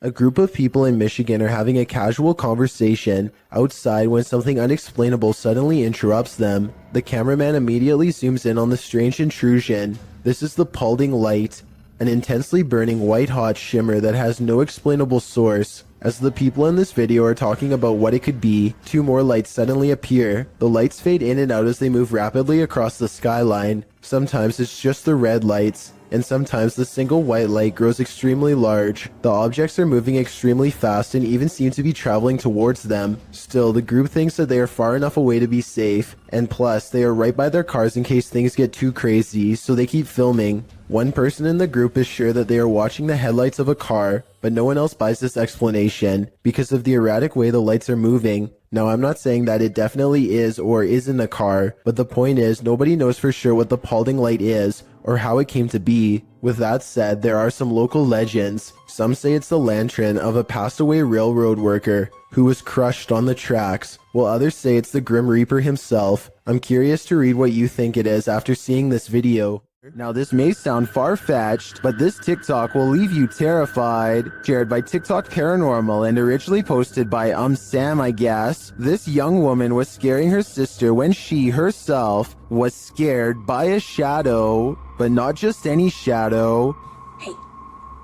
A group of people in Michigan are having a casual conversation outside when something unexplainable suddenly interrupts them. The cameraman immediately zooms in on the strange intrusion. This is the Paulding light, an intensely burning white-hot shimmer that has no explainable source. As the people in this video are talking about what it could be, two more lights suddenly appear. The lights fade in and out as they move rapidly across the skyline. Sometimes it's just the red lights, and sometimes the single white light grows extremely large. The objects are moving extremely fast and even seem to be traveling towards them. Still, the group thinks that they are far enough away to be safe, and plus, they are right by their cars in case things get too crazy, so they keep filming. One person in the group is sure that they are watching the headlights of a car, but no one else buys this explanation because of the erratic way the lights are moving. Now, I'm not saying that it definitely is or isn't a car, but the point is nobody knows for sure what the Paulding light is or how it came to be. With that said, there are some local legends. Some say it's the lantern of a passed away railroad worker who was crushed on the tracks, while others say it's the Grim Reaper himself. I'm curious to read what you think it is after seeing this video. Now, this may sound far-fetched, but this TikTok will leave you terrified. Shared by TikTok Paranormal and originally posted by Sam, I guess. This young woman was scaring her sister when she herself was scared by a shadow, but not just any shadow. Hey,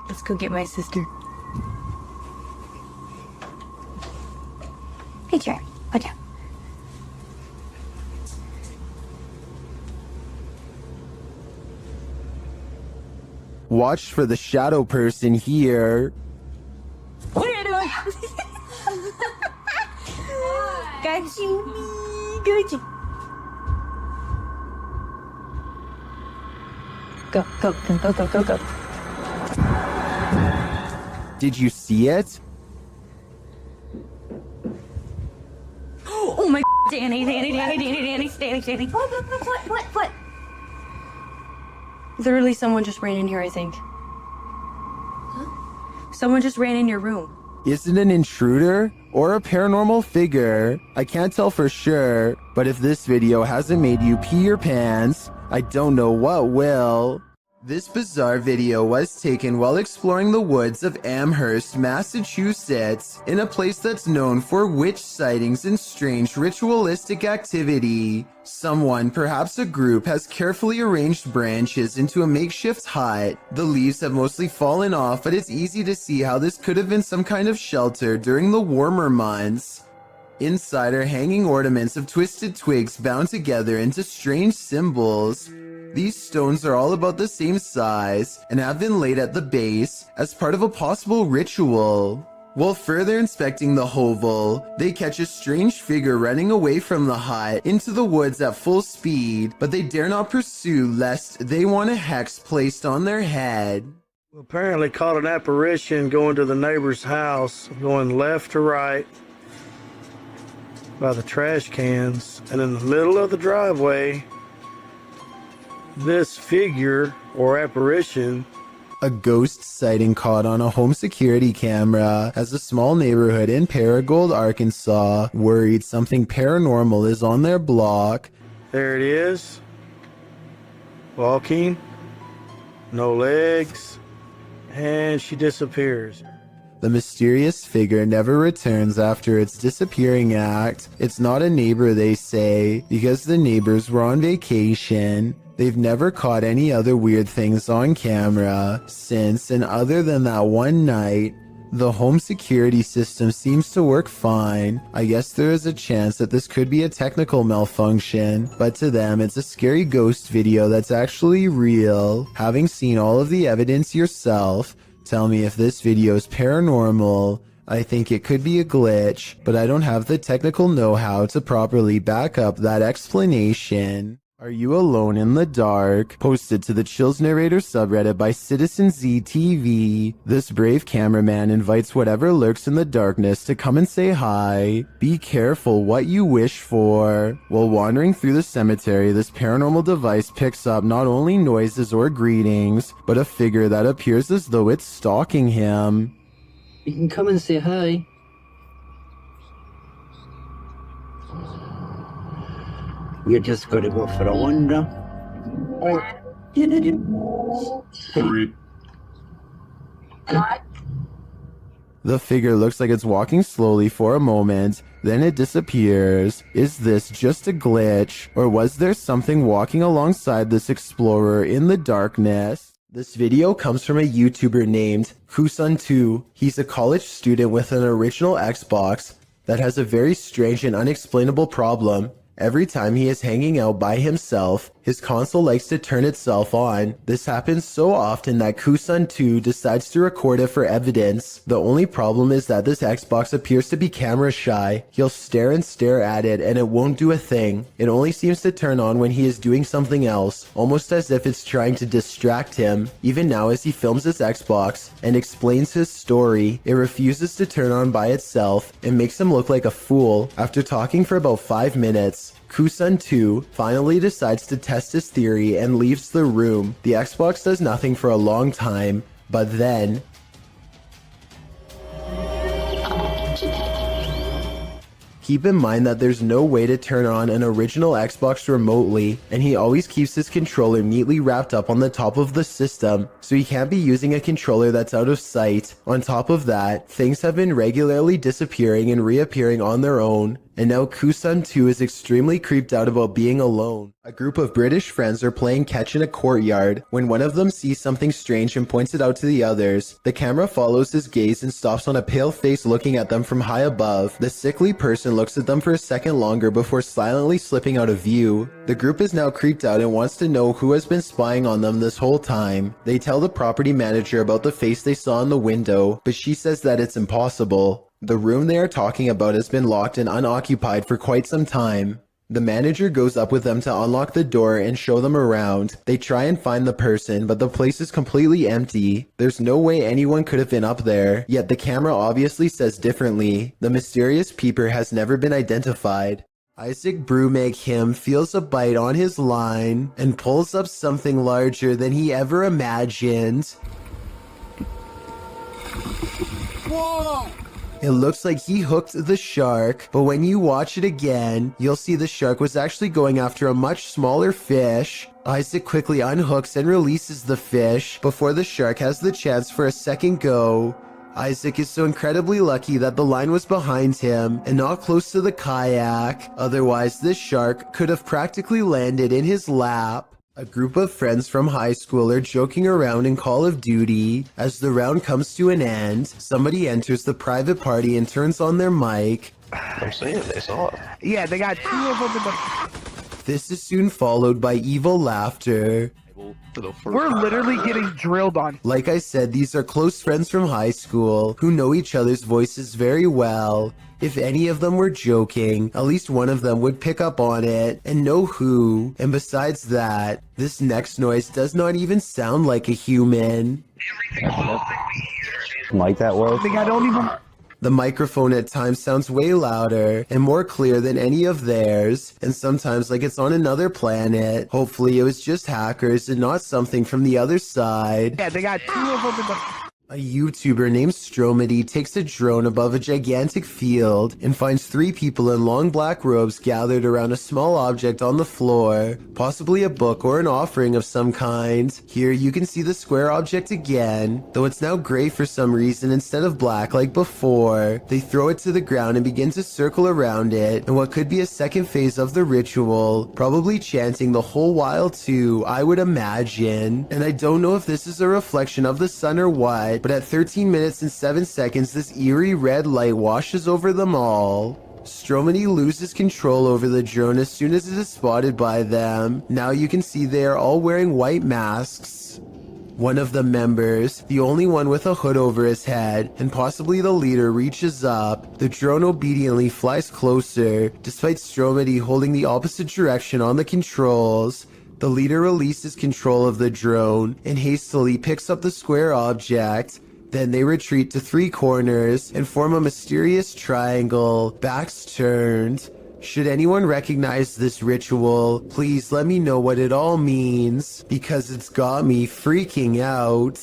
let's go get my sister. Hey, Jared, watch out. Watch for the shadow person here. What are you doing? Got you. Got you. Go, go, go, go, go, go, go. Did you see it? Oh my Danny. What? Literally, someone just ran in here, I think. Huh? Someone just ran in your room. Is it an intruder or a paranormal figure? I can't tell for sure, but if this video hasn't made you pee your pants, I don't know what will. This bizarre video was taken while exploring the woods of Amherst, Massachusetts, in a place that's known for witch sightings and strange ritualistic activity. Someone, perhaps a group, has carefully arranged branches into a makeshift hut. The leaves have mostly fallen off, but it's easy to see how this could have been some kind of shelter during the warmer months. Inside are hanging ornaments of twisted twigs bound together into strange symbols. These stones are all about the same size and have been laid at the base as part of a possible ritual. While further inspecting the hovel, they catch a strange figure running away from the hut into the woods at full speed, but they dare not pursue lest they want a hex placed on their head. Apparently caught an apparition going to the neighbor's house, going left to right by the trash cans, and in the middle of the driveway, this figure or apparition. A ghost sighting caught on a home security camera as a small neighborhood in Paragould, Arkansas, worried something paranormal is on their block. There it is. Walking. No legs. And she disappears. The mysterious figure never returns after its disappearing act. It's not a neighbor, they say, because the neighbors were on vacation. They've never caught any other weird things on camera since, and other than that one night, the home security system seems to work fine. I guess there is a chance that this could be a technical malfunction, but to them it's a scary ghost video that's actually real. Having seen all of the evidence yourself, tell me if this video is paranormal. I think it could be a glitch, but I don't have the technical know-how to properly back up that explanation. Are You Alone in the Dark? Posted to the Chills Narrator subreddit by Citizen ZTV. This brave cameraman invites whatever lurks in the darkness to come and say hi. Be careful what you wish for. While wandering through the cemetery, this paranormal device picks up not only noises or greetings, but a figure that appears as though it's stalking him. You can come and say hi. You just gotta go for a wander. The figure looks like it's walking slowly for a moment, then it disappears. Is this just a glitch, or was there something walking alongside this explorer in the darkness? This video comes from a YouTuber named Kusun2. He's a college student with an original Xbox that has a very strange and unexplainable problem. Every time he is hanging out by himself, his console likes to turn itself on. This happens so often that Kusun2 decides to record it for evidence. The only problem is that this Xbox appears to be camera shy. He'll stare and stare at it and it won't do a thing. It only seems to turn on when he is doing something else, almost as if it's trying to distract him. Even now as he films his Xbox and explains his story, it refuses to turn on by itself and makes him look like a fool. After talking for about 5 minutes, Kusun2 finally decides to test his theory and leaves the room. The Xbox does nothing for a long time, but then keep in mind that there's no way to turn on an original Xbox remotely, and he always keeps his controller neatly wrapped up on the top of the system, so he can't be using a controller that's out of sight. On top of that, things have been regularly disappearing and reappearing on their own, and now Kusun2 is extremely creeped out about being alone. A group of British friends are playing catch in a courtyard when one of them sees something strange and points it out to the others. The camera follows his gaze and stops on a pale face looking at them from high above. The sickly person looks at them for a second longer before silently slipping out of view. The group is now creeped out and wants to know who has been spying on them this whole time. They tell the property manager about the face they saw in the window, but she says that it's impossible. The room they are talking about has been locked and unoccupied for quite some time. The manager goes up with them to unlock the door and show them around. They try and find the person, but the place is completely empty. There's no way anyone could have been up there, yet the camera obviously says differently. The mysterious peeper has never been identified. Isaac Brumig feels a bite on his line and pulls up something larger than he ever imagined. Whoa! It looks like he hooked the shark, but when you watch it again, you'll see the shark was actually going after a much smaller fish. Isaac quickly unhooks and releases the fish before the shark has the chance for a second go. Isaac is so incredibly lucky that the line was behind him and not close to the kayak. Otherwise, this shark could have practically landed in his lap. A group of friends from high school are joking around in Call of Duty. As the round comes to an end, somebody enters the private party and turns on their mic. I'm saying they saw it. Yeah, they got 2 of them in the... This is soon followed by evil laughter. We're literally getting drilled on. Like I said, these are close friends from high school who know each other's voices very well. If any of them were joking, at least one of them would pick up on it and know who. And besides that, this next noise does not even sound like a human. Like that was? I think I don't even... The microphone at times sounds way louder and more clear than any of theirs, and sometimes like it's on another planet. Hopefully it was just hackers and not something from the other side. Yeah, they got 2 of them in the... A YouTuber named Stromedy takes a drone above a gigantic field and finds 3 people in long black robes gathered around a small object on the floor, possibly a book or an offering of some kind. Here you can see the square object again, though it's now gray for some reason instead of black like before. They throw it to the ground and begin to circle around it in what could be a second phase of the ritual, probably chanting the whole while too, I would imagine. And I don't know if this is a reflection of the sun or what, but at 13 minutes and 7 seconds, this eerie red light washes over them all. Stromedy loses control over the drone as soon as it is spotted by them. Now you can see they are all wearing white masks. One of the members, the only one with a hood over his head, and possibly the leader, reaches up. The drone obediently flies closer, despite Stromedy holding the opposite direction on the controls. The leader releases control of the drone and hastily picks up the square object. Then they retreat to 3 corners and form a mysterious triangle, backs turned. Should anyone recognize this ritual, please let me know what it all means, because it's got me freaking out.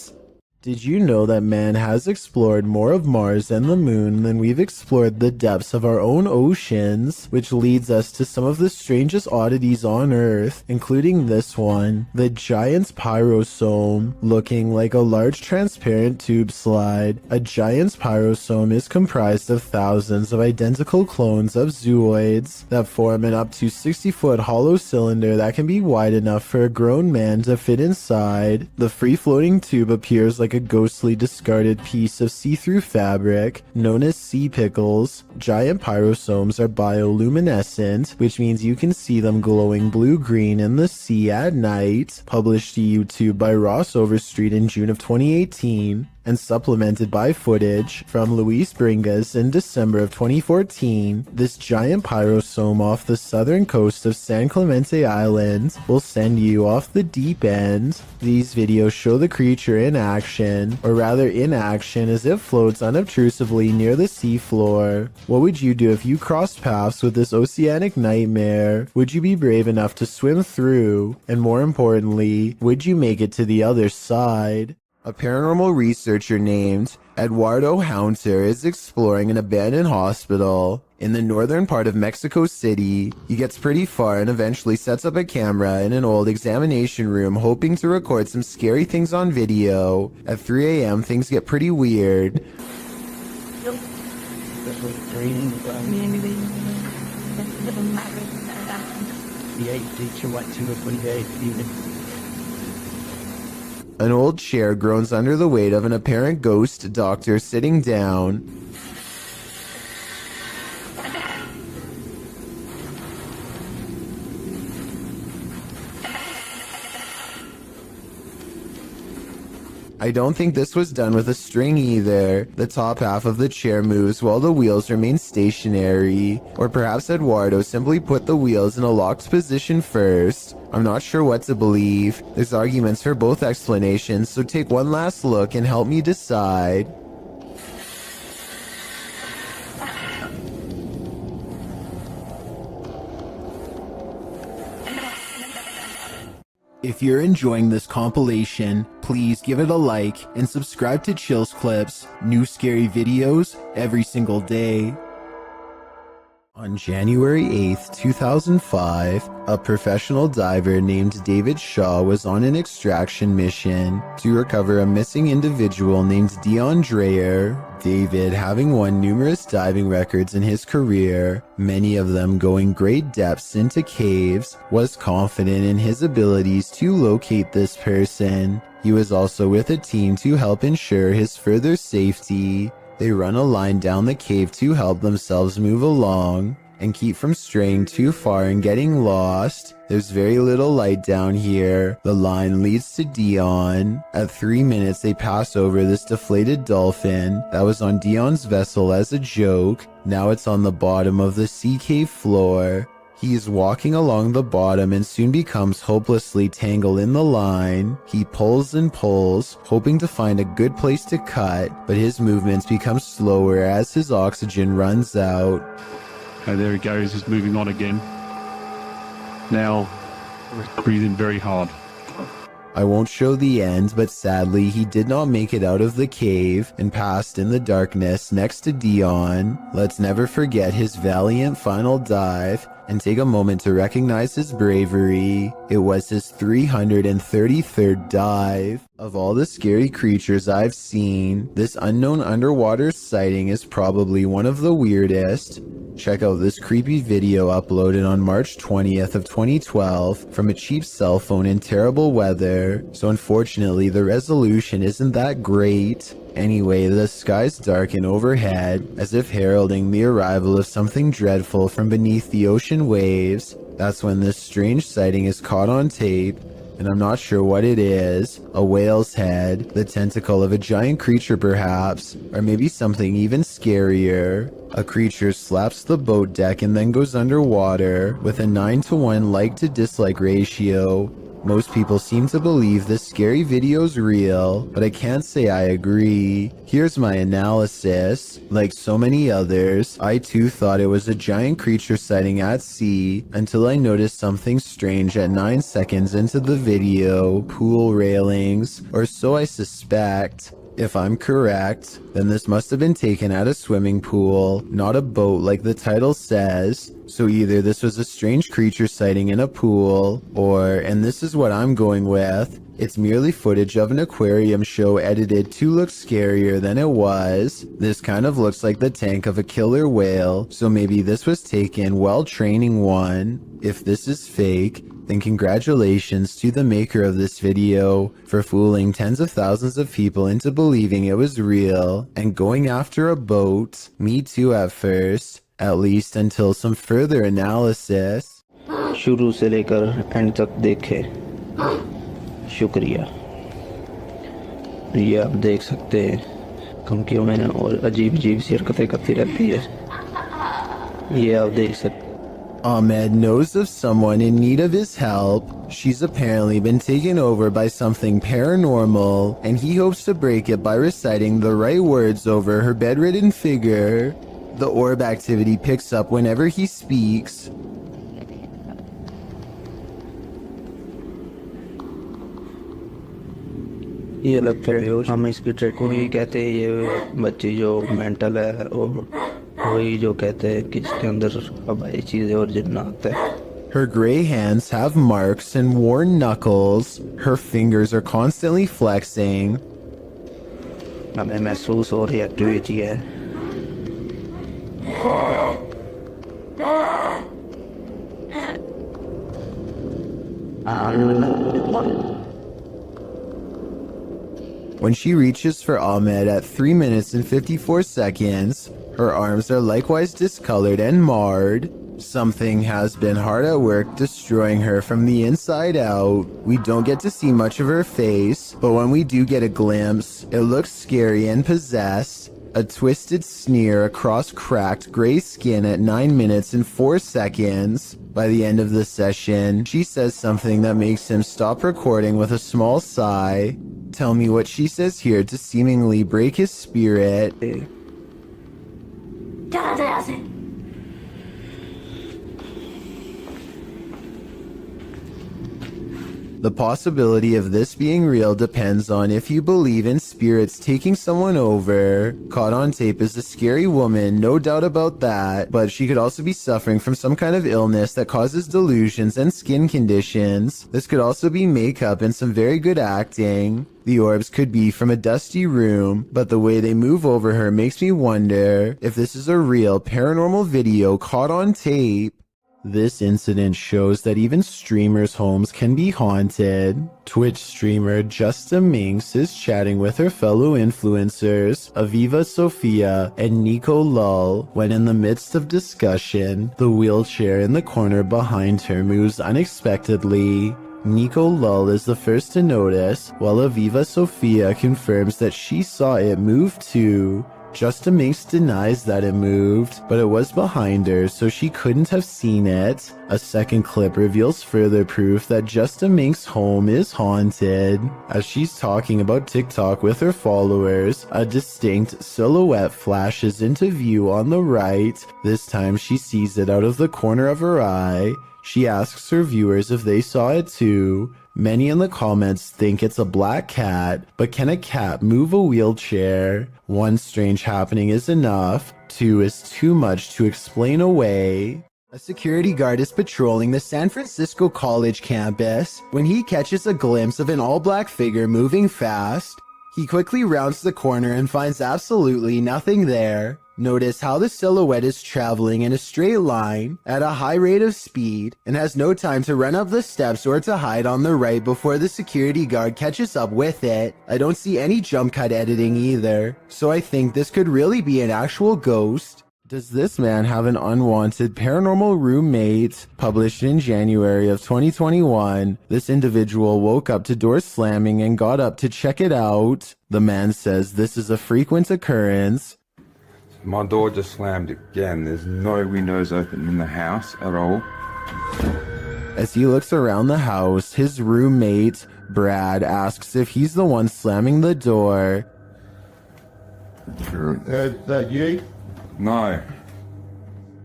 Did you know that man has explored more of Mars and the moon than we've explored the depths of our own oceans, which leads us to some of the strangest oddities on Earth, including this one, the giant's pyrosome, looking like a large transparent tube slide. A giant's pyrosome is comprised of thousands of identical clones of zooids that form an up to 60-foot hollow cylinder that can be wide enough for a grown man to fit inside. The free-floating tube appears like a ghostly discarded piece of see-through fabric known as sea pickles. Giant pyrosomes are bioluminescent, which means you can see them glowing blue-green in the sea at night. Published to YouTube by Ross Overstreet in June of 2018. And supplemented by footage from Luis Bringas in December of 2014, this giant pyrosome off the southern coast of San Clemente Island will send you off the deep end. These videos show the creature in action, or rather in action as it floats unobtrusively near the seafloor. What would you do if you crossed paths with this oceanic nightmare? Would you be brave enough to swim through? And more importantly, would you make it to the other side? A paranormal researcher named Eduardo Haunter is exploring an abandoned hospital in the northern part of Mexico City. He gets pretty far and eventually sets up a camera in an old examination room, hoping to record some scary things on video. At 3 a.m., things get pretty weird. An old chair groans under the weight of an apparent ghost doctor sitting down. I don't think this was done with a string either. The top half of the chair moves while the wheels remain stationary. Or perhaps Eduardo simply put the wheels in a locked position first. I'm not sure what to believe. There's arguments for both explanations, so take one last look and help me decide. If you're enjoying this compilation, please give it a like and subscribe to Chills Clips, new scary videos every single day. On January 8th, 2005, a professional diver named David Shaw was on an extraction mission to recover a missing individual named Dion Dreyer. David, having won numerous diving records in his career, many of them going great depths into caves, was confident in his abilities to locate this person. He was also with a team to help ensure his further safety. They run a line down the cave to help themselves move along and keep from straying too far and getting lost. There's very little light down here. The line leads to Dion. At 3 minutes, they pass over this deflated dolphin that was on Dion's vessel as a joke. Now it's on the bottom of the sea cave floor. He is walking along the bottom and soon becomes hopelessly tangled in the line. He pulls and pulls, hoping to find a good place to cut, but his movements become slower as his oxygen runs out. Oh, there he goes, he's moving on again. Now, breathing very hard. I won't show the end, but sadly he did not make it out of the cave and passed in the darkness next to Dion. Let's never forget his valiant final dive and take a moment to recognize his bravery. It was his 333rd dive. Of all the scary creatures I've seen, this unknown underwater sighting is probably one of the weirdest. Check out this creepy video uploaded on March 20th of 2012 from a cheap cell phone in terrible weather, so unfortunately the resolution isn't that great. Anyway, the skies darken overhead, as if heralding the arrival of something dreadful from beneath the ocean waves. That's when this strange sighting is caught on tape, and I'm not sure what it is. A whale's head, the tentacle of a giant creature perhaps, or maybe something even scarier. A creature slaps the boat deck and then goes underwater, with a 9-to-1 like to dislike ratio. Most people seem to believe this scary video's real, but I can't say I agree. Here's my analysis. Like so many others, I too thought it was a giant creature sighting at sea until I noticed something strange at 9 seconds into the video. Pool railings, or so I suspect. If I'm correct, then this must have been taken at a swimming pool, not a boat like the title says. So either this was a strange creature sighting in a pool, or, and this is what I'm going with, it's merely footage of an aquarium show edited to look scarier than it was. This kind of looks like the tank of a killer whale, so maybe this was taken while training one. If this is fake, then congratulations to the maker of this video for fooling tens of thousands of people into believing it was real and going after a boat. Me too at first, at least until some further analysis. शुरू से लेकर and तक देखे, शुक्रिया। ये आप देख सकते हैं धमकियों में और अजीब अजीब सी हरकतें करती रहती है, ये आप देख सकते हैं। Ahmed knows of someone in need of his help. She's apparently been taken over by something paranormal, and he hopes to break it by reciting the right words over her bedridden figure. The orb activity picks up whenever he speaks. ये लगता है हम इसकी track को ही कहते हैं, ये बच्ची जो मेंटल है और वही जो कहते हैं कि इसके अंदर अबाई चीजें और जिन्नात है। Her gray hands have marks and worn knuckles. Her fingers are constantly flexing. हमें महसूस हो रही एक्टिविटी है। When she reaches for Ahmed at 3 minutes and 54 seconds, her arms are likewise discolored and marred. Something has been hard at work destroying her from the inside out. We don't get to see much of her face, but when we do get a glimpse, it looks scary and possessed. A twisted sneer across cracked gray skin at 9 minutes and 4 seconds. By the end of the session, she says something that makes him stop recording with a small sigh. Tell me what she says here to seemingly break his spirit. The possibility of this being real depends on if you believe in spirits taking someone over. Caught on tape is a scary woman, no doubt about that, but she could also be suffering from some kind of illness that causes delusions and skin conditions. This could also be makeup and some very good acting. The orbs could be from a dusty room, but the way they move over her makes me wonder if this is a real paranormal video caught on tape. This incident shows that even streamers' homes can be haunted. Twitch streamer Justa Minx is chatting with her fellow influencers, Aviva Sophia and Nico Lull, when in the midst of discussion, the wheelchair in the corner behind her moves unexpectedly. Nico Lull is the first to notice, while Aviva Sophia confirms that she saw it move too. Justa Minx denies that it moved, but it was behind her, so she couldn't have seen it. A second clip reveals further proof that Justa Minx's home is haunted. As she's talking about TikTok with her followers, a distinct silhouette flashes into view on the right. This time she sees it out of the corner of her eye. She asks her viewers if they saw it too. Many in the comments think it's a black cat, but can a cat move a wheelchair? One strange happening is enough, two is too much to explain away. A security guard is patrolling the San Francisco College campus when he catches a glimpse of an all-black figure moving fast. He quickly rounds the corner and finds absolutely nothing there. Notice how the silhouette is traveling in a straight line at a high rate of speed and has no time to run up the steps or to hide on the right before the security guard catches up with it. I don't see any jump cut editing either, so I think this could really be an actual ghost. Does this man have an unwanted paranormal roommate? Published in January of 2021, this individual woke up to doors slamming and got up to check it out. The man says this is a frequent occurrence. My door just slammed again. There's no windows open in the house at all. As he looks around the house, his roommate, Brad, asks if he's the one slamming the door. That you? No.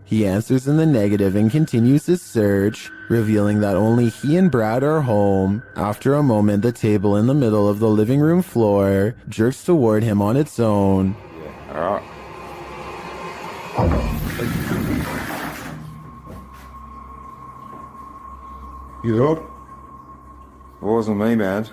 He answers in the negative and continues his search, revealing that only he and Brad are home. After a moment, the table in the middle of the living room floor jerks toward him on its own. Alright. You there? It wasn't me, man.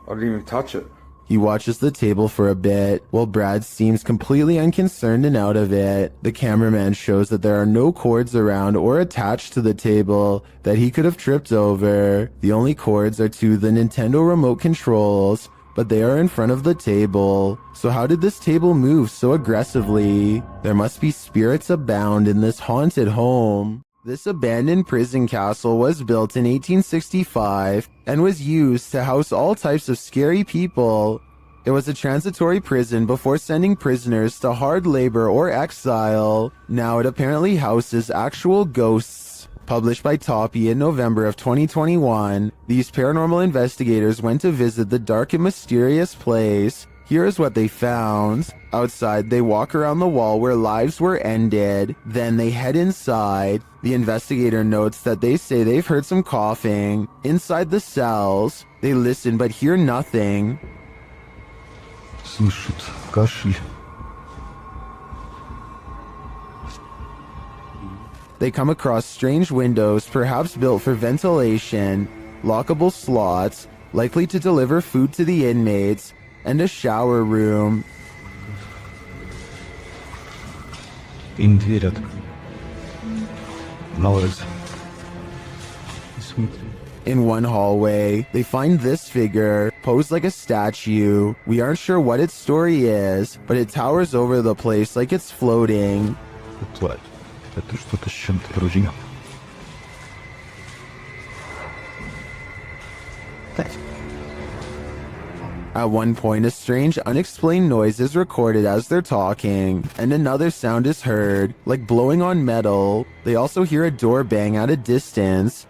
I didn't even touch it. He watches the table for a bit, while Brad seems completely unconcerned and out of it. The cameraman shows that there are no cords around or attached to the table that he could have tripped over. The only cords are to the Nintendo remote controls, but they are in front of the table. So how did this table move so aggressively? There must be spirits abound in this haunted home. This abandoned prison castle was built in 1865 and was used to house all types of scary people. It was a transitory prison before sending prisoners to hard labor or exile. Now it apparently houses actual ghosts. Published by Toppy in November of 2021, these paranormal investigators went to visit the dark and mysterious place. Here is what they found. Outside, they walk around the wall where lives were ended. Then they head inside. The investigator notes that they say they've heard some coughing. Inside the cells, they listen but hear nothing. Слышит кашель. They come across strange windows, perhaps built for ventilation, lockable slots, likely to deliver food to the inmates, and a shower room. Им верят. Молодец. Смотри. In one hallway, they find this figure, posed like a statue. We aren't sure what its story is, but it towers over the place like it's floating. Платье. Это что-то с чем-то вроде. At one point, a strange, unexplained noise is recorded as they're talking, and another sound is heard, like blowing on metal. They also hear a door bang at a distance.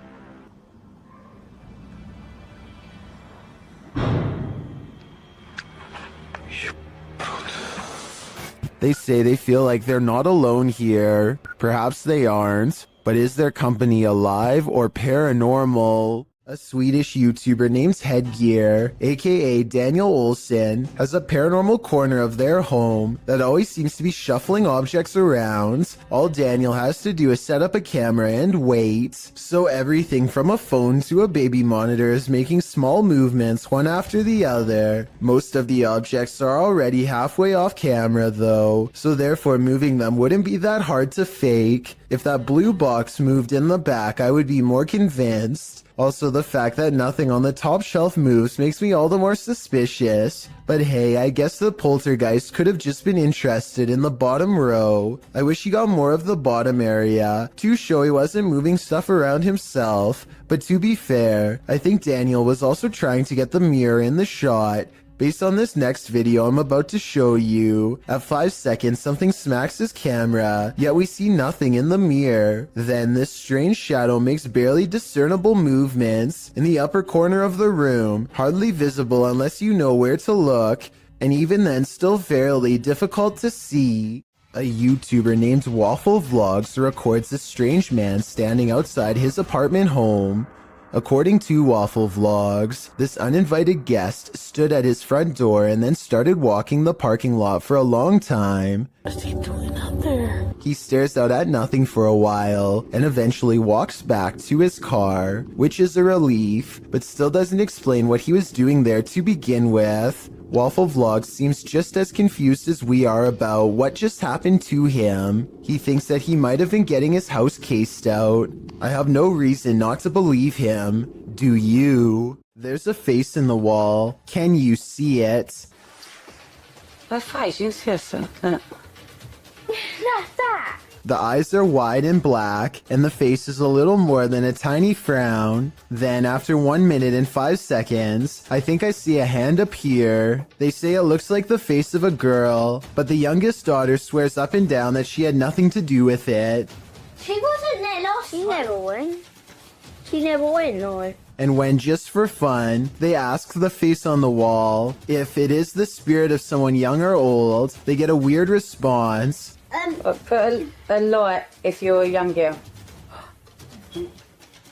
They say they feel like they're not alone here. Perhaps they aren't, but is their company alive or paranormal? A Swedish YouTuber named Headgear, aka Daniel Olsson, has a paranormal corner of their home that always seems to be shuffling objects around. All Daniel has to do is set up a camera and wait. So everything from a phone to a baby monitor is making small movements one after the other. Most of the objects are already halfway off camera though, so therefore moving them wouldn't be that hard to fake. If that blue box moved in the back, I would be more convinced. Also, the fact that nothing on the top shelf moves makes me all the more suspicious. But hey, I guess the poltergeist could have just been interested in the bottom row. I wish he got more of the bottom area to show he wasn't moving stuff around himself. But to be fair, I think Daniel was also trying to get the mirror in the shot. Based on this next video I'm about to show you, at 5 seconds something smacks his camera, yet we see nothing in the mirror. Then this strange shadow makes barely discernible movements in the upper corner of the room, hardly visible unless you know where to look, and even then still fairly difficult to see. A YouTuber named Waffle Vlogs records a strange man standing outside his apartment home. According to Waffle Vlogs, this uninvited guest stood at his front door and then started walking the parking lot for a long time. What's he doing out there? He stares out at nothing for a while and eventually walks back to his car, which is a relief, but still doesn't explain what he was doing there to begin with. Waffle Vlogs seems just as confused as we are about what just happened to him. He thinks that he might have been getting his house cased out. I have no reason not to believe him. Do you? There's a face in the wall. Can you see it? Vad fazes essa? The eyes are wide and black, and the face is a little more than a tiny frown. Then, after 1 minute and 5 seconds, I think I see a hand appear. They say it looks like the face of a girl, but the youngest daughter swears up and down that she had nothing to do with it. She wasn't there last night. She never went. She never went nowhere. And when, just for fun, they ask the face on the wall if it is the spirit of someone young or old, they get a weird response. Put a light if you're a young girl.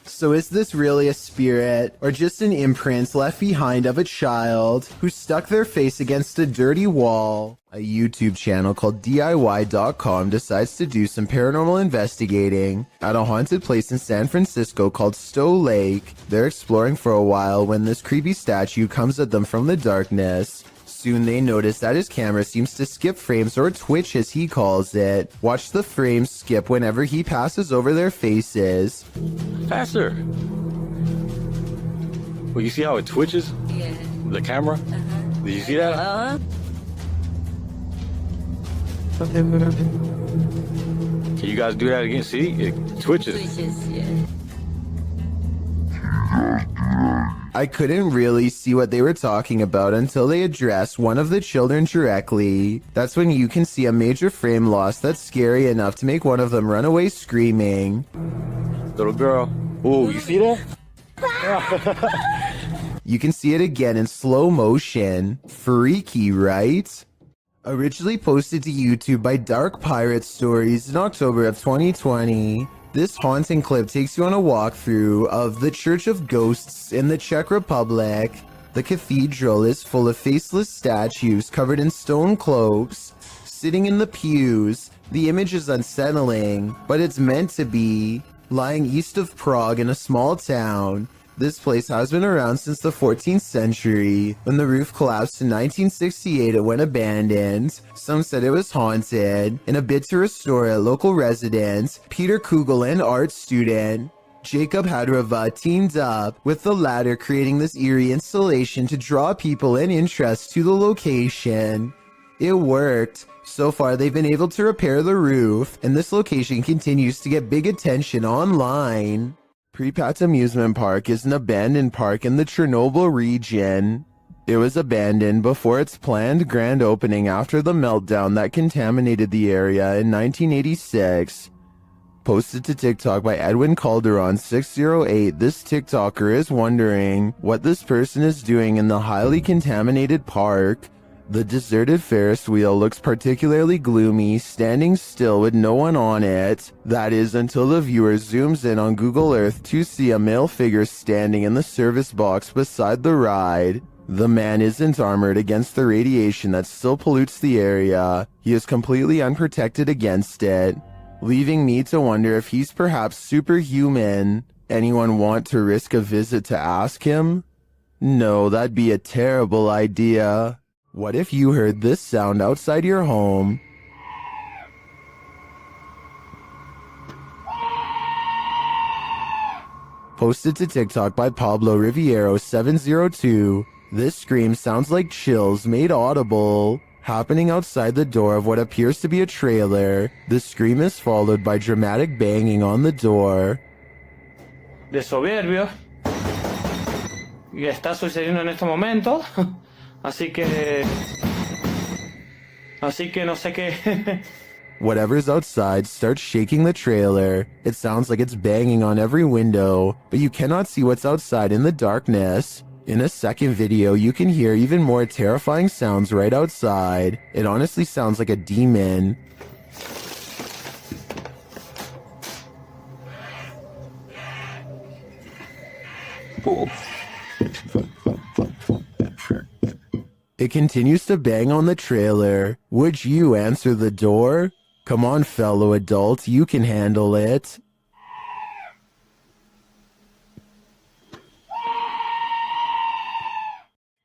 So is this really a spirit, or just an imprint left behind of a child who stuck their face against a dirty wall? A YouTube channel called DIY.com decides to do some paranormal investigating at a haunted place in San Francisco called Stowe Lake. They're exploring for a while when this creepy statue comes at them from the darkness. Soon they notice that his camera seems to skip frames, or twitch as he calls it. Watch the frames skip whenever he passes over their faces. Faster. Well, you see how it twitches? Yeah. The camera? Did you see that? Can you guys do that again? See? It twitches. I couldn't really see what they were talking about until they addressed one of the children directly. That's when you can see a major frame loss that's scary enough to make one of them run away screaming. Little girl. Oh, you see that? You can see it again in slow motion. Freaky, right? Originally posted to YouTube by Dark Pirate Stories in October of 2020. This haunting clip takes you on a walkthrough of the Church of Ghosts in the Czech Republic. The cathedral is full of faceless statues covered in stone cloaks, sitting in the pews. The image is unsettling, but it's meant to be. Lying east of Prague in a small town, this place has been around since the 14th century. When the roof collapsed in 1968, it went abandoned. Some said it was haunted. In a bid to restore it, local residents, Peter Kugel and art student Jacob Hadrova teamed up with the latter, creating this eerie installation to draw people and interest to the location. It worked. So far, they've been able to repair the roof, and this location continues to get big attention online. Pripyat Amusement Park is an abandoned park in the Chernobyl region. It was abandoned before its planned grand opening after the meltdown that contaminated the area in 1986. Posted to TikTok by Edwin Calderon 608, this TikToker is wondering what this person is doing in the highly contaminated park. The deserted Ferris wheel looks particularly gloomy, standing still with no one on it. That is until the viewer zooms in on Google Earth to see a male figure standing in the service box beside the ride. The man isn't armored against the radiation that still pollutes the area. He is completely unprotected against it, leaving me to wonder if he's perhaps superhuman. Anyone want to risk a visit to ask him? No, that'd be a terrible idea. What if you heard this sound outside your home? Posted to TikTok by Pablo Riviero 702. This scream sounds like chills made audible, happening outside the door of what appears to be a trailer. The scream is followed by dramatic banging on the door. De soberbio. Y está sucediendo en este momento. Así que no sé qué. Whatever's outside starts shaking the trailer. It sounds like it's banging on every window, but you cannot see what's outside in the darkness. In a second video, you can hear even more terrifying sounds right outside. It honestly sounds like a demon. It continues to bang on the trailer. Would you answer the door? Come on, fellow adult, you can handle it.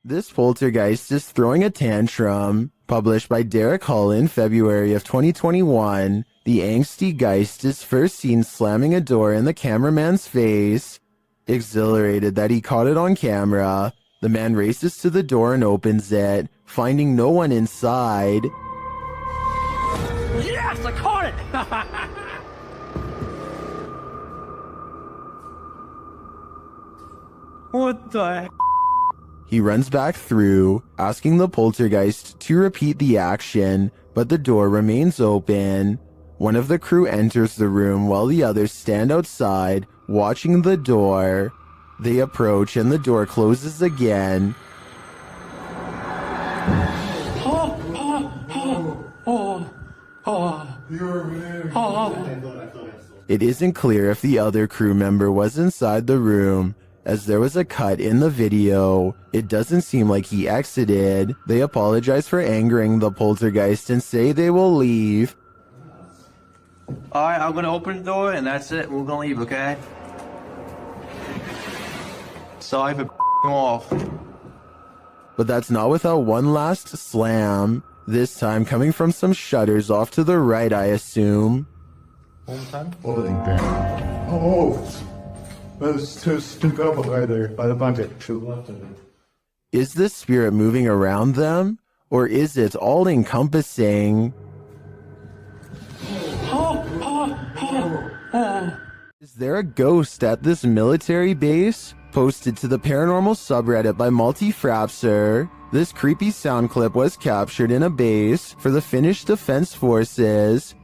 This poltergeist is throwing a tantrum. Published by Derek Hull in February of 2021, the angsty geist is first seen slamming a door in the cameraman's face. Exhilarated that he caught it on camera, the man races to the door and opens it, finding no one inside. Yes, I caught it! What the heck? He runs back through, asking the poltergeist to repeat the action, but the door remains open. One of the crew enters the room while the others stand outside, watching the door. They approach and the door closes again. It isn't clear if the other crew member was inside the room, as there was a cut in the video. It doesn't seem like he exited. They apologize for angering the poltergeist and say they will leave. Alright, I'm gonna open the door and that's it. We're gonna leave, okay? Sorry for off. But that's not without one last slam, this time coming from some shutters off to the right, I assume. Oh, there's two couple right there by the bucket. Is this spirit moving around them? Or is it all-encompassing? Is there a ghost at this military base? Posted to the paranormal subreddit by Multi-Frapser. This creepy sound clip was captured in a base for the Finnish Defense Forces.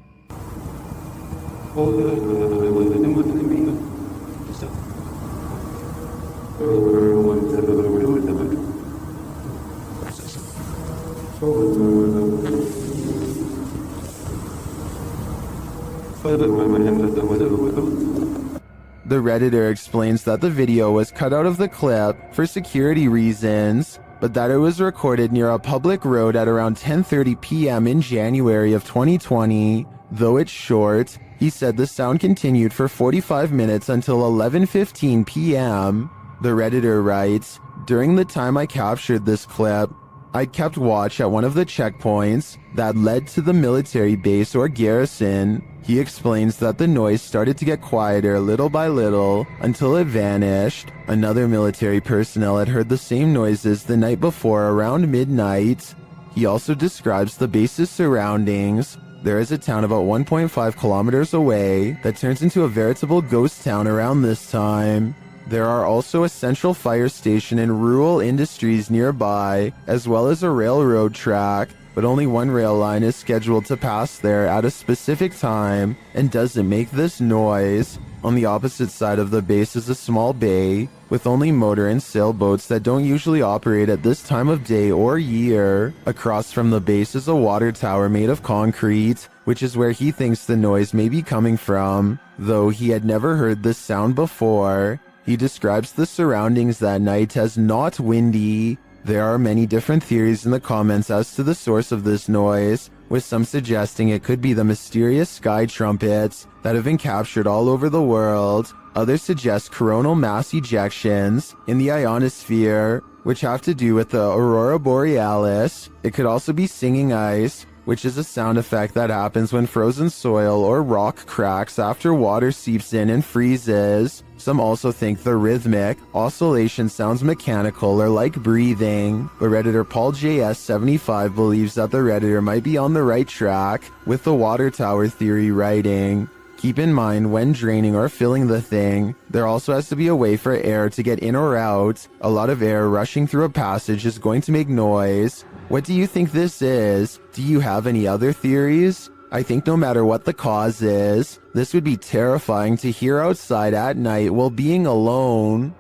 The Redditor explains that the video was cut out of the clip for security reasons, but that it was recorded near a public road at around 10:30 p.m. in January of 2020. Though it's short, he said the sound continued for 45 minutes until 11:15 p.m. The Redditor writes, "During the time I captured this clip, I kept watch at one of the checkpoints that led to the military base or garrison." He explains that the noise started to get quieter little by little until it vanished. Another military personnel had heard the same noises the night before around midnight. He also describes the base's surroundings. There is a town about 1.5 kilometers away that turns into a veritable ghost town around this time. There are also a central fire station and rural industries nearby, as well as a railroad track, but only one rail line is scheduled to pass there at a specific time and doesn't make this noise. On the opposite side of the base is a small bay with only motor and sailboats that don't usually operate at this time of day or year. Across from the base is a water tower made of concrete, which is where he thinks the noise may be coming from, though he had never heard this sound before. He describes the surroundings that night as not windy. There are many different theories in the comments as to the source of this noise, with some suggesting it could be the mysterious sky trumpets that have been captured all over the world. Others suggest coronal mass ejections in the ionosphere, which have to do with the aurora borealis. It could also be singing ice, which is a sound effect that happens when frozen soil or rock cracks after water seeps in and freezes. Some also think the rhythmic oscillation sounds mechanical or like breathing, but Redditor Paul JS75 believes that the Redditor might be on the right track with the water tower theory writing. Keep in mind, when draining or filling the thing, there also has to be a way for air to get in or out. A lot of air rushing through a passage is going to make noise. What do you think this is? Do you have any other theories? I think no matter what the cause is, this would be terrifying to hear outside at night while being alone.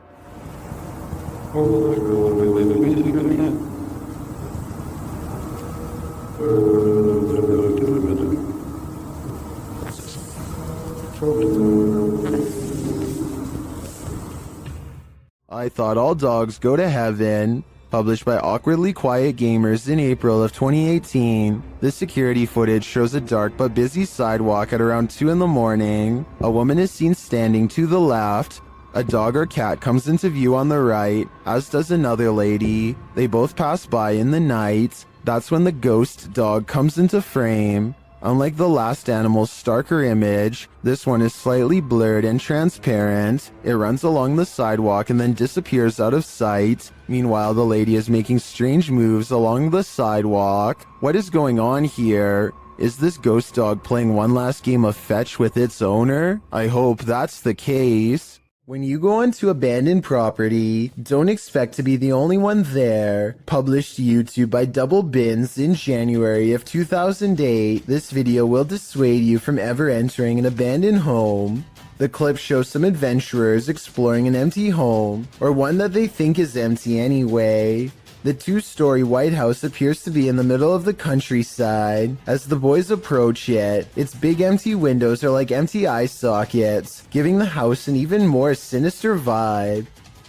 I Thought All Dogs Go to Heaven, published by Awkwardly Quiet Gamers in April of 2018. This security footage shows a dark but busy sidewalk at around 2 in the morning. A woman is seen standing to the left. A dog or cat comes into view on the right, as does another lady. They both pass by in the night. That's when the ghost dog comes into frame. Unlike the last animal's starker image, this one is slightly blurred and transparent. It runs along the sidewalk and then disappears out of sight. Meanwhile, the lady is making strange moves along the sidewalk. What is going on here? Is this ghost dog playing one last game of fetch with its owner? I hope that's the case. When you go onto abandoned property, don't expect to be the only one there. Published to YouTube by Double Bins in January of 2008, this video will dissuade you from ever entering an abandoned home. The clip shows some adventurers exploring an empty home, or one that they think is empty anyway. The two-story White House appears to be in the middle of the countryside. As the boys approach it, its big empty windows are like empty eye sockets, giving the house an even more sinister vibe.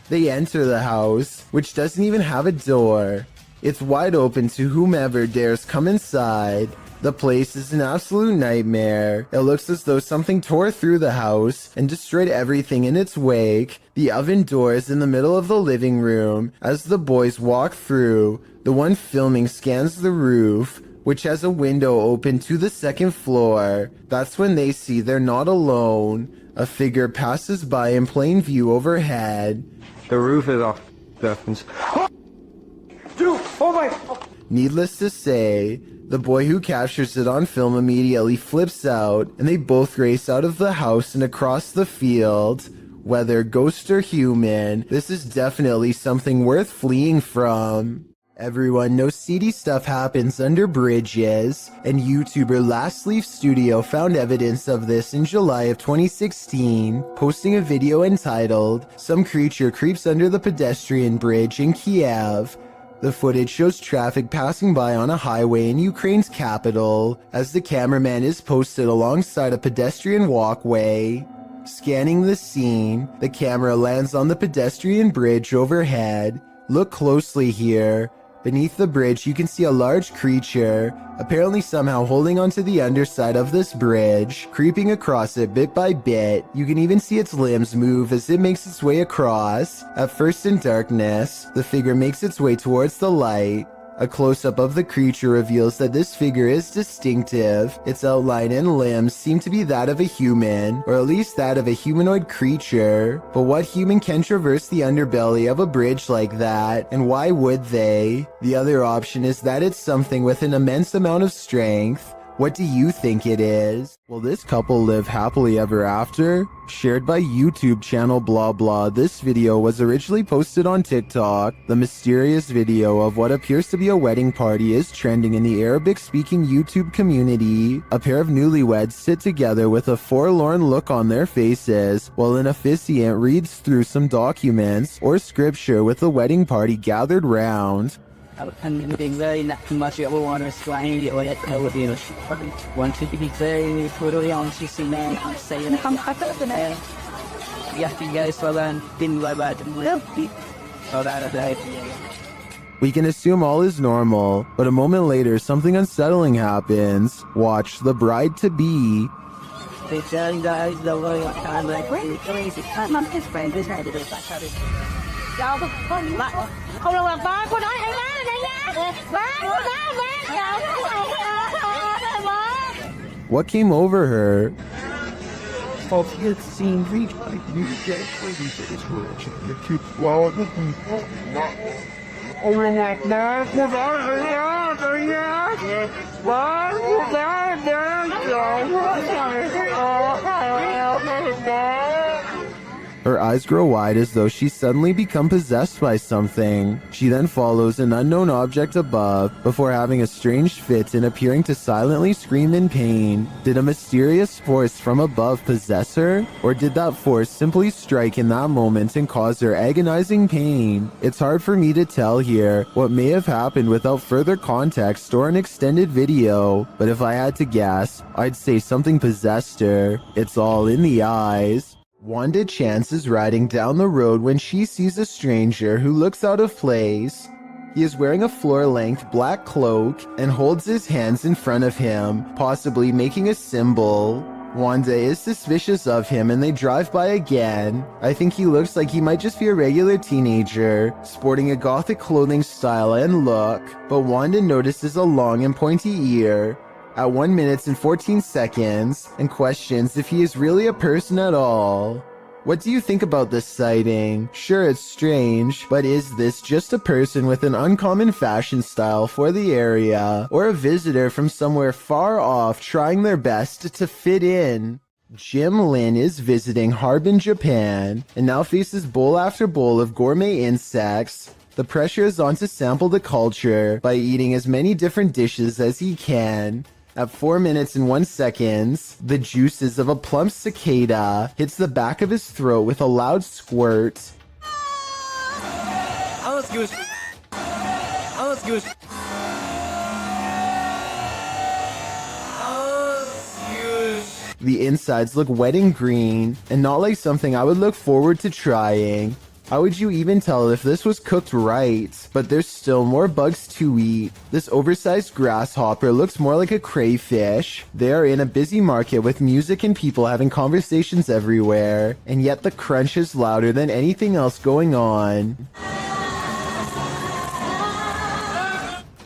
They enter the house, which doesn't even have a door. It's wide open to whomever dares come inside. The place is an absolute nightmare. It looks as though something tore through the house and destroyed everything in its wake. The oven door is in the middle of the living room. As the boys walk through, the one filming scans the roof, which has a window open to the second floor. That's when they see they're not alone. A figure passes by in plain view overhead. The roof is off. Dude, oh my... Needless to say, the boy who captures it on film immediately flips out, and they both race out of the house and across the field. Whether ghost or human, this is definitely something worth fleeing from. Everyone knows seedy stuff happens under bridges, and YouTuber Last Leaf Studio found evidence of this in July of 2016, posting a video entitled, "Some Creature Creeps Under the Pedestrian Bridge in Kiev." The footage shows traffic passing by on a highway in Ukraine's capital, as the cameraman is posted alongside a pedestrian walkway. Scanning the scene, the camera lands on the pedestrian bridge overhead. Look closely here. Beneath the bridge, you can see a large creature, apparently somehow holding onto the underside of this bridge, creeping across it bit by bit. You can even see its limbs move as it makes its way across. At first in darkness, the figure makes its way towards the light. A close-up of the creature reveals that this figure is distinctive. Its outline and limbs seem to be that of a human, or at least that of a humanoid creature. But what human can traverse the underbelly of a bridge like that, and why would they? The other option is that it's something with an immense amount of strength. What do you think it is? Will this couple live happily ever after? Shared by YouTube channel blah blah, this video was originally posted on TikTok. The mysterious video of what appears to be a wedding party is trending in the Arabic-speaking YouTube community. A pair of newlyweds sit together with a forlorn look on their faces, while an officiant reads through some documents or scripture with the wedding party gathered round. And being very much everyone is trying to get over the want to be very totally honest, you see, man, I'm saying, I'm you guys for that, didn't like that. So that. We can assume all is normal, but a moment later, something unsettling happens. Watch the bride-to-be. They tell you guys the way I'm like, crazy. I'm not his friend, this had to do that. Không đâu là ba của nó hay má này nha. Má của nó má. What came over her? Of his scene reach by you get crazy to this world. You keep well. Oh my God. Her eyes grow wide as though she's suddenly become possessed by something. She then follows an unknown object above before having a strange fit and appearing to silently scream in pain. Did a mysterious force from above possess her? Or did that force simply strike in that moment and cause her agonizing pain? It's hard for me to tell here what may have happened without further context or an extended video, but if I had to guess, I'd say something possessed her. It's all in the eyes. Wanda Chance is riding down the road when she sees a stranger who looks out of place. He is wearing a floor-length black cloak and holds his hands in front of him, possibly making a symbol. Wanda is suspicious of him and they drive by again. I think he looks like he might just be a regular teenager, sporting a gothic clothing style and look, but Wanda notices a long and pointy ear at 1 minute and 14 seconds and questions if he is really a person at all. What do you think about this sighting? Sure, it's strange, but is this just a person with an uncommon fashion style for the area, or a visitor from somewhere far off trying their best to fit in? Jim Lin is visiting Harbin, Japan, and now faces bowl after bowl of gourmet insects. The pressure is on to sample the culture by eating as many different dishes as he can. At 4 minutes and 1 second, the juices of a plump cicada hits the back of his throat with a loud squirt. The insides look wet and green, and not like something I would look forward to trying. How would you even tell if this was cooked right? But there's still more bugs to eat. This oversized grasshopper looks more like a crayfish. They are in a busy market with music and people having conversations everywhere, and yet the crunch is louder than anything else going on.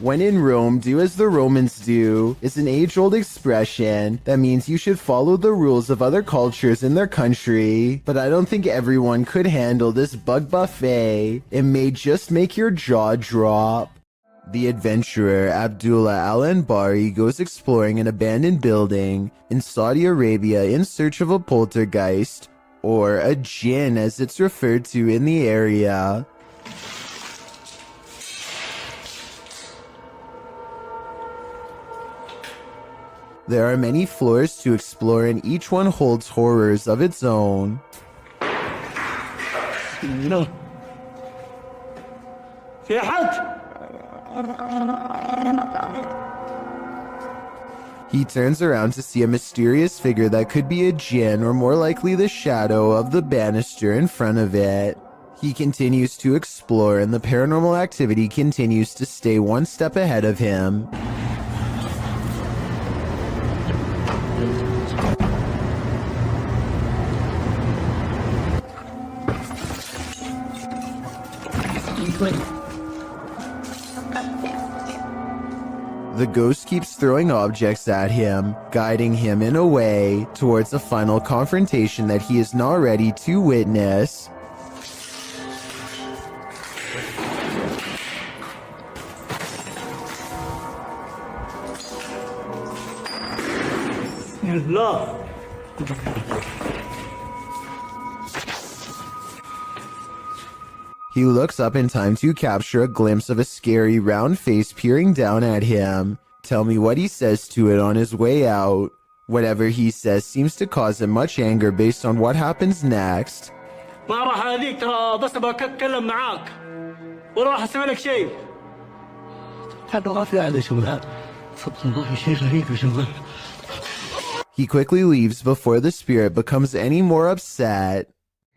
When in Rome, do as the Romans do is an age-old expression that means you should follow the rules of other cultures in their country, but I don't think everyone could handle this bug buffet. It may just make your jaw drop. The adventurer Abdullah Al-Anbari goes exploring an abandoned building in Saudi Arabia in search of a poltergeist, or a jinn as it's referred to in the area. There are many floors to explore and each one holds horrors of its own. No. في حد. He turns around to see a mysterious figure that could be a jinn or more likely the shadow of the banister in front of it. He continues to explore and the paranormal activity continues to stay one step ahead of him. The ghost keeps throwing objects at him, guiding him in a way towards a final confrontation that he is not ready to witness. Allah. He looks up in time to capture a glimpse of a scary round face peering down at him. Tell me what he says to it on his way out. Whatever he says seems to cause him much anger based on what happens next. ما راح اذيك ترى بس بتكلم معاك وراح اسوي لك شيء. هذا غافل على شغلها. والله شيء غريب يا شباب. He quickly leaves before the spirit becomes any more upset.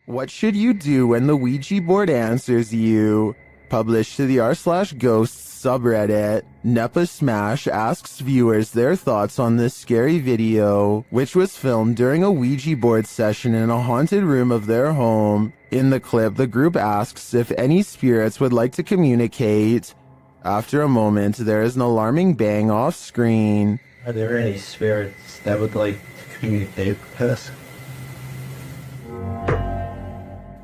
What should you do when the Ouija board answers you? Published to the r/ghosts subreddit, Nepa Smash asks viewers their thoughts on this scary video, which was filmed during a Ouija board session in a haunted room of their home. In the clip, the group asks if any spirits would like to communicate. After a moment, there is an alarming bang off screen. Are there any spirits that would like to communicate with us?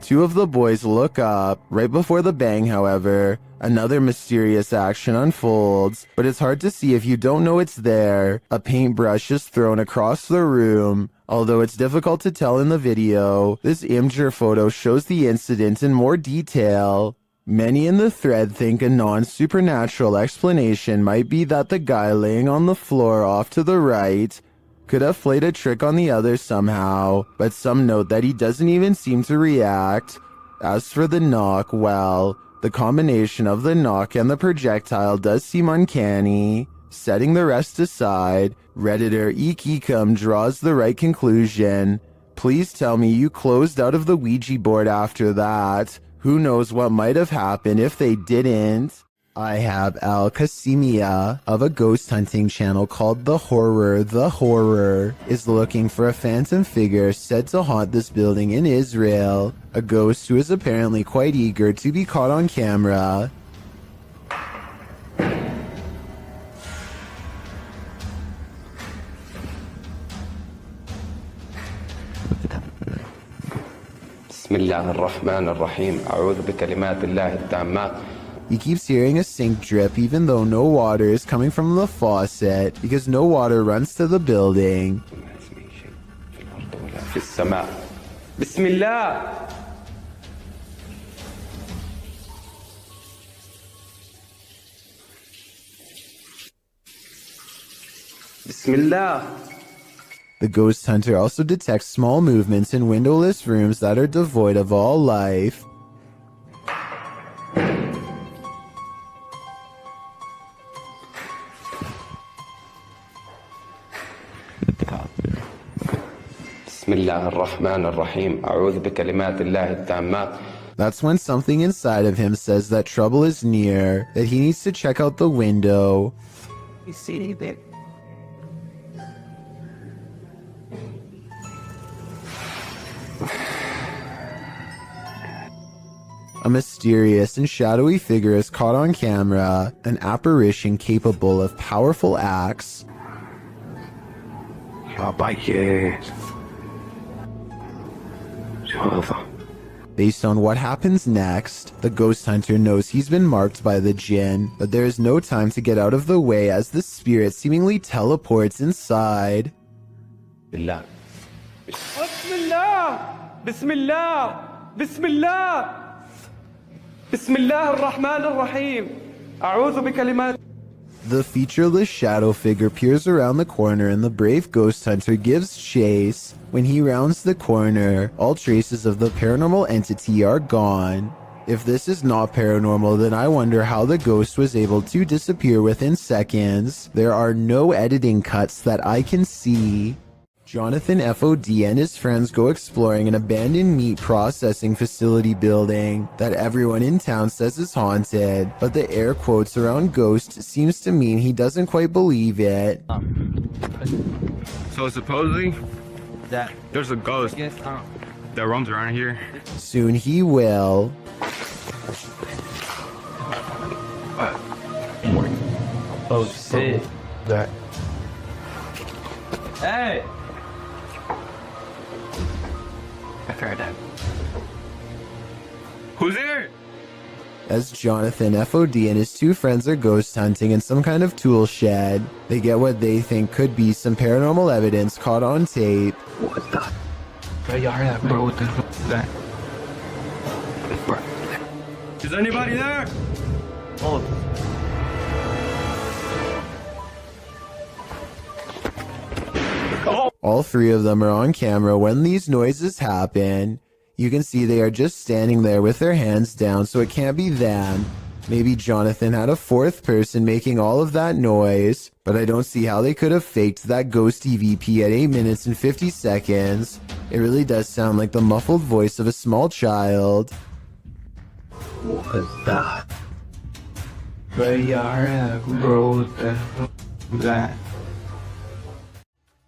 Two of the boys look up. Right before the bang, however, another mysterious action unfolds, but it's hard to see if you don't know it's there. A paintbrush is thrown across the room. Although it's difficult to tell in the video, this Imgur photo shows the incident in more detail. Many in the thread think a non-supernatural explanation might be that the guy laying on the floor off to the right could have played a trick on the other somehow, but some note that he doesn't even seem to react. As for the knock, well, the combination of the knock and the projectile does seem uncanny. Setting the rest aside, Redditor Eekecum draws the right conclusion. Please tell me you closed out of the Ouija board after that. Who knows what might have happened if they didn't? I have Al Qasimia of a ghost hunting channel called The Horror is looking for a phantom figure said to haunt this building in Israel, a ghost who is apparently quite eager to be caught on camera. بسم الله الرحمن الرحيم أعوذ بكلمات الله التامات. He keeps hearing a sink drip even though no water is coming from the faucet because no water runs to the building. في السماء بسم الله. Bismillah. The ghost hunter also detects small movements in windowless rooms that are devoid of all life. Bismillah ar-Rahman ar-Rahim. A'udhu bi kalimatillahi at-tammat. That's when something inside of him says that trouble is near, that he needs to check out the window. You see anything? A mysterious and shadowy figure is caught on camera, an apparition capable of powerful acts. Based on what happens next, the ghost hunter knows he's been marked by the jinn, but there is no time to get out of the way as the spirit seemingly teleports inside. Billah. Bismillah! Bismillah! Bismillah! Bismillah ar-Rahman ar-Rahim. A'udhu bi kalimat. The featureless shadow figure peers around the corner and the brave ghost hunter gives chase. When he rounds the corner, all traces of the paranormal entity are gone. If this is not paranormal, then I wonder how the ghost was able to disappear within seconds. There are no editing cuts that I can see. Jonathan FOD and his friends go exploring an abandoned meat processing facility building that everyone in town says is haunted, but the air quotes around ghost seems to mean he doesn't quite believe it. So supposedly, there's a ghost that roams around here. Soon he will. Oh shit. That. Hey! Who's there? As Jonathan FOD and his two friends are ghost hunting in some kind of tool shed, they get what they think could be some paranormal evidence caught on tape. What the? Bro, what the fuck is that? Is anybody there? Oh. All three of them are on camera when these noises happen. You can see they are just standing there with their hands down, so it can't be them. Maybe Jonathan had a fourth person making all of that noise, but I don't see how they could have faked that ghost EVP at 8 minutes and 50 seconds. It really does sound like the muffled voice of a small child. What is that? Bro, that.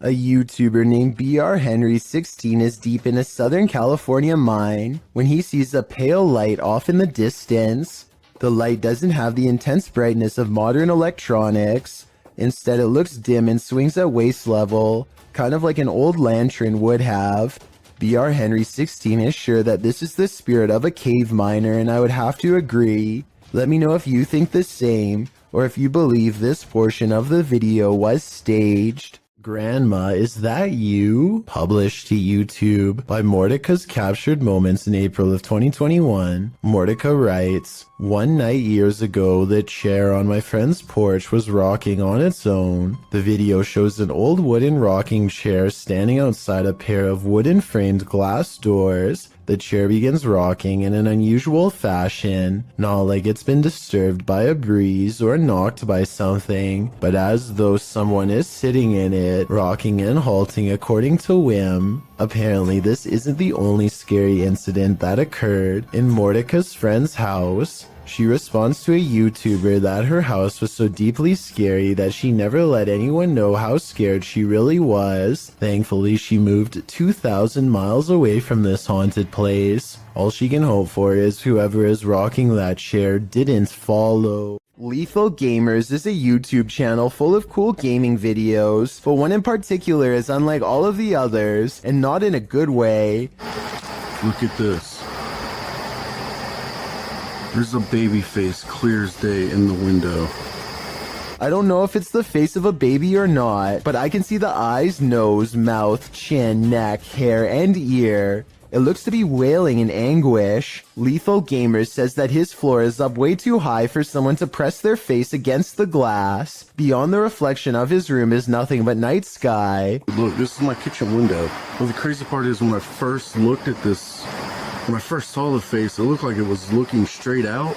A YouTuber named BR Henry 16 is deep in a Southern California mine when he sees a pale light off in the distance. The light doesn't have the intense brightness of modern electronics. Instead, it looks dim and swings at waist level, kind of like an old lantern would have. BR Henry 16 is sure that this is the spirit of a cave miner, and I would have to agree. Let me know if you think the same, or if you believe this portion of the video was staged. Grandma, is that you? Published to YouTube by Mordecai's Captured Moments in April of 2021. Mordecai writes, "One night years ago, the chair on my friend's porch was rocking on its own. The video shows an old wooden rocking chair standing outside a pair of wooden framed glass doors. The chair begins rocking in an unusual fashion, not like it's been disturbed by a breeze or knocked by something, but as though someone is sitting in it, rocking and halting according to whim. Apparently, this isn't the only scary incident that occurred in Mordecai's friend's house. She responds to a YouTuber that her house was so deeply scary that she never let anyone know how scared she really was. Thankfully, she moved 2,000 miles away from this haunted place. All she can hope for is whoever is rocking that chair didn't follow." Lethal Gamers is a YouTube channel full of cool gaming videos, but one in particular is unlike all of the others, and not in a good way. Look at this. There's a baby face clear as day in the window. I don't know if it's the face of a baby or not, but I can see the eyes, nose, mouth, chin, neck, hair, and ear. It looks to be wailing in anguish. Lethal Gamer says that his floor is up way too high for someone to press their face against the glass. Beyond the reflection of his room is nothing but night sky. Look, this is my kitchen window. Well, the crazy part is when I first looked at this, when I first saw the face, it looked like it was looking straight out.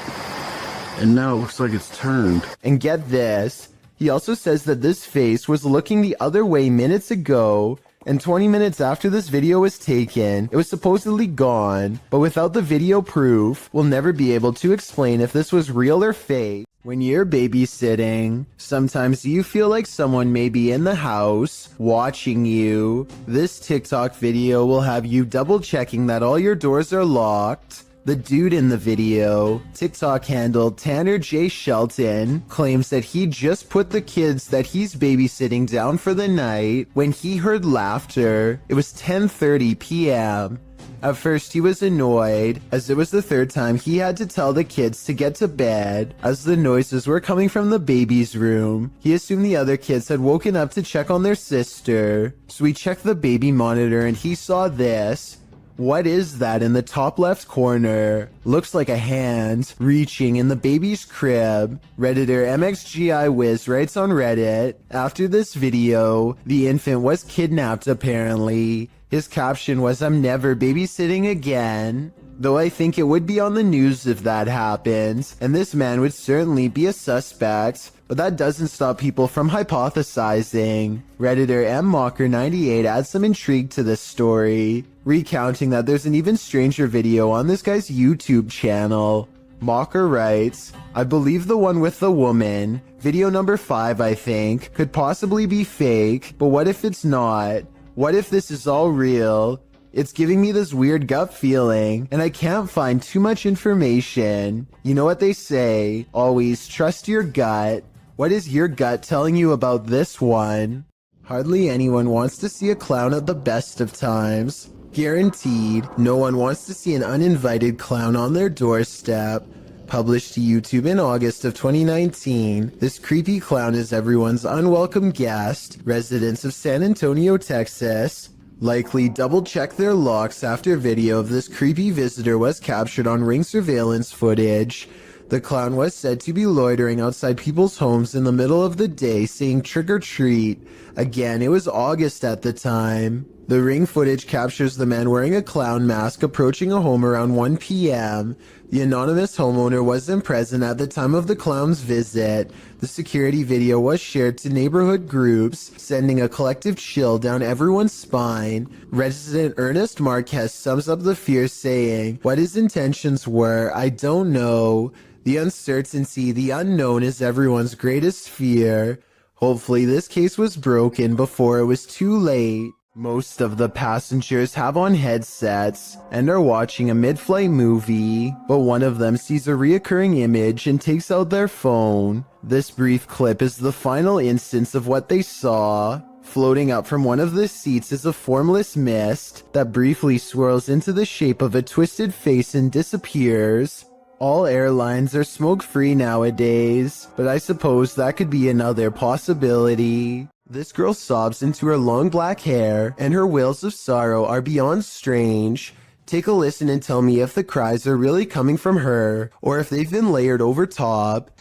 And now it looks like it's turned. And get this, he also says that this face was looking the other way minutes ago, and 20 minutes after this video was taken, it was supposedly gone, but without the video proof, we'll never be able to explain if this was real or fake. When you're babysitting, sometimes you feel like someone may be in the house, watching you. This TikTok video will have you double checking that all your doors are locked. The dude in the video, TikTok handle Tanner J. Shelton, claims that he just put the kids that he's babysitting down for the night when he heard laughter. It was 10:30 p.m. At first he was annoyed, as it was the third time he had to tell the kids to get to bed, as the noises were coming from the baby's room. He assumed the other kids had woken up to check on their sister, so he checked the baby monitor and he saw this. What is that in the top left corner? Looks like a hand reaching in the baby's crib. Redditor MXGIWiz writes on Reddit, after this video, the infant was kidnapped apparently. His caption was, "I'm never babysitting again." Though I think it would be on the news if that happens, and this man would certainly be a suspect, but that doesn't stop people from hypothesizing. Redditor MMocker98 adds some intrigue to this story, recounting that there's an even stranger video on this guy's YouTube channel. Mocker writes, "I believe the one with the woman, video number 5 I think, could possibly be fake, but what if it's not? What if this is all real? It's giving me this weird gut feeling, and I can't find too much information. You know what they say, always trust your gut. What is your gut telling you about this one?" Hardly anyone wants to see a clown at the best of times. Guaranteed, no one wants to see an uninvited clown on their doorstep. Published to YouTube in August of 2019, this creepy clown is everyone's unwelcome guest. Residents of San Antonio, Texas, likely double-check their locks after video of this creepy visitor was captured on Ring surveillance footage. The clown was said to be loitering outside people's homes in the middle of the day saying trick or treat. Again, it was August at the time. The Ring footage captures the man wearing a clown mask approaching a home around 1 p.m. The anonymous homeowner wasn't present at the time of the clown's visit. The security video was shared to neighborhood groups, sending a collective chill down everyone's spine. Resident Ernest Marquez sums up the fear saying, "What his intentions were, I don't know. The uncertainty, the unknown is everyone's greatest fear. Hopefully this case was broken before it was too late." Most of the passengers have on headsets and are watching a mid-flight movie, but one of them sees a reoccurring image and takes out their phone. This brief clip is the final instance of what they saw. Floating up from one of the seats is a formless mist that briefly swirls into the shape of a twisted face and disappears. All airlines are smoke-free nowadays, but I suppose that could be another possibility. This girl sobs into her long black hair, and her wails of sorrow are beyond strange. Take a listen and tell me if the cries are really coming from her, or if they've been layered over top.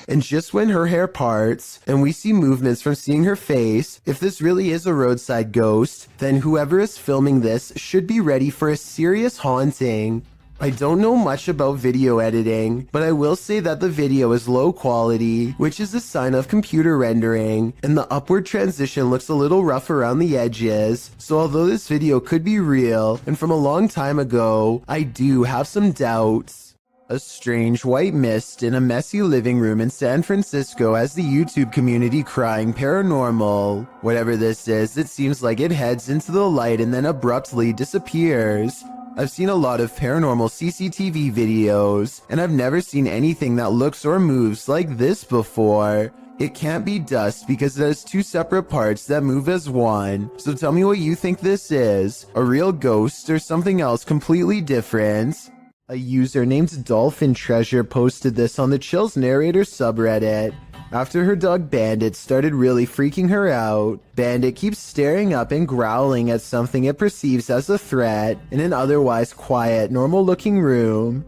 And just when her hair parts, and we see movements from seeing her face, if this really is a roadside ghost, then whoever is filming this should be ready for a serious haunting. I don't know much about video editing, but I will say that the video is low quality, which is a sign of computer rendering, and the upward transition looks a little rough around the edges. So although this video could be real, and from a long time ago, I do have some doubts. A strange white mist in a messy living room in San Francisco has the YouTube community crying paranormal. Whatever this is, it seems like it heads into the light and then abruptly disappears. I've seen a lot of paranormal CCTV videos, and I've never seen anything that looks or moves like this before. It can't be dust because it has two separate parts that move as one. So tell me what you think this is, a real ghost or something else completely different. A user named Dolphin Treasure posted this on the Chills Narrator subreddit. After her dog Bandit started really freaking her out, Bandit keeps staring up and growling at something it perceives as a threat in an otherwise quiet, normal-looking room.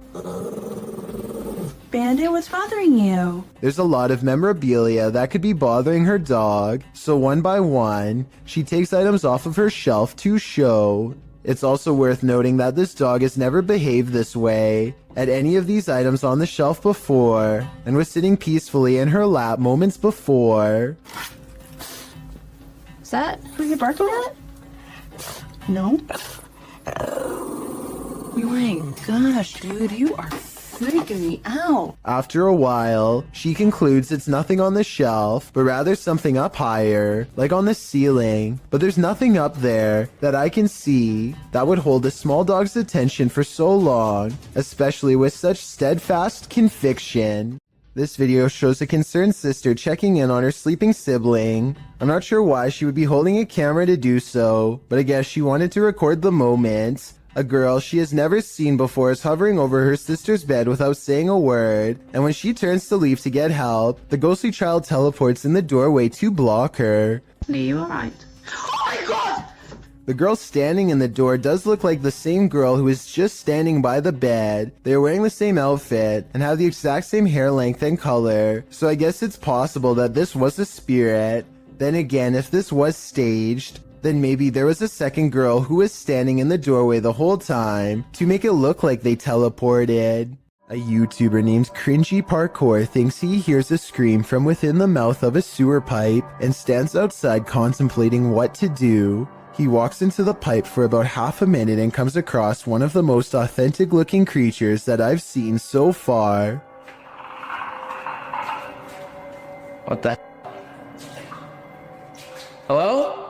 Bandit, what's bothering you? There's a lot of memorabilia that could be bothering her dog, so one by one, she takes items off of her shelf to show. It's also worth noting that this dog has never behaved this way at any of these items on the shelf before, and was sitting peacefully in her lap moments before. Is that who you barking at? No. Oh my gosh, dude, you are freaking me out. After a while, she concludes it's nothing on the shelf, but rather something up higher, like on the ceiling. But there's nothing up there that I can see that would hold a small dog's attention for so long, especially with such steadfast conviction. This video shows a concerned sister checking in on her sleeping sibling. I'm not sure why she would be holding a camera to do so, but I guess she wanted to record the moment. A girl she has never seen before is hovering over her sister's bed without saying a word, and when she turns to leave to get help, the ghostly child teleports in the doorway to block her. Are you alright? Oh my god! The girl standing in the door does look like the same girl who is just standing by the bed. They are wearing the same outfit and have the exact same hair length and color, so I guess it's possible that this was a spirit. Then again, if this was staged, then maybe there was a second girl who was standing in the doorway the whole time to make it look like they teleported. A YouTuber named Cringy Parkour thinks he hears a scream from within the mouth of a sewer pipe and stands outside contemplating what to do. He walks into the pipe for about half a minute and comes across one of the most authentic looking creatures that I've seen so far. What the? Hello?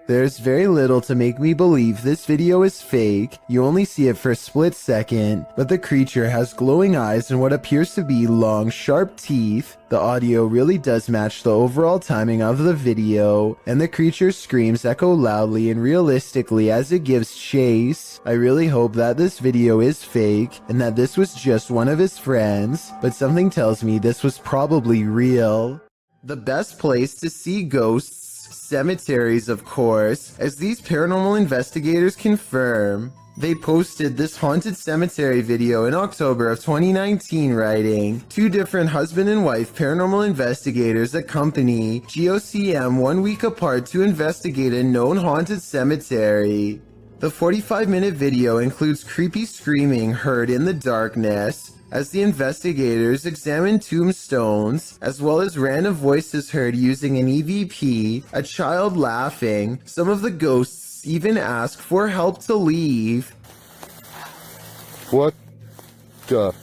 There's very little to make me believe this video is fake. You only see it for a split second, but the creature has glowing eyes and what appears to be long, sharp teeth. The audio really does match the overall timing of the video, and the creature's screams echo loudly and realistically as it gives chase. I really hope that this video is fake, and that this was just one of his friends, but something tells me this was probably real. The best place to see ghosts, cemeteries of course, as these paranormal investigators confirm. They posted this haunted cemetery video in October of 2019 writing, 2 different husband and wife paranormal investigators accompany GOCM 1 week apart to investigate a known haunted cemetery. The 45-minute video includes creepy screaming heard in the darkness as the investigators examine tombstones, as well as random voices heard using an EVP, a child laughing. Some of the ghosts even ask for help to leave. What the?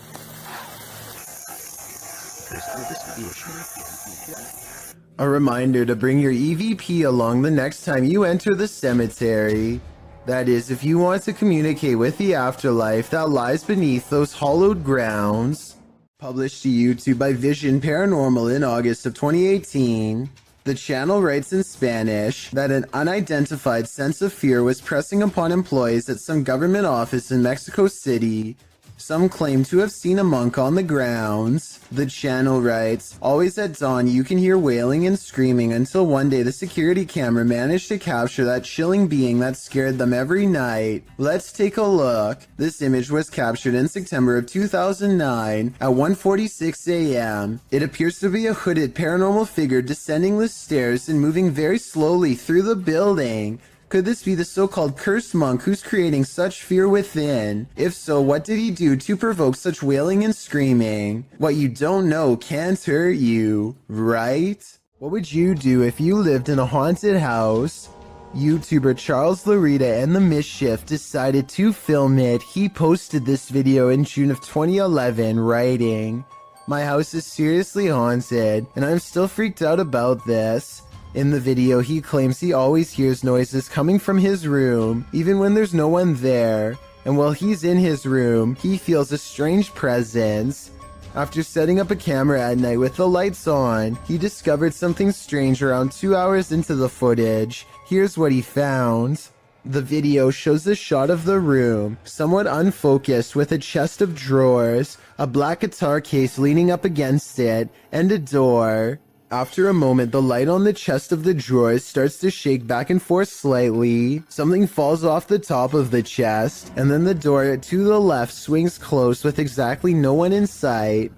A reminder to bring your EVP along the next time you enter the cemetery. That is, if you want to communicate with the afterlife that lies beneath those hollowed grounds. Published to YouTube by Vision Paranormal in August of 2018, the channel writes in Spanish that an unidentified sense of fear was pressing upon employees at some government office in Mexico City. Some claim to have seen a monk on the grounds. The channel writes, always at dawn you can hear wailing and screaming until one day the security camera managed to capture that chilling being that scared them every night. Let's take a look. This image was captured in September of 2009 at 1:46 a.m. It appears to be a hooded paranormal figure descending the stairs and moving very slowly through the building. Could this be the so-called cursed monk who's creating such fear within? If so, what did he do to provoke such wailing and screaming? What you don't know can't hurt you, right? What would you do if you lived in a haunted house? YouTuber Charles Larita and the Mischief decided to film it. He posted this video in June of 2011, writing, "My house is seriously haunted, and I'm still freaked out about this." In the video, he claims he always hears noises coming from his room, even when there's no one there, and while he's in his room, he feels a strange presence. After setting up a camera at night with the lights on, he discovered something strange around 2 hours into the footage. Here's what he found. The video shows a shot of the room, somewhat unfocused, with a chest of drawers, a black guitar case leaning up against it, and a door. After a moment, the light on the chest of the drawers starts to shake back and forth slightly. Something falls off the top of the chest, and then the door to the left swings close with exactly no one in sight.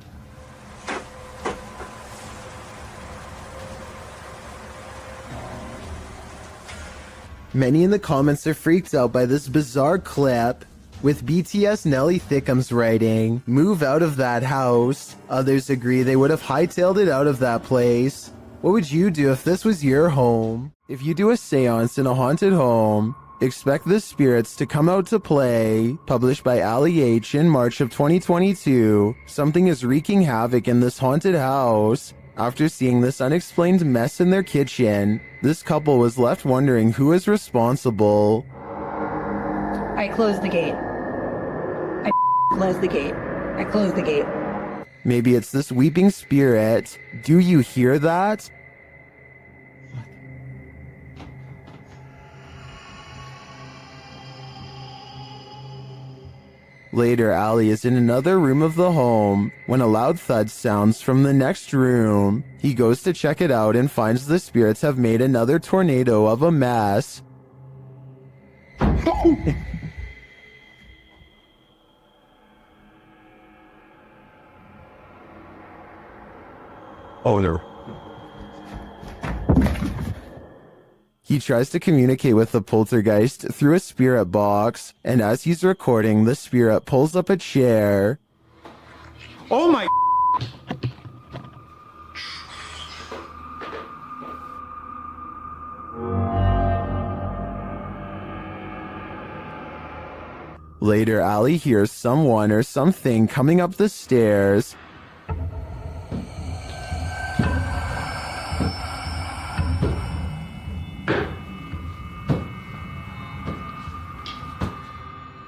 Many in the comments are freaked out by this bizarre clip, with BTS Nelly Thickums writing, "Move out of that house." Others agree they would have hightailed it out of that place. What would you do if this was your home? If you do a seance in a haunted home, expect the spirits to come out to play. Published by Ali H in March of 2022, something is wreaking havoc in this haunted house. After seeing this unexplained mess in their kitchen, this couple was left wondering who is responsible. I closed the gate. I closed the gate. I closed the gate. Maybe it's this weeping spirit. Do you hear that? Later, Ali is in another room of the home when a loud thud sounds from the next room. He goes to check it out and finds the spirits have made another tornado of a mess. Oh, there. He tries to communicate with the poltergeist through a spirit box, and as he's recording, the spirit pulls up a chair. Oh my. Later, Ali hears someone or something coming up the stairs.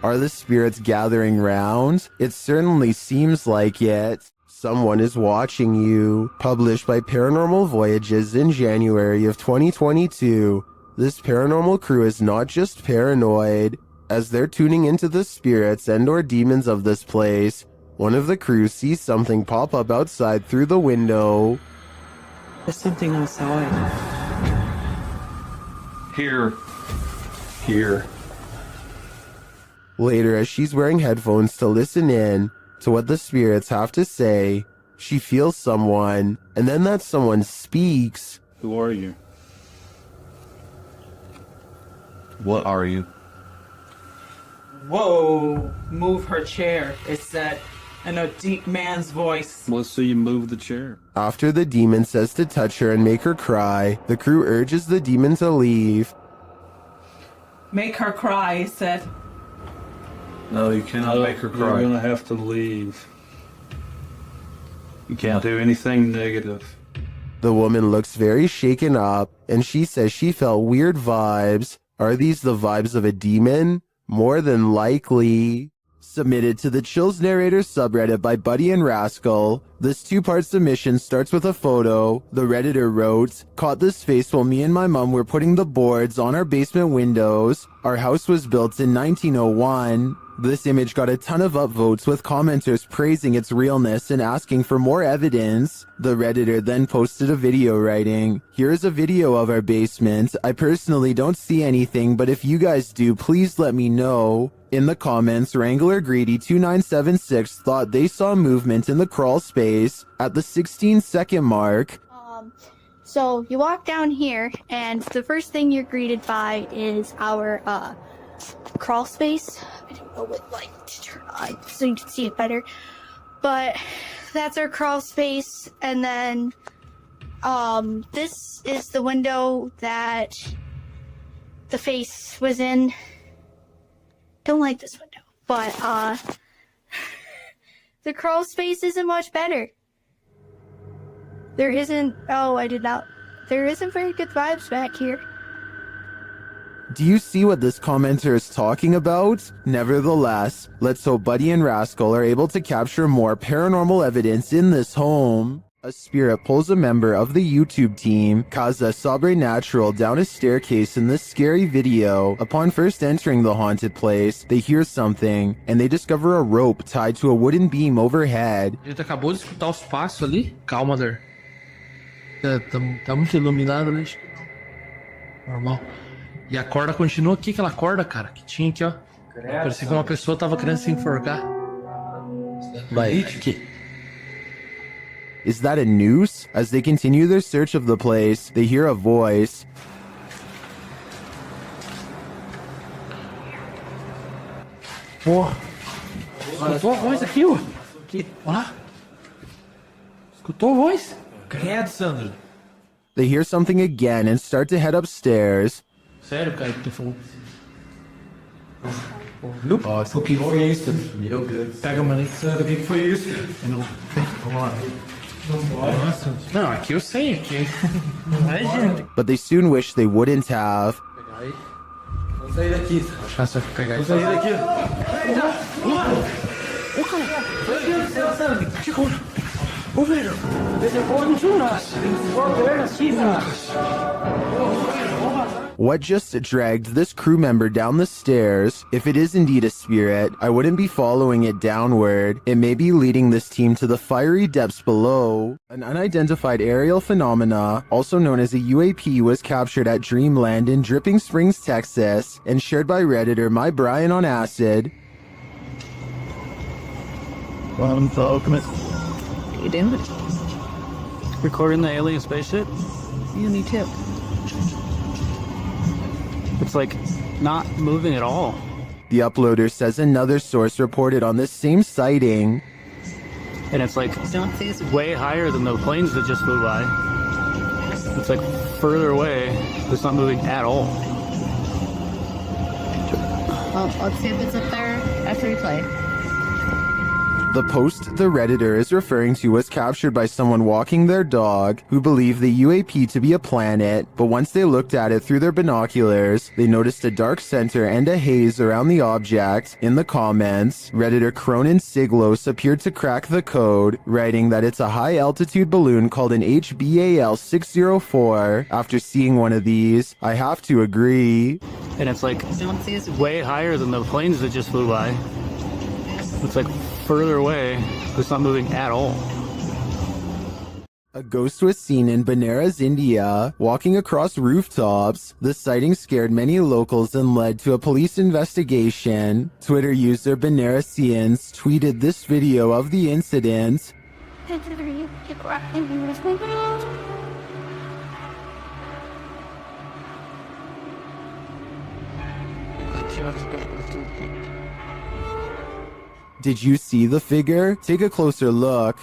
Are the spirits gathering round? It certainly seems like it. Someone is watching you. Published by Paranormal Voyages in January of 2022. This paranormal crew is not just paranoid. As they're tuning into the spirits and or demons of this place, one of the crew sees something pop up outside through the window. There's something outside. Here. Here. Later, as she's wearing headphones to listen in to what the spirits have to say, she feels someone, and then that someone speaks. Who are you? What are you? Whoa! Move her chair. It's that in a deep man's voice. Let's see you move the chair. After the demon says to touch her and make her cry, the crew urges the demon to leave. Make her cry, he said. No, you cannot make her cry. You're gonna have to leave. You can't do anything negative. The woman looks very shaken up, and she says she felt weird vibes. Are these the vibes of a demon? More than likely. Submitted to the Chills Narrator subreddit by Buddy and Rascal. This two-part submission starts with a photo. The Redditor wrote, "Caught this face while me and my mom were putting the boards on our basement windows. Our house was built in 1901. This image got a ton of upvotes with commenters praising its realness and asking for more evidence. The Redditor then posted a video writing, "Here is a video of our basement. I personally don't see anything, but if you guys do, please let me know." In the comments, Wrangler Greedy 2976 thought they saw movement in the crawl space at the 16-second mark. So you walk down here, and the first thing you're greeted by is our crawl space. I don't know what light to turn on so you can see it better, but that's our crawl space. And then this is the window that the face was in. Don't like this window, but the crawl space isn't much better. There isn't very good vibes back here. Do you see what this commenter is talking about? Nevertheless, let's hope Buddy and Rascal are able to capture more paranormal evidence in this home. A spirit pulls a member of the YouTube team, Kaza Sobrenatural, down a staircase in this scary video. Upon first entering the haunted place, they hear something, and they discover a rope tied to a wooden beam overhead. A gente acabou de escutar os passos ali. Calma, Der. Tá muito iluminado, né? Normal. E a corda continua aqui, aquela corda, cara, que tinha aqui, ó. Parecia que uma pessoa tava querendo se enforcar. Vai, aqui. Is that a noose? As they continue their search of the place, they hear a voice. Porra. Escutou a voz aqui, ó. Aqui, olha lá. Escutou a voz? Credo, Sandro. They hear something again and start to head upstairs. Sério, cara, que tu falou? Nossa, o que foi isso? Meu Deus. Pega, mano, o que foi isso? Não. Vamos lá. Nossa. Não, aqui eu sei, aqui. Não é, gente. But they soon wish they wouldn't have. Pegar aí. Vamos sair daqui. Acho que vai pegar aí. Vamos sair daqui. Ô, cara. Meu Deus do céu, sabe? Chico. Ô, velho. What just dragged this crew member down the stairs? If it is indeed a spirit, I wouldn't be following it downward. It may be leading this team to the fiery depths below. An unidentified aerial phenomena, also known as a UAP, was captured at Dreamland in Dripping Springs, Texas, and shared by Redditor My Brian on Acid. Bottom to open it. You doing it? Recording the alien spaceship? Yeah, me too. It's like not moving at all. The uploader says another source reported on this same sighting. And it's like way higher than the planes that just flew by. It's like further away. It's not moving at all. Well, let's see if it's up there after we play. The post the Redditor is referring to was captured by someone walking their dog who believed the UAP to be a planet, but once they looked at it through their binoculars, they noticed a dark center and a haze around the object. In the comments, Redditor Cronin Siglos appeared to crack the code, writing that it's a high-altitude balloon called an HBAL 604. After seeing one of these, I have to agree. And it's like way higher than the planes that just flew by. It's like further away. It's not moving at all. A ghost was seen in Benares, India, walking across rooftops. The sighting scared many locals and led to a police investigation. Twitter user Benaresians tweeted this video of the incident. Did you see the figure? Take a closer look.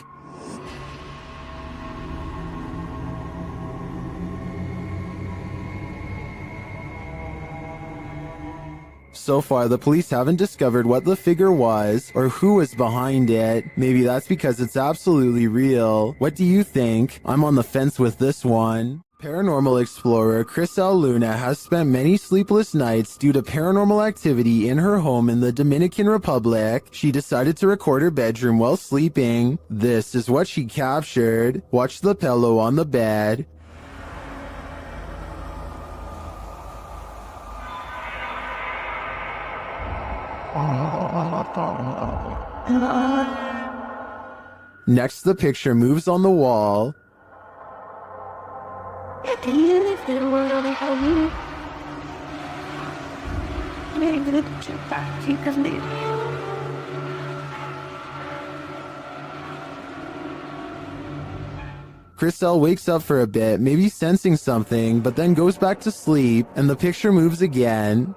So far, the police haven't discovered what the figure was or who was behind it. Maybe that's because it's absolutely real. What do you think? I'm on the fence with this one. Paranormal explorer Chris L. Luna has spent many sleepless nights due to paranormal activity in her home in the Dominican Republic. She decided to record her bedroom while sleeping. This is what she captured. Watch the pillow on the bed. Next, the picture moves on the wall. Chriselle wakes up for a bit, maybe sensing something, but then goes back to sleep, and the picture moves again.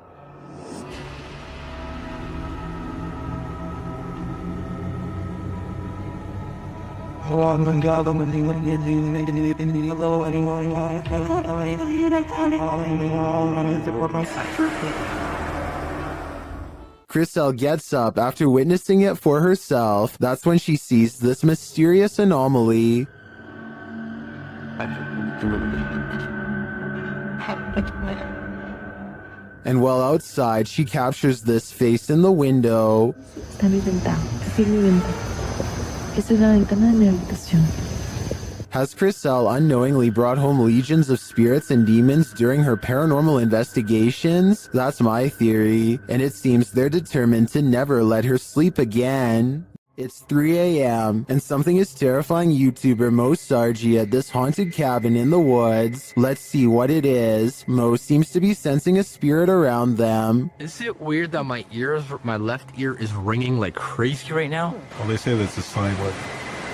Chriselle gets up after witnessing it for herself. That's when she sees this mysterious anomaly. And while outside, she captures this face in the window. Has Chriselle unknowingly brought home legions of spirits and demons during her paranormal investigations? That's my theory, and it seems they're determined to never let her sleep again. It's 3 a.m. and something is terrifying YouTuber Mo Sargi at this haunted cabin in the woods. Let's see what it is. Mo seems to be sensing a spirit around them. Is it weird that my left ear is ringing like crazy right now? Well, they say that's a sign of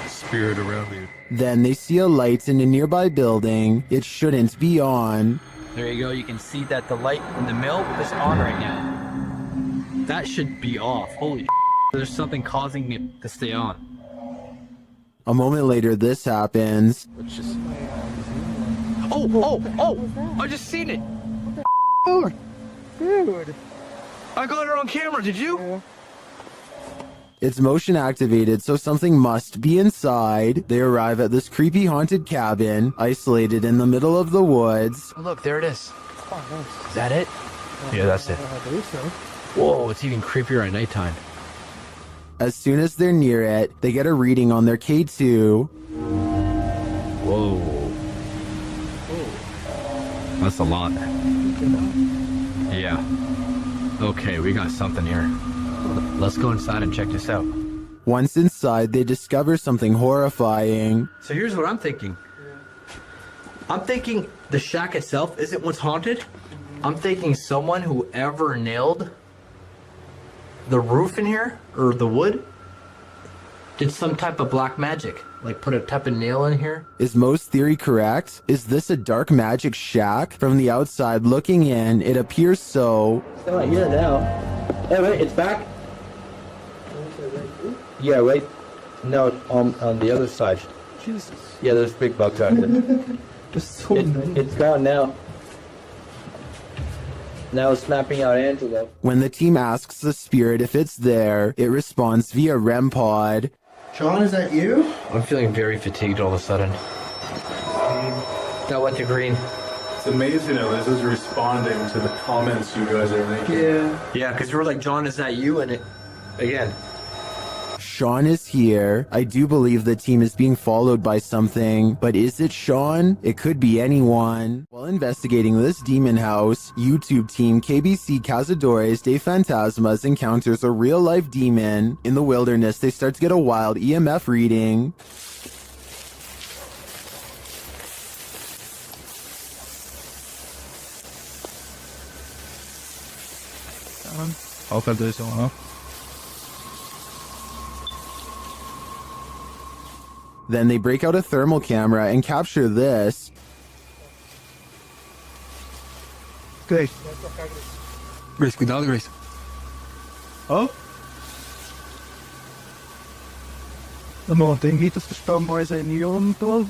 spirit around you. Then they see a light in a nearby building. It shouldn't be on. There you go. You can see that the light in the mill is on right now. That should be off. Holy shit. There's something causing me to stay on. A moment later, this happens. Oh! I just seen it! Dude! I got it on camera, did you? It's motion activated, so something must be inside. They arrive at this creepy haunted cabin, isolated in the middle of the woods. Look, there it is. Is that it? Yeah, that's it. Whoa, it's even creepier at nighttime. As soon as they're near it, they get a reading on their K2. Whoa. That's a lot. Yeah. Okay, we got something here. Let's go inside and check this out. Once inside, they discover something horrifying. So here's what I'm thinking. I'm thinking the shack itself isn't what's haunted. I'm thinking someone who ever nailed the roof in here, or the wood, did some type of black magic. Like put a type of nail in here. Is Mo's theory correct? Is this a dark magic shack? From the outside looking in, it appears so. Oh, yeah, now. Hey, wait, it's back? Yeah, right. No, on the other side. Jesus. Yeah, there's big bugs out there. It's gone now. Now it's snapping out antelope. When the team asks the spirit if it's there, it responds via REM pod. Sean, is that you? I'm feeling very fatigued all of a sudden. Now went to green. It's amazing how this is responding to the comments you guys are making. Yeah, because we were like, John, is that you? And it, again. Sean is here. I do believe the team is being followed by something, but is it Sean? It could be anyone. While investigating this demon house, YouTube team KBC Cazadores de Fantasmas encounters a real-life demon. In the wilderness, they start to get a wild EMF reading. Auch halt so, huh? Then they break out a thermal camera and capture this. Grace. Grace, cuidado, Grace. Oh? De tem que estão mais em neon todo.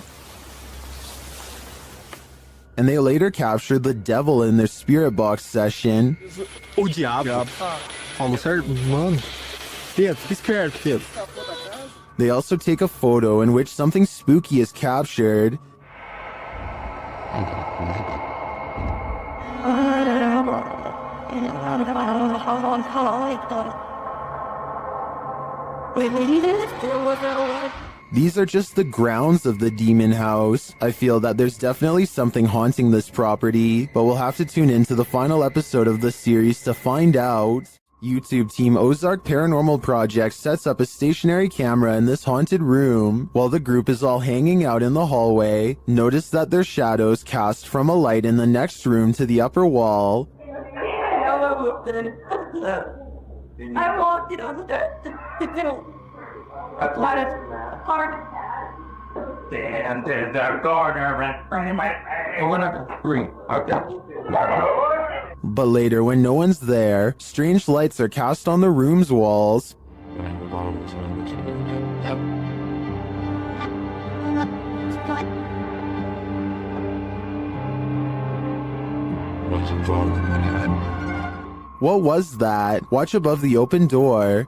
And they later captured the devil in their spirit box session. O diabo. Almost hurt, mano. Filho, fica esperto, filho. They also take a photo in which something spooky is captured. These are just the grounds of the demon house. I feel that there's definitely something haunting this property, but we'll have to tune into the final episode of the series to find out. YouTube team Ozark Paranormal Project sets up a stationary camera in this haunted room. While the group is all hanging out in the hallway, notice that their shadows cast from a light in the next room to the upper wall. I walked it on the And the gardener But later, when no one's there, strange lights are cast on the room's walls. What was that? Watch above the open door.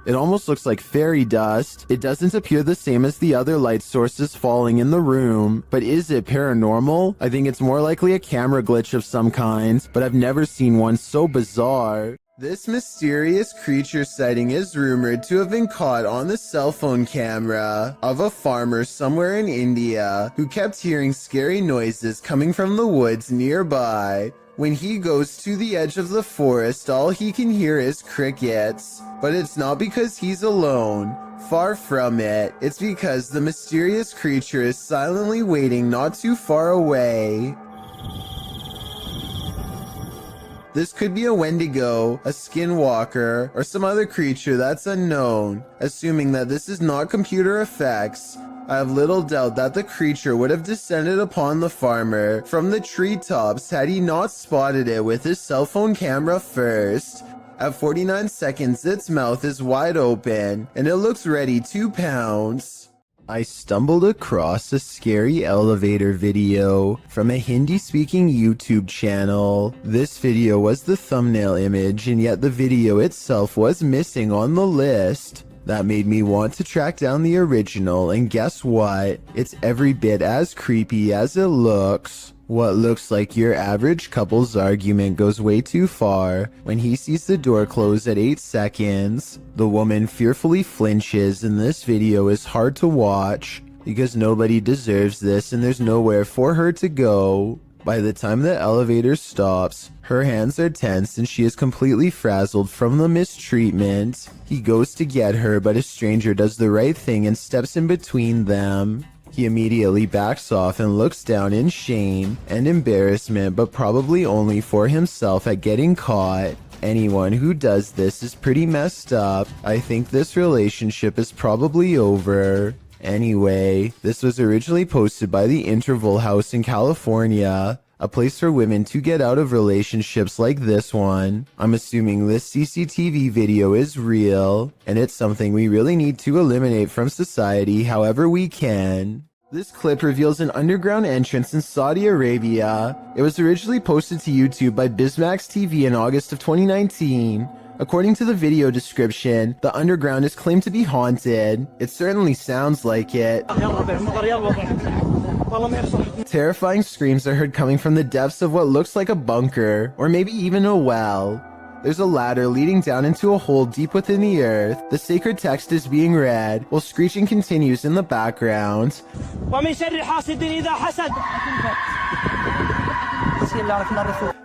It almost looks like fairy dust. It doesn't appear the same as the other light sources falling in the room, but is it paranormal? I think it's more likely a camera glitch of some kind, but I've never seen one so bizarre. This mysterious creature sighting is rumored to have been caught on the cell phone camera of a farmer somewhere in India who kept hearing scary noises coming from the woods nearby. When he goes to the edge of the forest, all he can hear is crickets. But it's not because he's alone. Far from it. It's because the mysterious creature is silently waiting not too far away. This could be a Wendigo, a skinwalker, or some other creature that's unknown. Assuming that this is not computer effects, I have little doubt that the creature would have descended upon the farmer from the treetops had he not spotted it with his cell phone camera first. At 49 seconds, its mouth is wide open, and it looks ready to pounce. I stumbled across a scary elevator video from a Hindi-speaking YouTube channel. This video was the thumbnail image, and yet the video itself was missing on the list. That made me want to track down the original, and guess what? It's every bit as creepy as it looks. What looks like your average couple's argument goes way too far when he sees the door close at 8 seconds. The woman fearfully flinches, and this video is hard to watch because nobody deserves this and there's nowhere for her to go. By the time the elevator stops, her hands are tense and she is completely frazzled from the mistreatment. He goes to get her, but a stranger does the right thing and steps in between them. He immediately backs off and looks down in shame and embarrassment, but probably only for himself at getting caught. Anyone who does this is pretty messed up. I think this relationship is probably over. Anyway, this was originally posted by the Interval House in California, a place for women to get out of relationships like this one. I'm assuming this CCTV video is real, and it's something we really need to eliminate from society however we can. This clip reveals an underground entrance in Saudi Arabia. It was originally posted to YouTube by Bismax TV in August of 2019. According to the video description, the underground is claimed to be haunted. It certainly sounds like it. Terrifying screams are heard coming from the depths of what looks like a bunker, or maybe even a well. There's a ladder leading down into a hole deep within the earth. The sacred text is being read, while screeching continues in the background.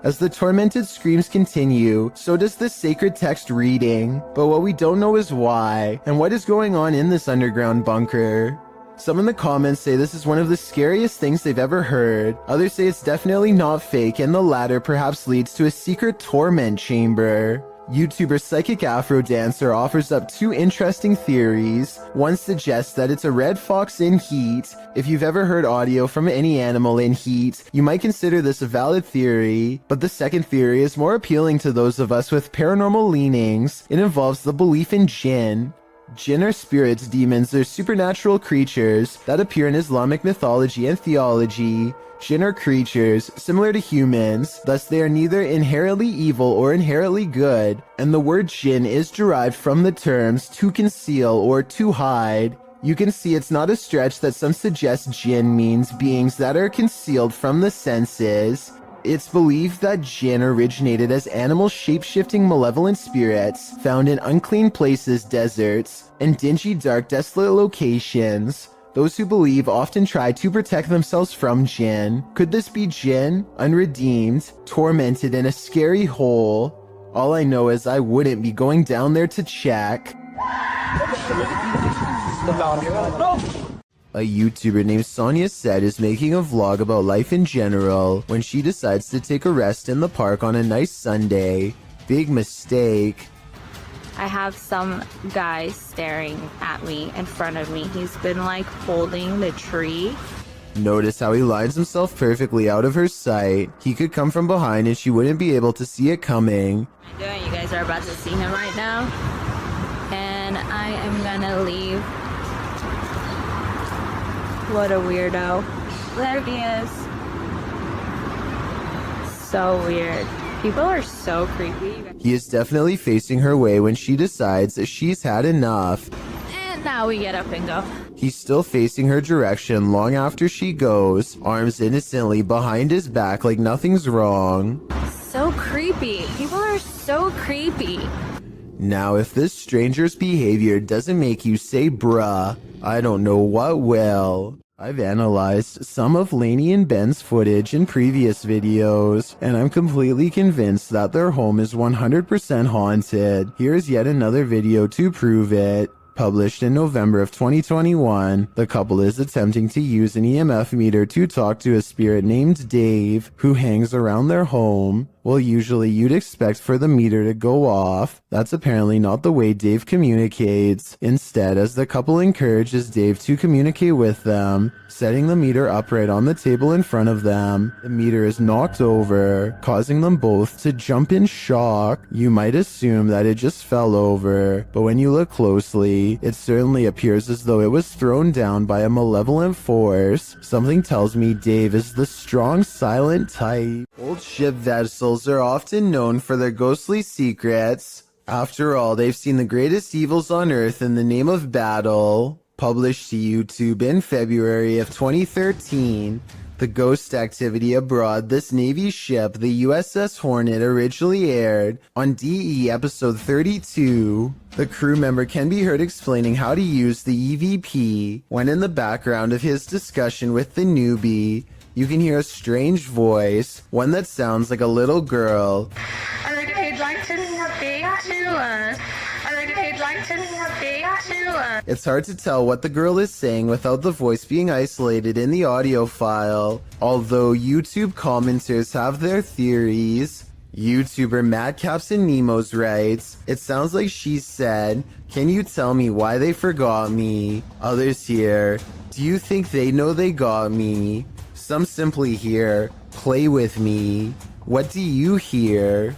As the tormented screams continue, so does the sacred text reading. But what we don't know is why, and what is going on in this underground bunker. Some in the comments say this is one of the scariest things they've ever heard. Others say it's definitely not fake, and the latter perhaps leads to a secret torment chamber. YouTuber Psychic Afro Dancer offers up two interesting theories. One suggests that it's a red fox in heat. If you've ever heard audio from any animal in heat, you might consider this a valid theory. But the second theory is more appealing to those of us with paranormal leanings. It involves the belief in jinn. Jinn are spirits, demons, or supernatural creatures that appear in Islamic mythology and theology. Jinn are creatures similar to humans, thus they are neither inherently evil or inherently good, and the word jinn is derived from the terms to conceal or to hide. You can see it's not a stretch that some suggest jinn means beings that are concealed from the senses. It's believed that jinn originated as animal shape-shifting malevolent spirits found in unclean places, deserts, and dingy, dark, desolate locations. Those who believe often try to protect themselves from jinn. Could this be jinn, unredeemed, tormented in a scary hole? All I know is I wouldn't be going down there to check. A YouTuber named Sonia Said is making a vlog about life in general when she decides to take a rest in the park on a nice Sunday. Big mistake. I have some guy staring at me in front of me. He's been like holding the tree. Notice how he lines himself perfectly out of her sight. He could come from behind and she wouldn't be able to see it coming. You guys are about to see him right now. And I am gonna leave. What a weirdo. There he is. So weird. People are so creepy. He is definitely facing her way when she decides that she's had enough. And now we get up and go. He's still facing her direction long after she goes, arms innocently behind his back like nothing's wrong. So creepy. People are so creepy. Now, if this stranger's behavior doesn't make you say bruh, I don't know what will. I've analyzed some of Lainey and Ben's footage in previous videos, and I'm completely convinced that their home is 100% haunted. Here's yet another video to prove it. Published in November of 2021, the couple is attempting to use an EMF meter to talk to a spirit named Dave, who hangs around their home. Well, usually you'd expect for the meter to go off. That's apparently not the way Dave communicates. Instead, as the couple encourages Dave to communicate with them, setting the meter upright on the table in front of them, the meter is knocked over, causing them both to jump in shock. You might assume that it just fell over, but when you look closely, it certainly appears as though it was thrown down by a malevolent force. Something tells me Dave is the strong, silent type. Old ship vessels are often known for their ghostly secrets. After all, they've seen the greatest evils on Earth in the name of battle. Published to YouTube in February of 2013, the ghost activity aboard this Navy ship, the USS Hornet, originally aired on DE episode 32. The crew member can be heard explaining how to use the EVP. When in the background of his discussion with the newbie, you can hear a strange voice, one that sounds like a little girl. It's hard to tell what the girl is saying without the voice being isolated in the audio file, although YouTube commenters have their theories. YouTuber Madcaps and Nemos writes, "It sounds like she said, 'Can you tell me why they forgot me?' Others here, 'Do you think they know they got me?' Some simply hear, 'Play with me.' What do you hear?"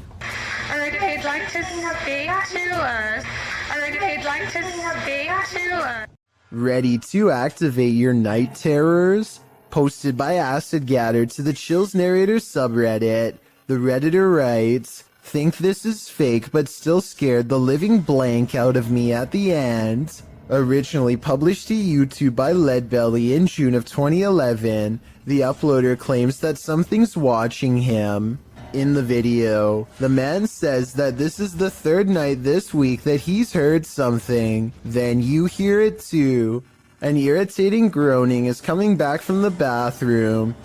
Ready to activate your night terrors? Posted by Acid Gather to the Chills Narrator subreddit, the Redditor writes, "Think this is fake but still scared the living blank out of me at the end." Originally published to YouTube by Leadbelly in June of 2011, the uploader claims that something's watching him. In the video, the man says that this is the third night this week that he's heard something. Then you hear it too. An irritating groaning is coming back from the bathroom.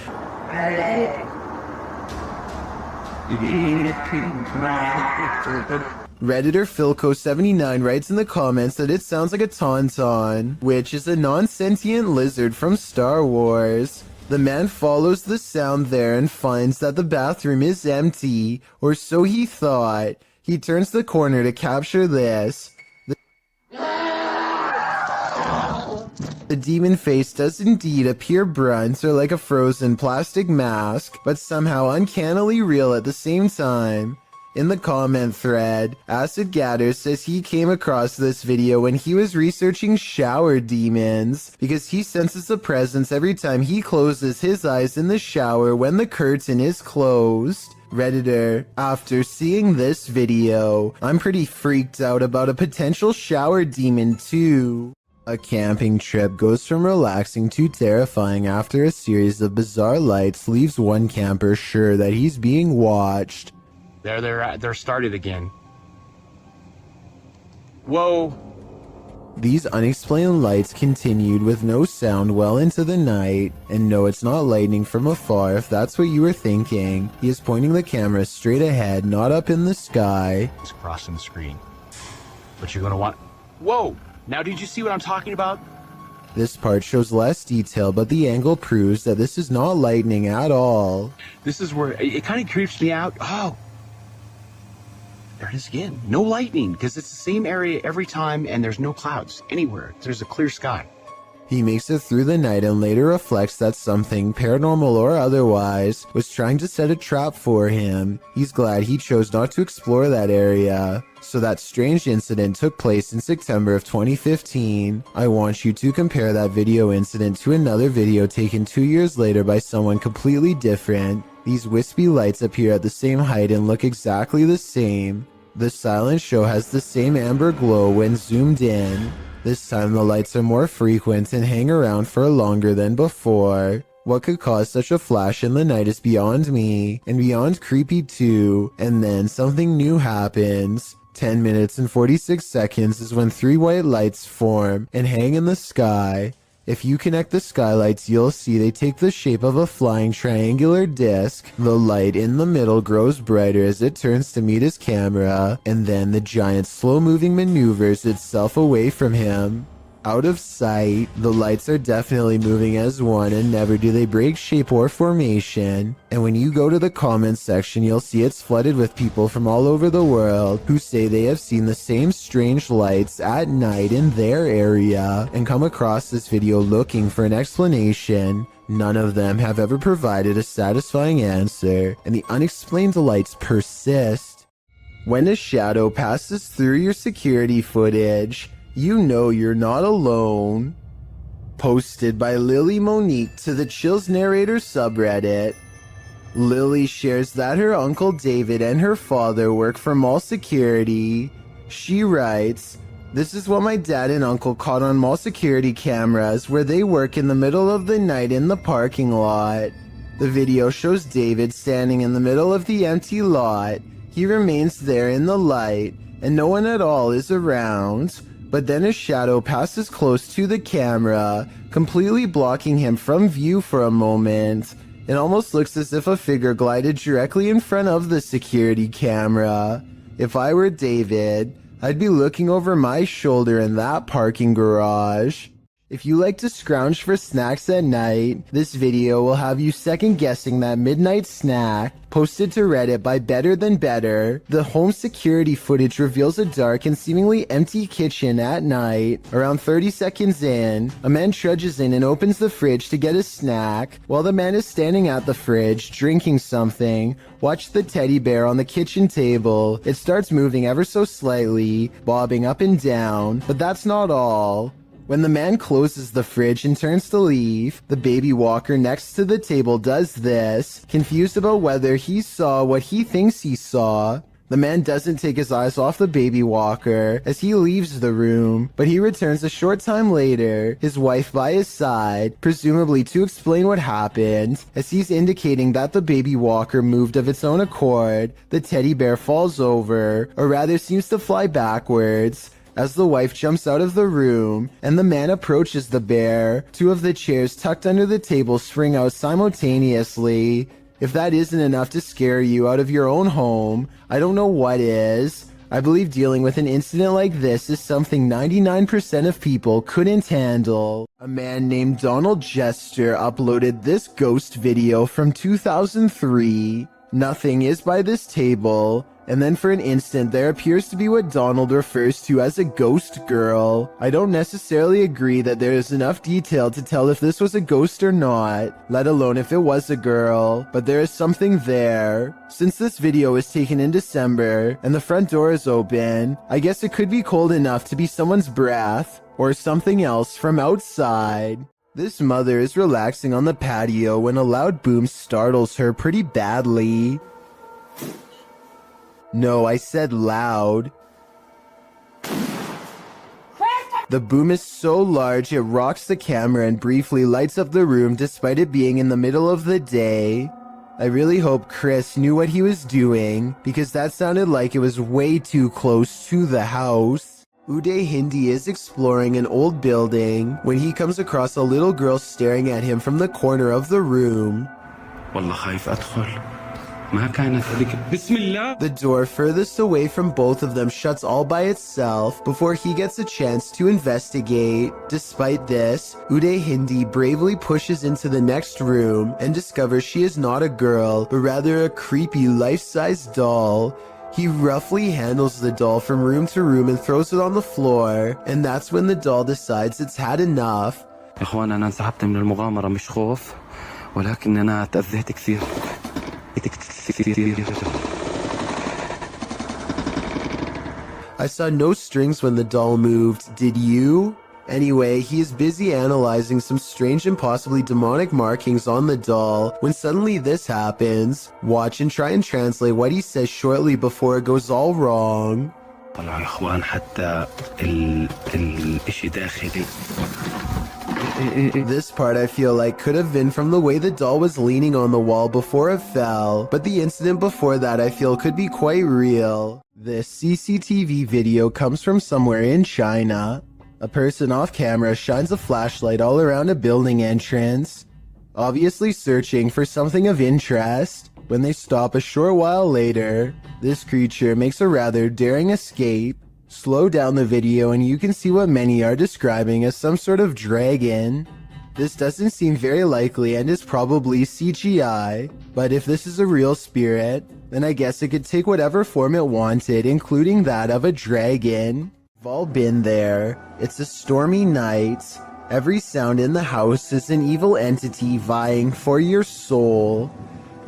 Redditor Philco79 writes in the comments that it sounds like a tauntaun, which is a non-sentient lizard from Star Wars. The man follows the sound there and finds that the bathroom is empty, or so he thought. He turns the corner to capture this. The demon face does indeed appear brunt or like a frozen plastic mask, but somehow uncannily real at the same time. In the comment thread, Acid Gather says he came across this video when he was researching shower demons, because he senses a presence every time he closes his eyes in the shower when the curtain is closed. Redditor, after seeing this video, I'm pretty freaked out about a potential shower demon too. A camping trip goes from relaxing to terrifying after a series of bizarre lights leaves one camper sure that he's being watched. They're started again. Whoa. These unexplained lights continued with no sound well into the night. And no, it's not lightning from afar if that's what you were thinking. He is pointing the camera straight ahead, not up in the sky. It's crossing the screen. But you're gonna want... Whoa! Now did you see what I'm talking about? This part shows less detail, but the angle proves that this is not lightning at all. This is where it kind of creeps me out. Oh! There it is again. No lightning, because it's the same area every time and there's no clouds anywhere. There's a clear sky. He makes it through the night and later reflects that something, paranormal or otherwise, was trying to set a trap for him. He's glad he chose not to explore that area. So that strange incident took place in September of 2015. I want you to compare that video incident to another video taken 2 years later by someone completely different. These wispy lights appear at the same height and look exactly the same. The silent show has the same amber glow when zoomed in. This time the lights are more frequent and hang around for longer than before. What could cause such a flash in the night is beyond me, and beyond creepy too. And then something new happens. 10 minutes and 46 seconds is when 3 white lights form and hang in the sky. If you connect the skylights, you'll see they take the shape of a flying triangular disc. The light in the middle grows brighter as it turns to meet his camera, and then the giant slow-moving maneuvers itself away from him. Out of sight, the lights are definitely moving as one, and never do they break shape or formation. And when you go to the comments section, you'll see it's flooded with people from all over the world who say they have seen the same strange lights at night in their area and come across this video looking for an explanation. None of them have ever provided a satisfying answer, and the unexplained lights persist. When a shadow passes through your security footage, you know you're not alone. Posted by Lily Monique to the Chills Narrator subreddit. Lily shares that her uncle David and her father work for mall security. She writes, "This is what my dad and uncle caught on mall security cameras where they work in the middle of the night in the parking lot. The video shows David standing in the middle of the empty lot. He remains there in the light, and no one at all is around. But then a shadow passes close to the camera, completely blocking him from view for a moment. It almost looks as if a figure glided directly in front of the security camera. If I were David, I'd be looking over my shoulder in that parking garage." If you like to scrounge for snacks at night, this video will have you second guessing that midnight snack. Posted to Reddit by Better Than Better, the home security footage reveals a dark and seemingly empty kitchen at night. Around 30 seconds in, a man trudges in and opens the fridge to get a snack. While the man is standing at the fridge, drinking something, watch the teddy bear on the kitchen table. It starts moving ever so slightly, bobbing up and down, but that's not all. When the man closes the fridge and turns to leave, the baby walker next to the table does this, confused about whether he saw what he thinks he saw. The man doesn't take his eyes off the baby walker as he leaves the room, but he returns a short time later, his wife by his side, presumably to explain what happened. As he's indicating that the baby walker moved of its own accord, the teddy bear falls over, or rather seems to fly backwards, as the wife jumps out of the room and the man approaches the bear. 2 of the chairs tucked under the table spring out simultaneously. If that isn't enough to scare you out of your own home, I don't know what is. I believe dealing with an incident like this is something 99% of people couldn't handle. A man named Donald Jester uploaded this ghost video from 2003. Nothing is by this table. And then for an instant, there appears to be what Donald refers to as a ghost girl. I don't necessarily agree that there is enough detail to tell if this was a ghost or not, let alone if it was a girl, but there is something there. Since this video was taken in December, and the front door is open, I guess it could be cold enough to be someone's breath, or something else from outside. This mother is relaxing on the patio when a loud boom startles her pretty badly. No, I said loud. The boom is so large it rocks the camera and briefly lights up the room despite it being in the middle of the day. I really hope Chris knew what he was doing, because that sounded like it was way too close to the house. Uday Hindi is exploring an old building when he comes across a little girl staring at him from the corner of the room. The door furthest away from both of them shuts all by itself before he gets a chance to investigate. Despite this, Uday Hindi bravely pushes into the next room and discovers she is not a girl, but rather a creepy life-size doll. He roughly handles the doll from room to room and throws it on the floor, and that's when the doll decides it's had enough. I saw no strings when the doll moved, did you? Anyway, he is busy analyzing some strange and possibly demonic markings on the doll when suddenly this happens. Watch and try and translate what he says shortly before it goes all wrong. طلع يا اخوان حتى الاشي داخلي. This part I feel like could have been from the way the doll was leaning on the wall before it fell, but the incident before that I feel could be quite real. This CCTV video comes from somewhere in China. A person off camera shines a flashlight all around a building entrance, obviously searching for something of interest. When they stop a short while later, this creature makes a rather daring escape. Slow down the video and you can see what many are describing as some sort of dragon. This doesn't seem very likely and is probably CGI, but if this is a real spirit, then I guess it could take whatever form it wanted, including that of a dragon. We've all been there. It's a stormy night. Every sound in the house is an evil entity vying for your soul.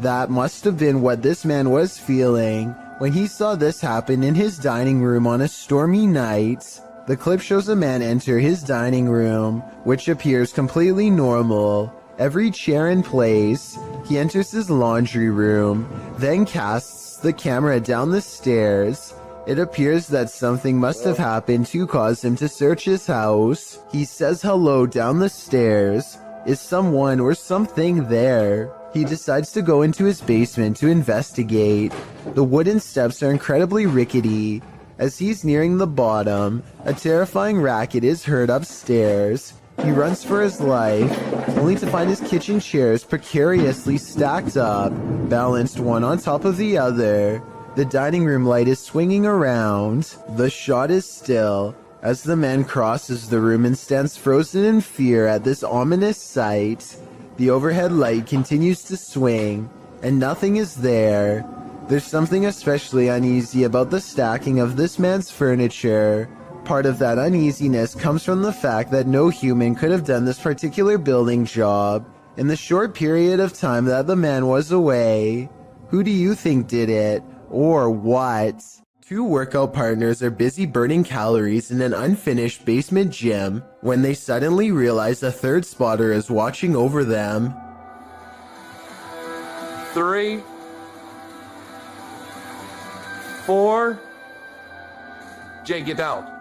That must have been what this man was feeling when he saw this happen in his dining room on a stormy night. The clip shows a man enter his dining room, which appears completely normal. Every chair in place. He enters his laundry room, then casts the camera down the stairs. It appears that something must have happened to cause him to search his house. He says hello down the stairs. Is someone or something there? He decides to go into his basement to investigate. The wooden steps are incredibly rickety. As he's nearing the bottom, a terrifying racket is heard upstairs. He runs for his life, only to find his kitchen chairs precariously stacked up, balanced one on top of the other. The dining room light is swinging around. The shot is still, as the man crosses the room and stands frozen in fear at this ominous sight. The overhead light continues to swing, and nothing is there. There's something especially uneasy about the stacking of this man's furniture. Part of that uneasiness comes from the fact that no human could have done this particular building job in the short period of time that the man was away. Who do you think did it? Or what? Two workout partners are busy burning calories in an unfinished basement gym when they suddenly realize a third spotter is watching over them. 3, 4. Jay, get down.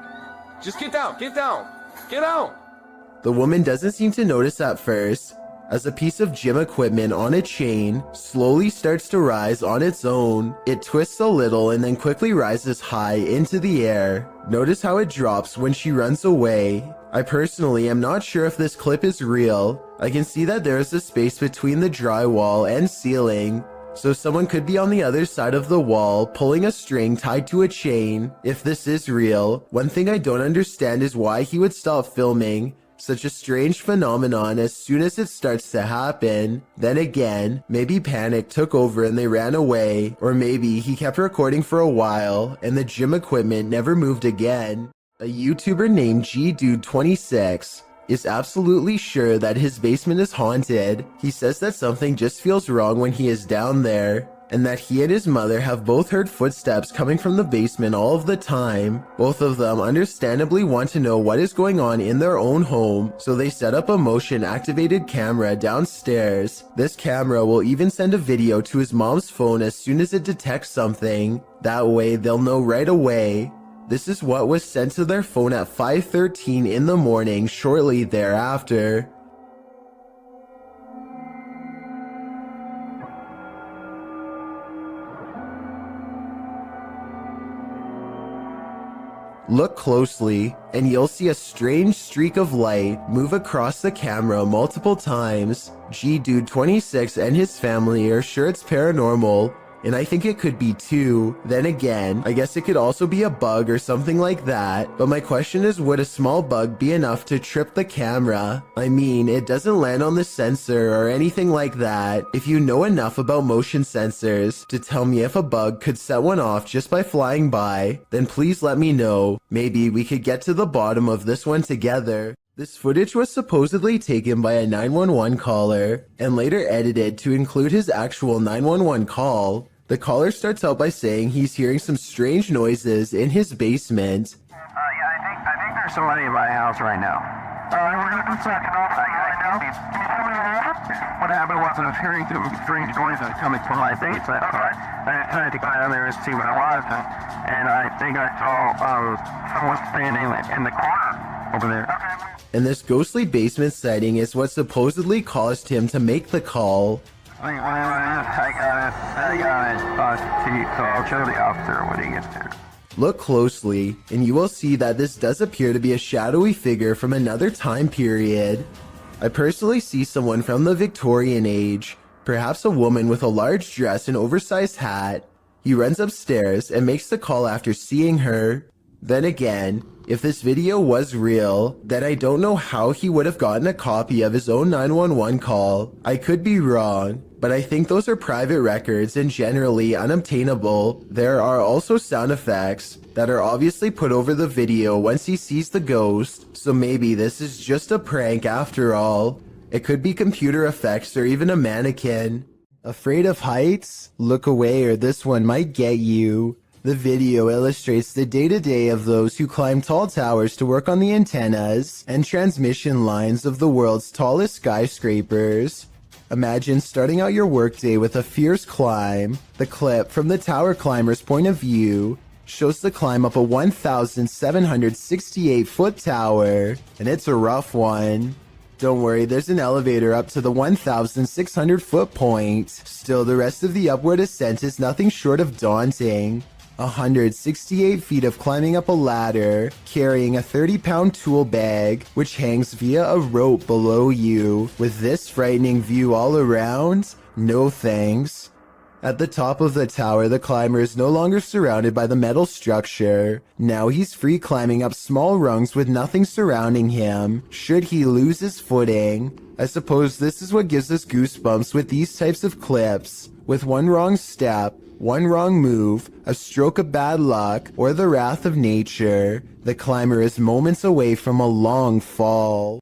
Just get down, get down, get out. The woman doesn't seem to notice at first, as a piece of gym equipment on a chain slowly starts to rise on its own. It twists a little and then quickly rises high into the air. Notice how it drops when she runs away. I personally am not sure if this clip is real. I can see that there is a space between the drywall and ceiling, so someone could be on the other side of the wall pulling a string tied to a chain. If this is real, one thing I don't understand is why he would stop filming such a strange phenomenon as soon as it starts to happen. Then again, maybe panic took over and they ran away, or maybe he kept recording for a while and the gym equipment never moved again. A YouTuber named GDude26 is absolutely sure that his basement is haunted. He says that something just feels wrong when he is down there, and that he and his mother have both heard footsteps coming from the basement all of the time. Both of them understandably want to know what is going on in their own home, so they set up a motion-activated camera downstairs. This camera will even send a video to his mom's phone as soon as it detects something. That way, they'll know right away. This is what was sent to their phone at 5:13 in the morning shortly thereafter. Look closely, and you'll see a strange streak of light move across the camera multiple times. GDude26 and his family are sure it's paranormal, and I think it could be too. Then again, I guess it could also be a bug or something like that. But my question is, would a small bug be enough to trip the camera? I mean, it doesn't land on the sensor or anything like that. If you know enough about motion sensors to tell me if a bug could set one off just by flying by, then please let me know. Maybe we could get to the bottom of this one together. This footage was supposedly taken by a 911 caller and later edited to include his actual 911 call. The caller starts out by saying he's hearing some strange noises in his basement. Yeah, I think there's somebody in my house right now. We're just checking off that right now. What happened was I was hearing some strange noises coming from my basement. I tried to go down there and see what it was, and I think I saw someone standing in the corner over there. And this ghostly basement setting is what supposedly caused him to make the call. I got it. So I'll show the officer when he gets there. Look closely, and you will see that this does appear to be a shadowy figure from another time period. I personally see someone from the Victorian age, perhaps a woman with a large dress and oversized hat. He runs upstairs and makes the call after seeing her. Then again, if this video was real, then I don't know how he would have gotten a copy of his own 911 call. I could be wrong, but I think those are private records and generally unobtainable. There are also sound effects that are obviously put over the video once he sees the ghost, so maybe this is just a prank after all. It could be computer effects or even a mannequin. Afraid of heights? Look away or this one might get you. The video illustrates the day-to-day of those who climb tall towers to work on the antennas and transmission lines of the world's tallest skyscrapers. Imagine starting out your workday with a fierce climb. The clip from the tower climber's point of view shows the climb up a 1,768-foot tower, and it's a rough one. Don't worry, there's an elevator up to the 1,600-foot point. Still, the rest of the upward ascent is nothing short of daunting. 168 feet of climbing up a ladder, carrying a 30-pound tool bag, which hangs via a rope below you. With this frightening view all around? No thanks. At the top of the tower, the climber is no longer surrounded by the metal structure. Now he's free climbing up small rungs with nothing surrounding him, should he lose his footing. I suppose this is what gives us goosebumps with these types of clips. With one wrong step, one wrong move, a stroke of bad luck, or the wrath of nature, the climber is moments away from a long fall.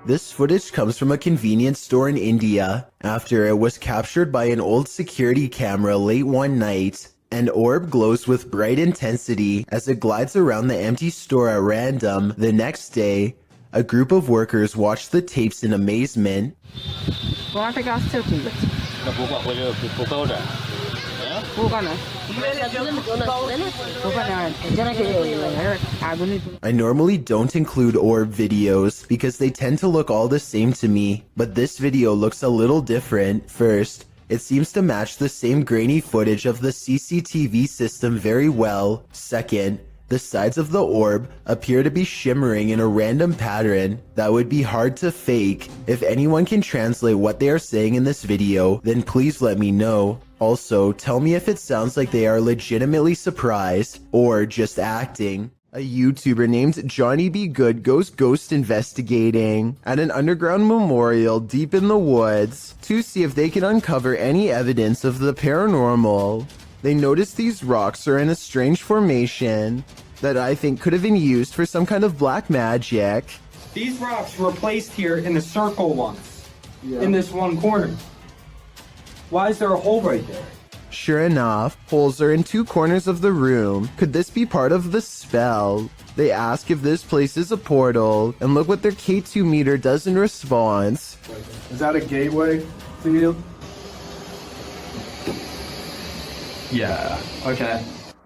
This footage comes from a convenience store in India after it was captured by an old security camera late one night. An orb glows with bright intensity as it glides around the empty store at random. The next day, a group of workers watch the tapes in amazement. I normally don't include orb videos because they tend to look all the same to me, but this video looks a little different. First, it seems to match the same grainy footage of the CCTV system very well. Second, the sides of the orb appear to be shimmering in a random pattern that would be hard to fake. If anyone can translate what they are saying in this video, then please let me know. Also, tell me if it sounds like they are legitimately surprised or just acting. A YouTuber named Johnny B. Good goes ghost investigating at an underground memorial deep in the woods to see if they can uncover any evidence of the paranormal. They notice these rocks are in a strange formation that I think could have been used for some kind of black magic. These rocks were placed here in a circle once, in this one corner. Why is there a hole right there? Sure enough, holes are in two corners of the room. Could this be part of the spell? They ask if this place is a portal, and look what their K2 meter does in response. Is that a gateway to you? Yeah, okay.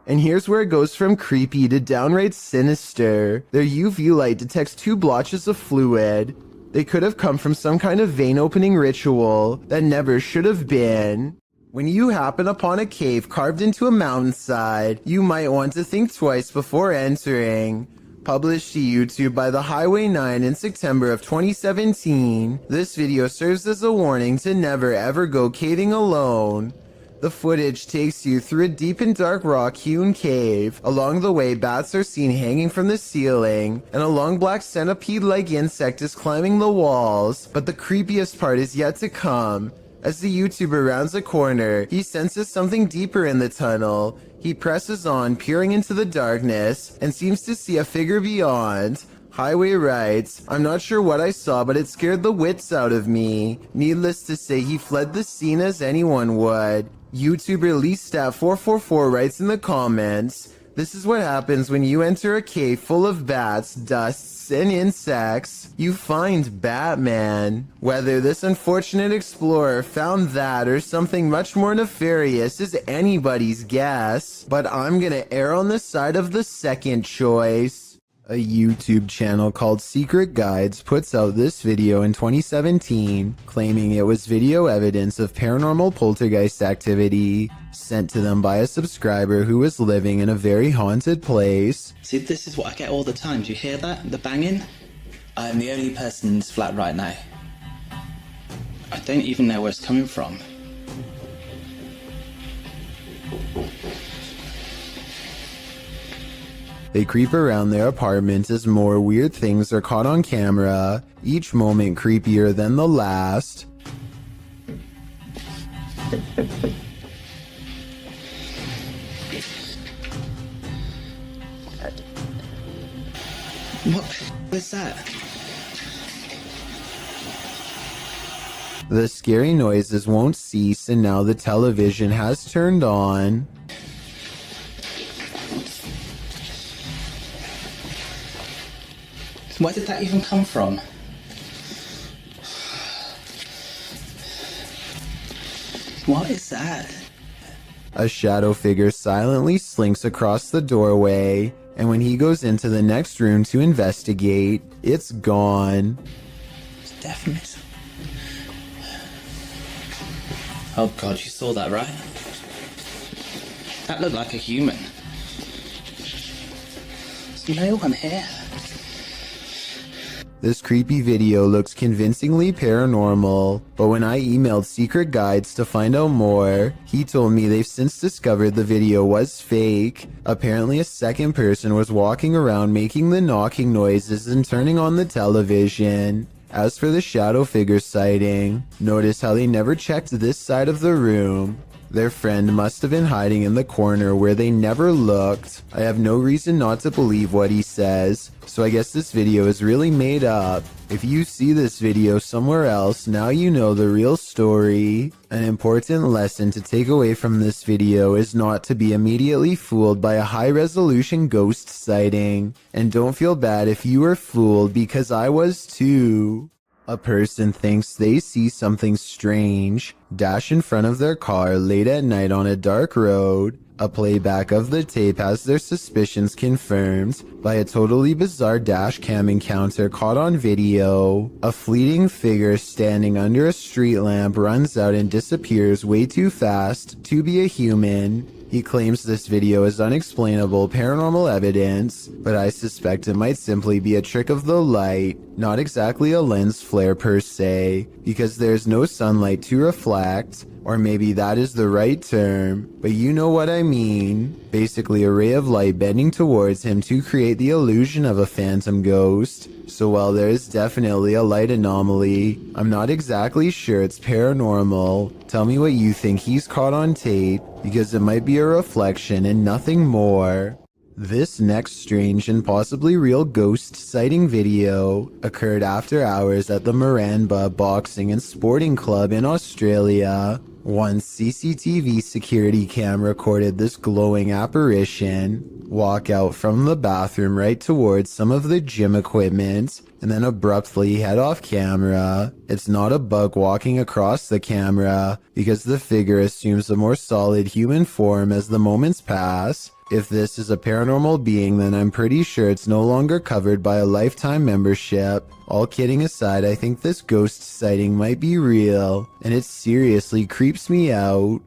And here's where it goes from creepy to downright sinister. Their UV light detects two blotches of fluid. They could have come from some kind of vein opening ritual that never should have been. When you happen upon a cave carved into a mountainside, you might want to think twice before entering. Published to YouTube by the Highway 9 in September of 2017, this video serves as a warning to never ever go caving alone. The footage takes you through a deep and dark rock-hewn cave. Along the way, bats are seen hanging from the ceiling, and a long black centipede-like insect is climbing the walls. But the creepiest part is yet to come. As the YouTuber rounds a corner, he senses something deeper in the tunnel. He presses on, peering into the darkness, and seems to see a figure beyond. Highway writes, "I'm not sure what I saw, but it scared the wits out of me." Needless to say, he fled the scene as anyone would. YouTuber LeeStat444 writes in the comments, This is what happens when you enter a cave full of bats, dusts, and insects. You find Batman. Whether this unfortunate explorer found that or something much more nefarious is anybody's guess, but I'm gonna err on the side of the second choice. A YouTube channel called Secret Guides puts out this video in 2017, claiming it was video evidence of paranormal poltergeist activity sent to them by a subscriber who was living in a very haunted place. See, this is what I get all the time. Do you hear that? The banging? I am the only person in this flat right now. I don't even know where it's coming from. They creep around their apartment as more weird things are caught on camera, each moment creepier than the last. What is that? The scary noises won't cease, and now the television has turned on. Where did that even come from? What is that? A shadow figure silently slinks across the doorway, and when he goes into the next room to investigate, it's gone. It's definite. Oh god, you saw that, right? That looked like a human. There's no one here. This creepy video looks convincingly paranormal, but when I emailed Secret Guides to find out more, he told me they've since discovered the video was fake. Apparently a second person was walking around making the knocking noises and turning on the television. As for the shadow figure sighting, notice how they never checked this side of the room. Their friend must have been hiding in the corner where they never looked. I have no reason not to believe what he says, so I guess this video is really made up. If you see this video somewhere else, now you know the real story. An important lesson to take away from this video is not to be immediately fooled by a high-resolution ghost sighting. And don't feel bad if you were fooled, because I was too. A person thinks they see something strange dash in front of their car late at night on a dark road. A playback of the tape has their suspicions confirmed by a totally bizarre dash cam encounter caught on video. A fleeting figure standing under a street lamp runs out and disappears way too fast to be a human. He claims this video is unexplainable paranormal evidence, but I suspect it might simply be a trick of the light, not exactly a lens flare per se, because there's no sunlight to reflect, or maybe that is the right term, but you know what I mean. Basically a ray of light bending towards him to create the illusion of a phantom ghost. So while there is definitely a light anomaly, I'm not exactly sure it's paranormal. Tell me what you think he's caught on tape, because it might be a reflection and nothing more. This next strange and possibly real ghost sighting video occurred after hours at the Miranda Boxing and Sporting Club in Australia. One CCTV security cam recorded this glowing apparition walk out from the bathroom right towards some of the gym equipment and then abruptly head off camera. It's not a bug walking across the camera because the figure assumes a more solid human form as the moments pass. If this is a paranormal being, then I'm pretty sure it's no longer covered by a lifetime membership. All kidding aside, I think this ghost sighting might be real, and it seriously creeps me out.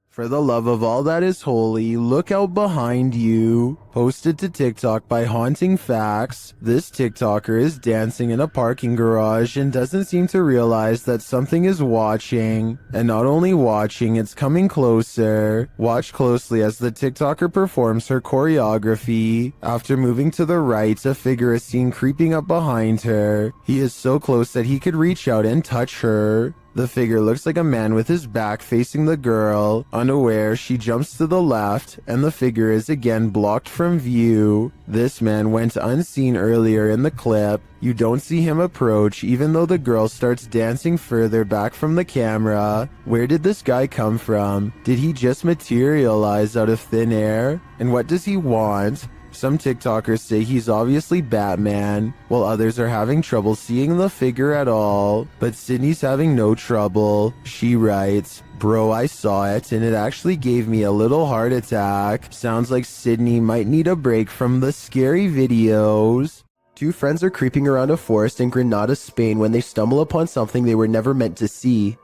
For the love of all that is holy, look out behind you. Posted to TikTok by Haunting Facts, this TikToker is dancing in a parking garage and doesn't seem to realize that something is watching. And not only watching, it's coming closer. Watch closely as the TikToker performs her choreography. After moving to the right, a figure is seen creeping up behind her. He is so close that he could reach out and touch her. The figure looks like a man with his back facing the girl. Unaware, she jumps to the left, and the figure is again blocked from view. This man went unseen earlier in the clip. You don't see him approach, even though the girl starts dancing further back from the camera. Where did this guy come from? Did he just materialize out of thin air? And what does he want? Some TikTokers say he's obviously Batman, while others are having trouble seeing the figure at all. But Sydney's having no trouble. She writes, "Bro, I saw it and it actually gave me a little heart attack. Sounds like Sydney might need a break from the scary videos." Two friends are creeping around a forest in Granada, Spain when they stumble upon something they were never meant to see.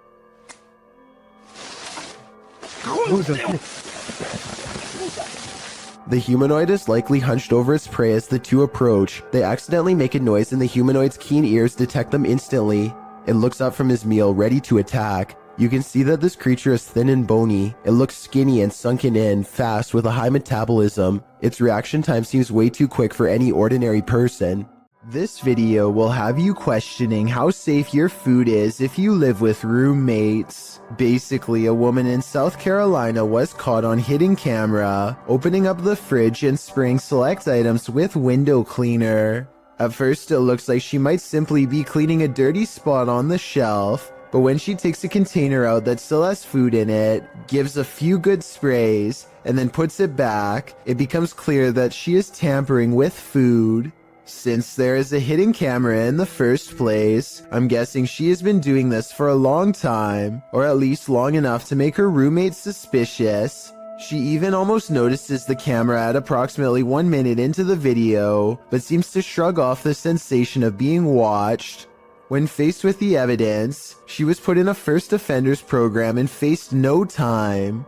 The humanoid is likely hunched over its prey as the two approach. They accidentally make a noise and the humanoid's keen ears detect them instantly. It looks up from his meal, ready to attack. You can see that this creature is thin and bony. It looks skinny and sunken in, fast, with a high metabolism. Its reaction time seems way too quick for any ordinary person. This video will have you questioning how safe your food is if you live with roommates. Basically, a woman in South Carolina was caught on hidden camera, opening up the fridge and spraying select items with window cleaner. At first, it looks like she might simply be cleaning a dirty spot on the shelf, but when she takes a container out that still has food in it, gives a few good sprays, and then puts it back, it becomes clear that she is tampering with food. Since there is a hidden camera in the first place, I'm guessing she has been doing this for a long time, or at least long enough to make her roommate suspicious. She even almost notices the camera at approximately 1 minute into the video, but seems to shrug off the sensation of being watched. When faced with the evidence, she was put in a first offenders program and faced no time.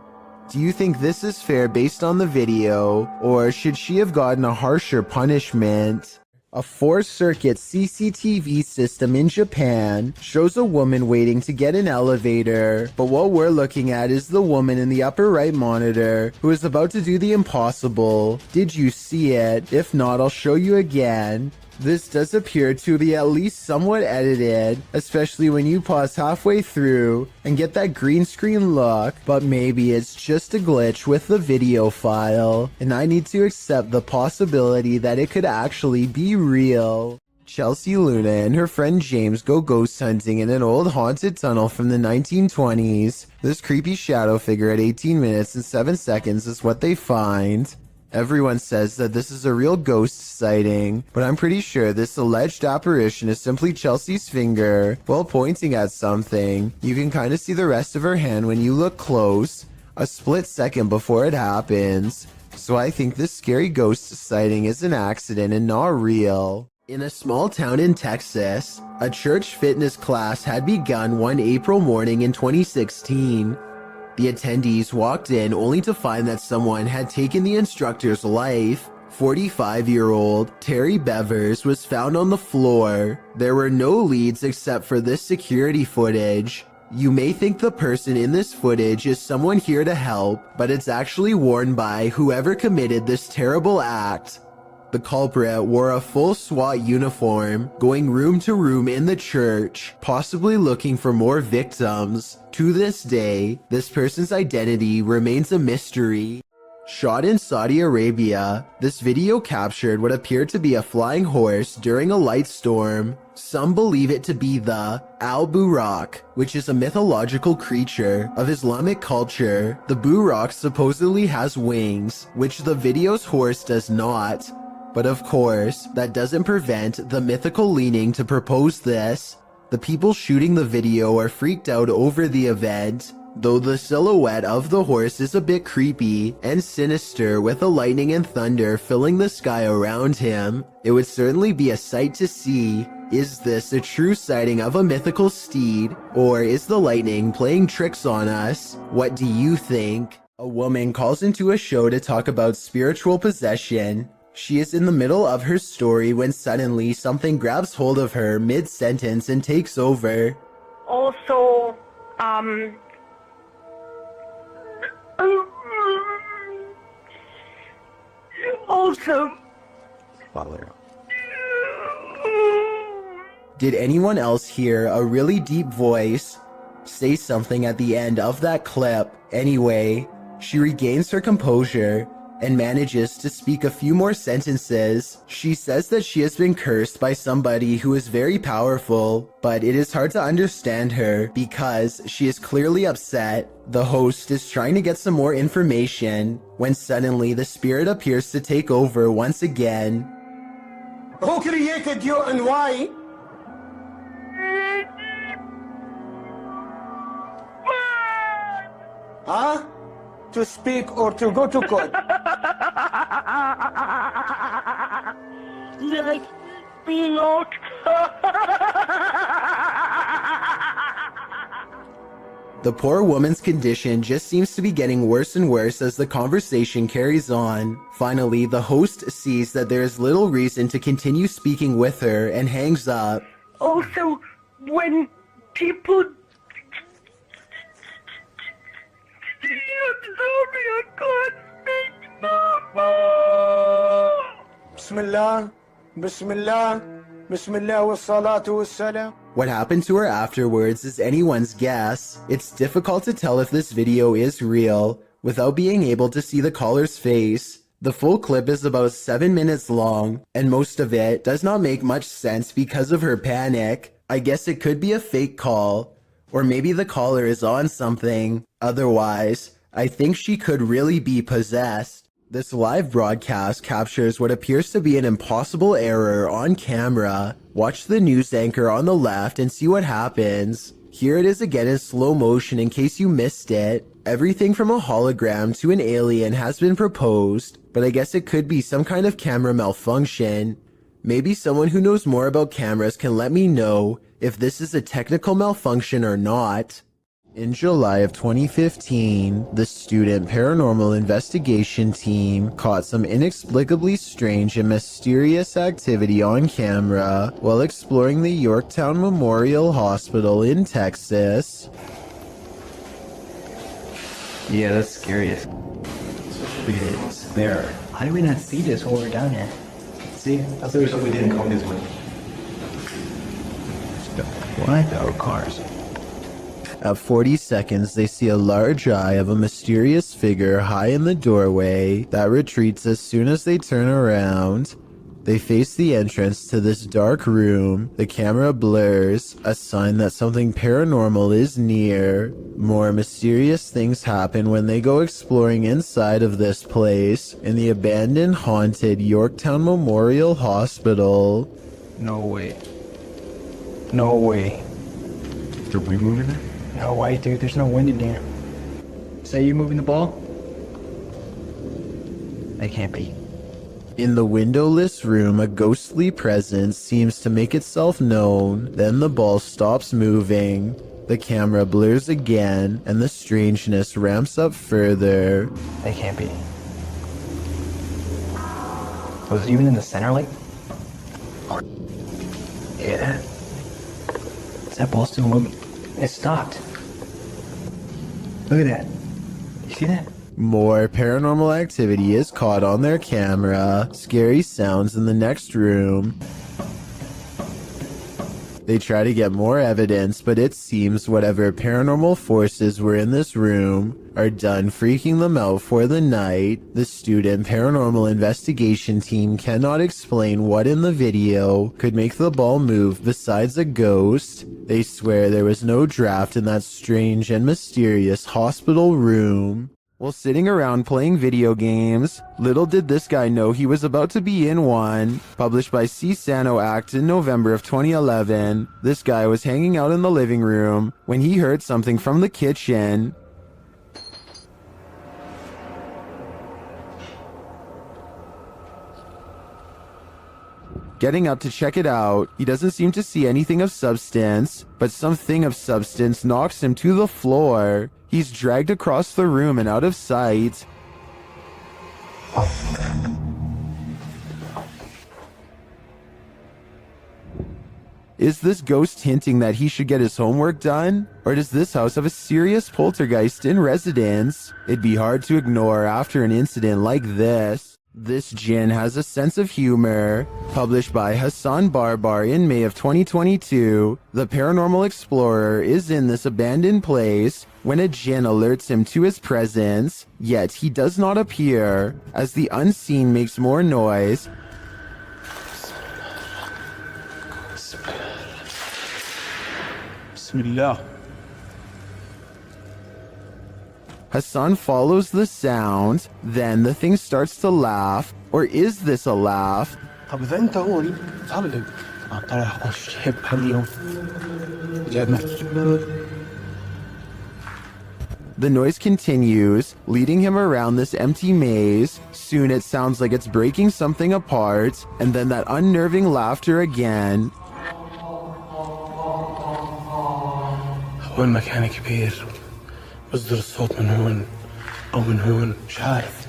Do you think this is fair based on the video, or should she have gotten a harsher punishment? A 4-circuit CCTV system in Japan shows a woman waiting to get an elevator, but what we're looking at is the woman in the upper right monitor who is about to do the impossible. Did you see it? If not, I'll show you again. This does appear to be at least somewhat edited, especially when you pause halfway through and get that green screen look, but maybe it's just a glitch with the video file, and I need to accept the possibility that it could actually be real. Chelsea Luna and her friend James go ghost hunting in an old haunted tunnel from the 1920s. This creepy shadow figure at 18 minutes and 7 seconds is what they find. Everyone says that this is a real ghost sighting, but I'm pretty sure this alleged apparition is simply Chelsea's finger while pointing at something. You can kind of see the rest of her hand when you look close, a split second before it happens. So I think this scary ghost sighting is an accident and not real. In a small town in Texas, a church fitness class had begun one April morning in 2016. The attendees walked in only to find that someone had taken the instructor's life. 45-year-old Terry Bevers was found on the floor. There were no leads except for this security footage. You may think the person in this footage is someone here to help, but it's actually worn by whoever committed this terrible act. The culprit wore a full SWAT uniform, going room to room in the church, possibly looking for more victims. To this day, this person's identity remains a mystery. Shot in Saudi Arabia, this video captured what appeared to be a flying horse during a light storm. Some believe it to be the Al-Buraq, which is a mythological creature of Islamic culture. The Buraq supposedly has wings, which the video's horse does not. But of course, that doesn't prevent the mythical leaning to propose this. The people shooting the video are freaked out over the event, though the silhouette of the horse is a bit creepy and sinister with the lightning and thunder filling the sky around him. It would certainly be a sight to see. Is this a true sighting of a mythical steed, or is the lightning playing tricks on us? What do you think? A woman calls into a show to talk about spiritual possession. She is in the middle of her story when suddenly something grabs hold of her mid-sentence and takes over. Also, Did anyone else hear a really deep voice? say something at the end of that clip. Anyway, she regains her composure and manages to speak a few more sentences. She says that she has been cursed by somebody who is very powerful, but it is hard to understand her because she is clearly upset. The host is trying to get some more information when suddenly the spirit appears to take over once again. Who created you and why? Huh? To speak or to go to court? The poor woman's condition just seems to be getting worse and worse as the conversation carries on. Finally, the host sees that there is little reason to continue speaking with her and hangs up. Also, when people Bismillah, Bismillah, Bismillah wa salatu wa salam. What happened to her afterwards is anyone's guess. It's difficult to tell if this video is real without being able to see the caller's face. The full clip is about 7 minutes long, and most of it does not make much sense because of her panic. I guess it could be a fake call, or maybe the caller is on something. Otherwise, I think she could really be possessed. This live broadcast captures what appears to be an impossible error on camera. Watch the news anchor on the left and see what happens. Here it is again in slow motion in case you missed it. Everything from a hologram to an alien has been proposed, but I guess it could be some kind of camera malfunction. Maybe someone who knows more about cameras can let me know if this is a technical malfunction or not. In July of 2015, the student paranormal investigation team caught some inexplicably strange and mysterious activity on camera while exploring the Yorktown Memorial Hospital in Texas. Yeah, that's scary. Especially it's there. How do we not see this while we're down here? See, that's the reason we didn't come this way. What? Our cars. At 40 seconds, they see a large eye of a mysterious figure high in the doorway that retreats as soon as they turn around. They face the entrance to this dark room. The camera blurs, a sign that something paranormal is near. More mysterious things happen when they go exploring inside of this place in the abandoned, haunted Yorktown Memorial Hospital. No way. No way. Did we move in there? No way, dude. There's no wind in there. Say you're moving the ball? They can't be. In the windowless room, a ghostly presence seems to make itself known. Then the ball stops moving. The camera blurs again, and the strangeness ramps up further. They can't be. Was it even in the center, like? Yeah. Is that ball still moving? It stopped. Look at that. You see that? More paranormal activity is caught on their camera. Scary sounds in the next room. They try to get more evidence, but it seems whatever paranormal forces were in this room are done freaking them out for the night. The student paranormal investigation team cannot explain what in the video could make the ball move besides a ghost. They swear there was no draft in that strange and mysterious hospital room. While sitting around playing video games, little did this guy know he was about to be in one. Published by C. Sano Act in November of 2011, this guy was hanging out in the living room when he heard something from the kitchen. Getting up to check it out, he doesn't seem to see anything of substance, but something of substance knocks him to the floor. He's dragged across the room and out of sight. Is this ghost hinting that he should get his homework done? Or does this house have a serious poltergeist in residence? It'd be hard to ignore after an incident like this. This Jinn has a sense of humor. Published by Hassan Barbar in May of 2022, the paranormal explorer is in this abandoned place when a Jinn alerts him to his presence, yet he does not appear. As the unseen makes more noise, Bismillah. Hassan follows the sound, then the thing starts to laugh. Or is this a laugh? طب إذا أنت هو ليه صعب طلع أخش حب اليوم جابنا. The noise continues, leading him around this empty maze. Soon it sounds like it's breaking something apart, and then that unnerving laughter again. هو المكان كبير بصدر الصوت من هون أو من هون مش عارف.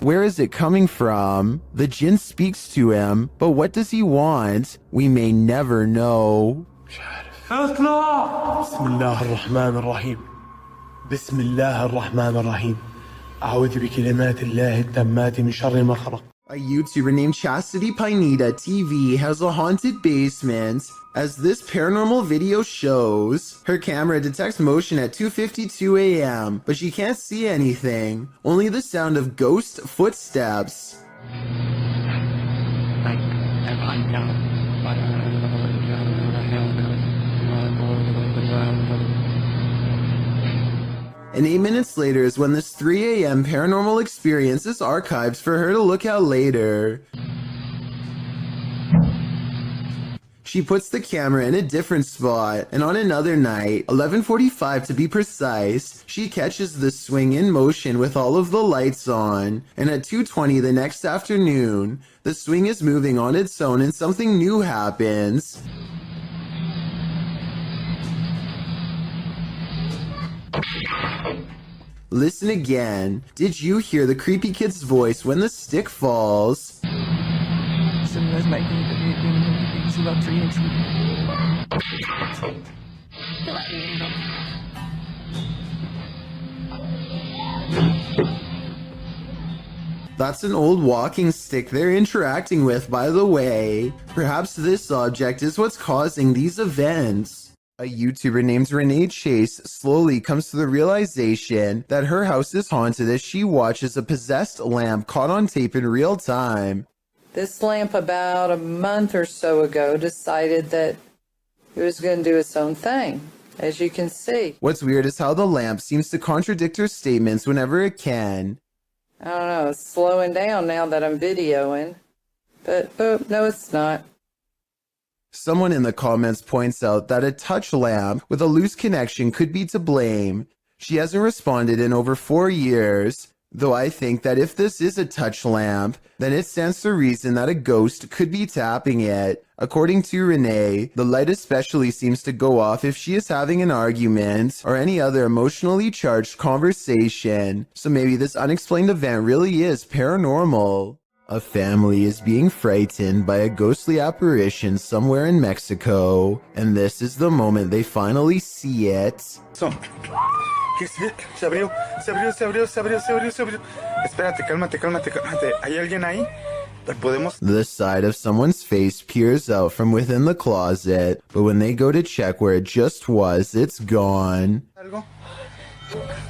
Where is it coming from? The Jinn speaks to him, but what does he want? We may never know. اطلع. بسم الله الرحمن الرحيم. بسم الله الرحمن الرحيم. أعوذ بكلمات الله التامات من شر ما خلق. A YouTuber named Chastity Pineda TV has a haunted basement. As this paranormal video shows, her camera detects motion at 2:52 a.m., but she can't see anything, only the sound of ghost footsteps. And 8 minutes later is when this 3 a.m. paranormal experience is archived for her to look at later. She puts the camera in a different spot, and on another night, 11:45 to be precise, she catches the swing in motion with all of the lights on, and at 2:20 the next afternoon, the swing is moving on its own and something new happens. Listen again. Did you hear the creepy kid's voice when the stick falls? That's an old walking stick they're interacting with, by the way. Perhaps this object is what's causing these events. A YouTuber named Renee Chase slowly comes to the realization that her house is haunted as she watches a possessed lamp caught on tape in real time. This lamp about a month or so ago decided that it was going to do its own thing, as you can see. What's weird is how the lamp seems to contradict her statements whenever it can. I don't know, it's slowing down now that I'm videoing. But, oh, no, it's not. Someone in the comments points out that a touch lamp with a loose connection could be to blame. She hasn't responded in over 4 years, though I think that if this is a touch lamp, then it stands to reason that a ghost could be tapping it. According to Renee, the light especially seems to go off if she is having an argument or any other emotionally charged conversation, so maybe this unexplained event really is paranormal. A family is being frightened by a ghostly apparition somewhere in Mexico, and this is the moment they finally see it. Se abrió. Espérate, cálmate. ¿Hay alguien ahí? The side of someone's face peers out from within the closet, but when they go to check where it just was, it's gone. ¿Algo?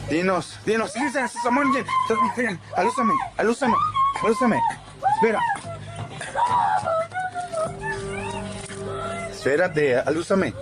Dinos. Samuel, alúzame. Espérate, alúzame.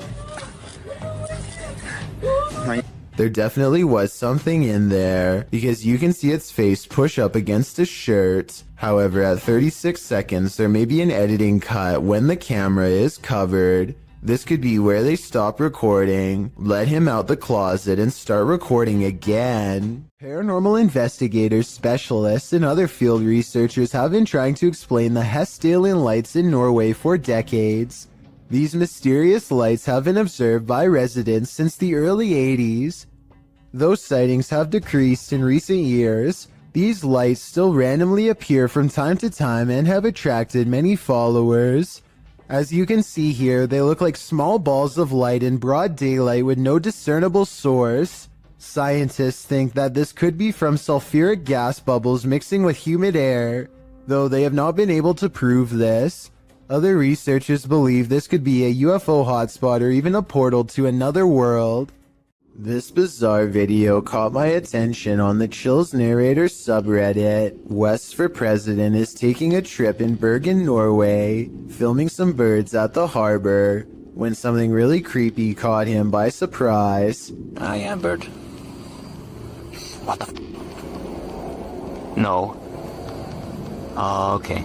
There definitely was something in there, because you can see its face push up against a shirt. However, at 36 seconds, there may be an editing cut when the camera is covered. This could be where they stop recording, let him out the closet, and start recording again. Paranormal investigators, specialists, and other field researchers have been trying to explain the Hestalian lights in Norway for decades. These mysterious lights have been observed by residents since the early 80s. Though sightings have decreased in recent years, these lights still randomly appear from time to time and have attracted many followers. As you can see here, they look like small balls of light in broad daylight with no discernible source. Scientists think that this could be from sulfuric gas bubbles mixing with humid air, though they have not been able to prove this. Other researchers believe this could be a UFO hotspot or even a portal to another world. This bizarre video caught my attention on the Chills Narrator subreddit. West for President is taking a trip in Bergen, Norway, filming some birds at the harbor, when something really creepy caught him by surprise. I am bird. What the No. Okay.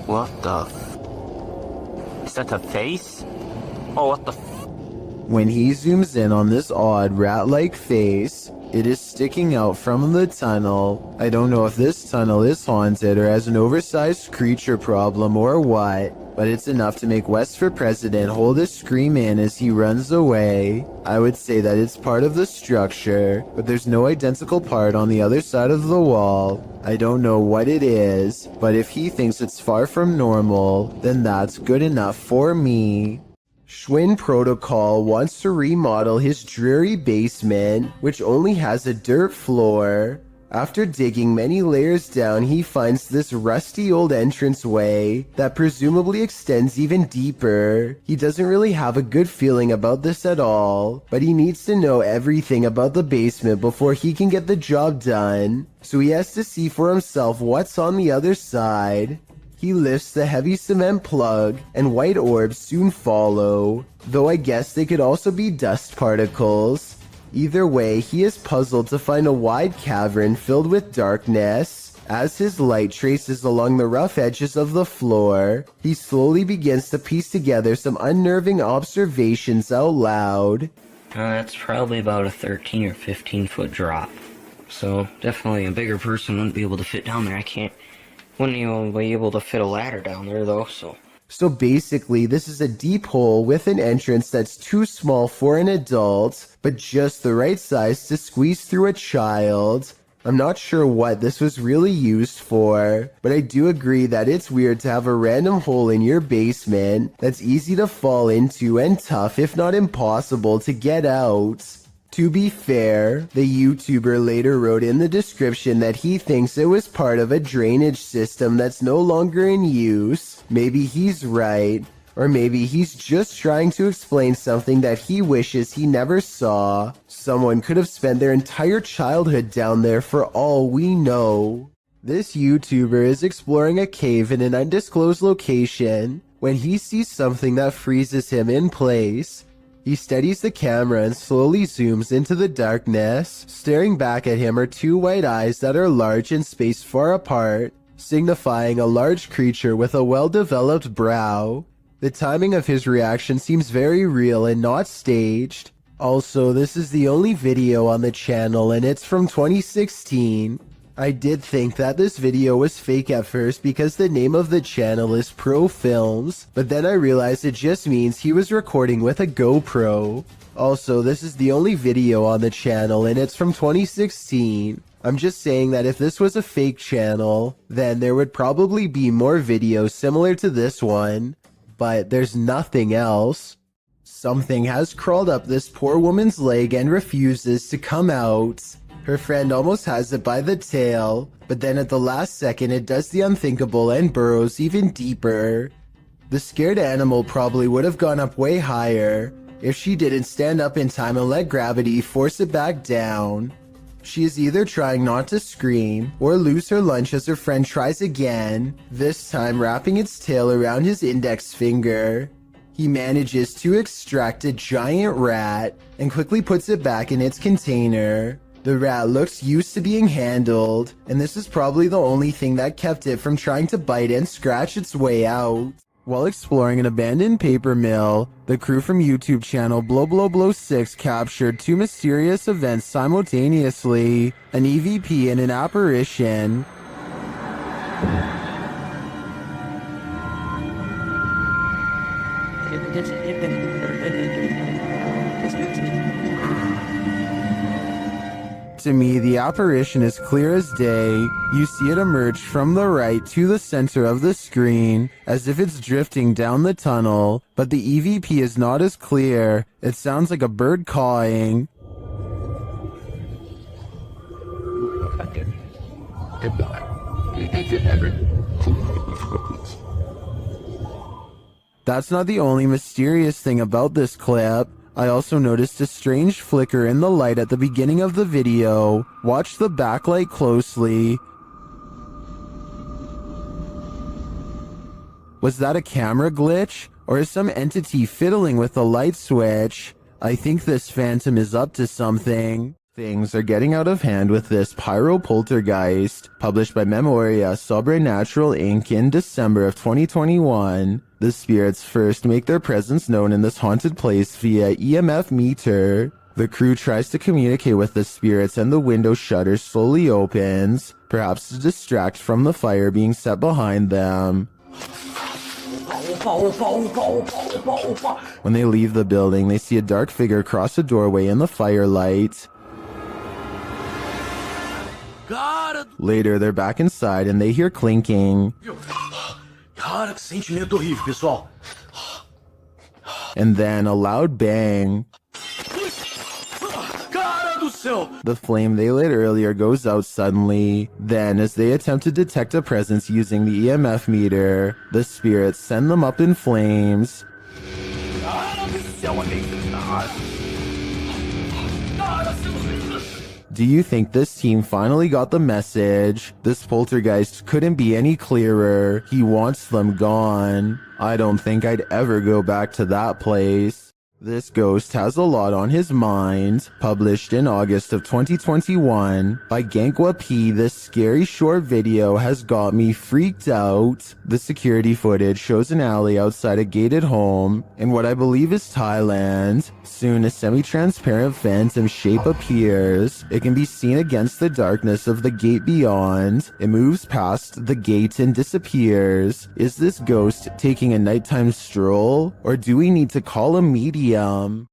What the Is that a face? Oh, what the When he zooms in on this odd rat-like face, it is sticking out from the tunnel. I don't know if this tunnel is haunted or has an oversized creature problem or what, but it's enough to make West for President hold his scream in as he runs away. I would say that it's part of the structure, but there's no identical part on the other side of the wall. I don't know what it is, but if he thinks it's far from normal, then that's good enough for me. Schwinn Protocol wants to remodel his dreary basement, which only has a dirt floor. After digging many layers down, he finds this rusty old entranceway that presumably extends even deeper. He doesn't really have a good feeling about this at all, but he needs to know everything about the basement before he can get the job done. So he has to see for himself what's on the other side. He lifts the heavy cement plug, and white orbs soon follow, though I guess they could also be dust particles. Either way, he is puzzled to find a wide cavern filled with darkness. As his light traces along the rough edges of the floor, he slowly begins to piece together some unnerving observations out loud. That's probably about a 13 or 15 foot drop. So definitely a bigger person wouldn't be able to fit down there. Wouldn't even be able to fit a ladder down there though, So basically, this is a deep hole with an entrance that's too small for an adult, but just the right size to squeeze through a child. I'm not sure what this was really used for, but I do agree that it's weird to have a random hole in your basement that's easy to fall into and tough, if not impossible, to get out. To be fair, the YouTuber later wrote in the description that he thinks it was part of a drainage system that's no longer in use. Maybe he's right, or maybe he's just trying to explain something that he wishes he never saw. Someone could have spent their entire childhood down there for all we know. This YouTuber is exploring a cave in an undisclosed location when he sees something that freezes him in place. He steadies the camera and slowly zooms into the darkness. Staring back at him are two white eyes that are large and spaced far apart, signifying a large creature with a well-developed brow. The timing of his reaction seems very real and not staged. Also, this is the only video on the channel and it's from 2016. I did think that this video was fake at first because the name of the channel is Pro Films, but then I realized it just means he was recording with a GoPro. Also, this is the only video on the channel and it's from 2016. I'm just saying that if this was a fake channel, then there would probably be more videos similar to this one, but there's nothing else. Something has crawled up this poor woman's leg and refuses to come out. Her friend almost has it by the tail, but then at the last second it does the unthinkable and burrows even deeper. The scared animal probably would have gone up way higher if she didn't stand up in time and let gravity force it back down. She is either trying not to scream or lose her lunch as her friend tries again, this time wrapping its tail around his index finger. He manages to extract a giant rat and quickly puts it back in its container. The rat looks used to being handled, and this is probably the only thing that kept it from trying to bite and scratch its way out. While exploring an abandoned paper mill, the crew from YouTube channel Blow 6 captured two mysterious events simultaneously, an EVP and an apparition. To me, the apparition is clear as day. You see it emerge from the right to the center of the screen, as if it's drifting down the tunnel, but the EVP is not as clear. It sounds like a bird cawing. That's not the only mysterious thing about this clip. I also noticed a strange flicker in the light at the beginning of the video. Watch the backlight closely. Was that a camera glitch? Or is some entity fiddling with the light switch? I think this phantom is up to something. Things are getting out of hand with this Pyro Poltergeist, published by Memoria Sobrenatural Inc. in December of 2021. The spirits first make their presence known in this haunted place via EMF meter. The crew tries to communicate with the spirits and the window shutter slowly opens, perhaps to distract from the fire being set behind them. When they leave the building, they see a dark figure cross a doorway in the firelight. Later, they're back inside and they hear clinking. Cara, que sentimento horrível, pessoal. And then a loud bang. Cara do céu! The flame they lit earlier goes out suddenly. Then, as they attempt to detect a presence using the EMF meter, the spirits send them up in flames. Cara do céu, Do you think this team finally got the message? This poltergeist couldn't be any clearer. He wants them gone. I don't think I'd ever go back to that place. This ghost has a lot on his mind. Published in August of 2021 by Gankwa P, this scary short video has got me freaked out. The security footage shows an alley outside a gated home in what I believe is Thailand. Soon a semi-transparent phantom shape appears. It can be seen against the darkness of the gate beyond. It moves past the gate and disappears. Is this ghost taking a nighttime stroll? Or do we need to call a medium?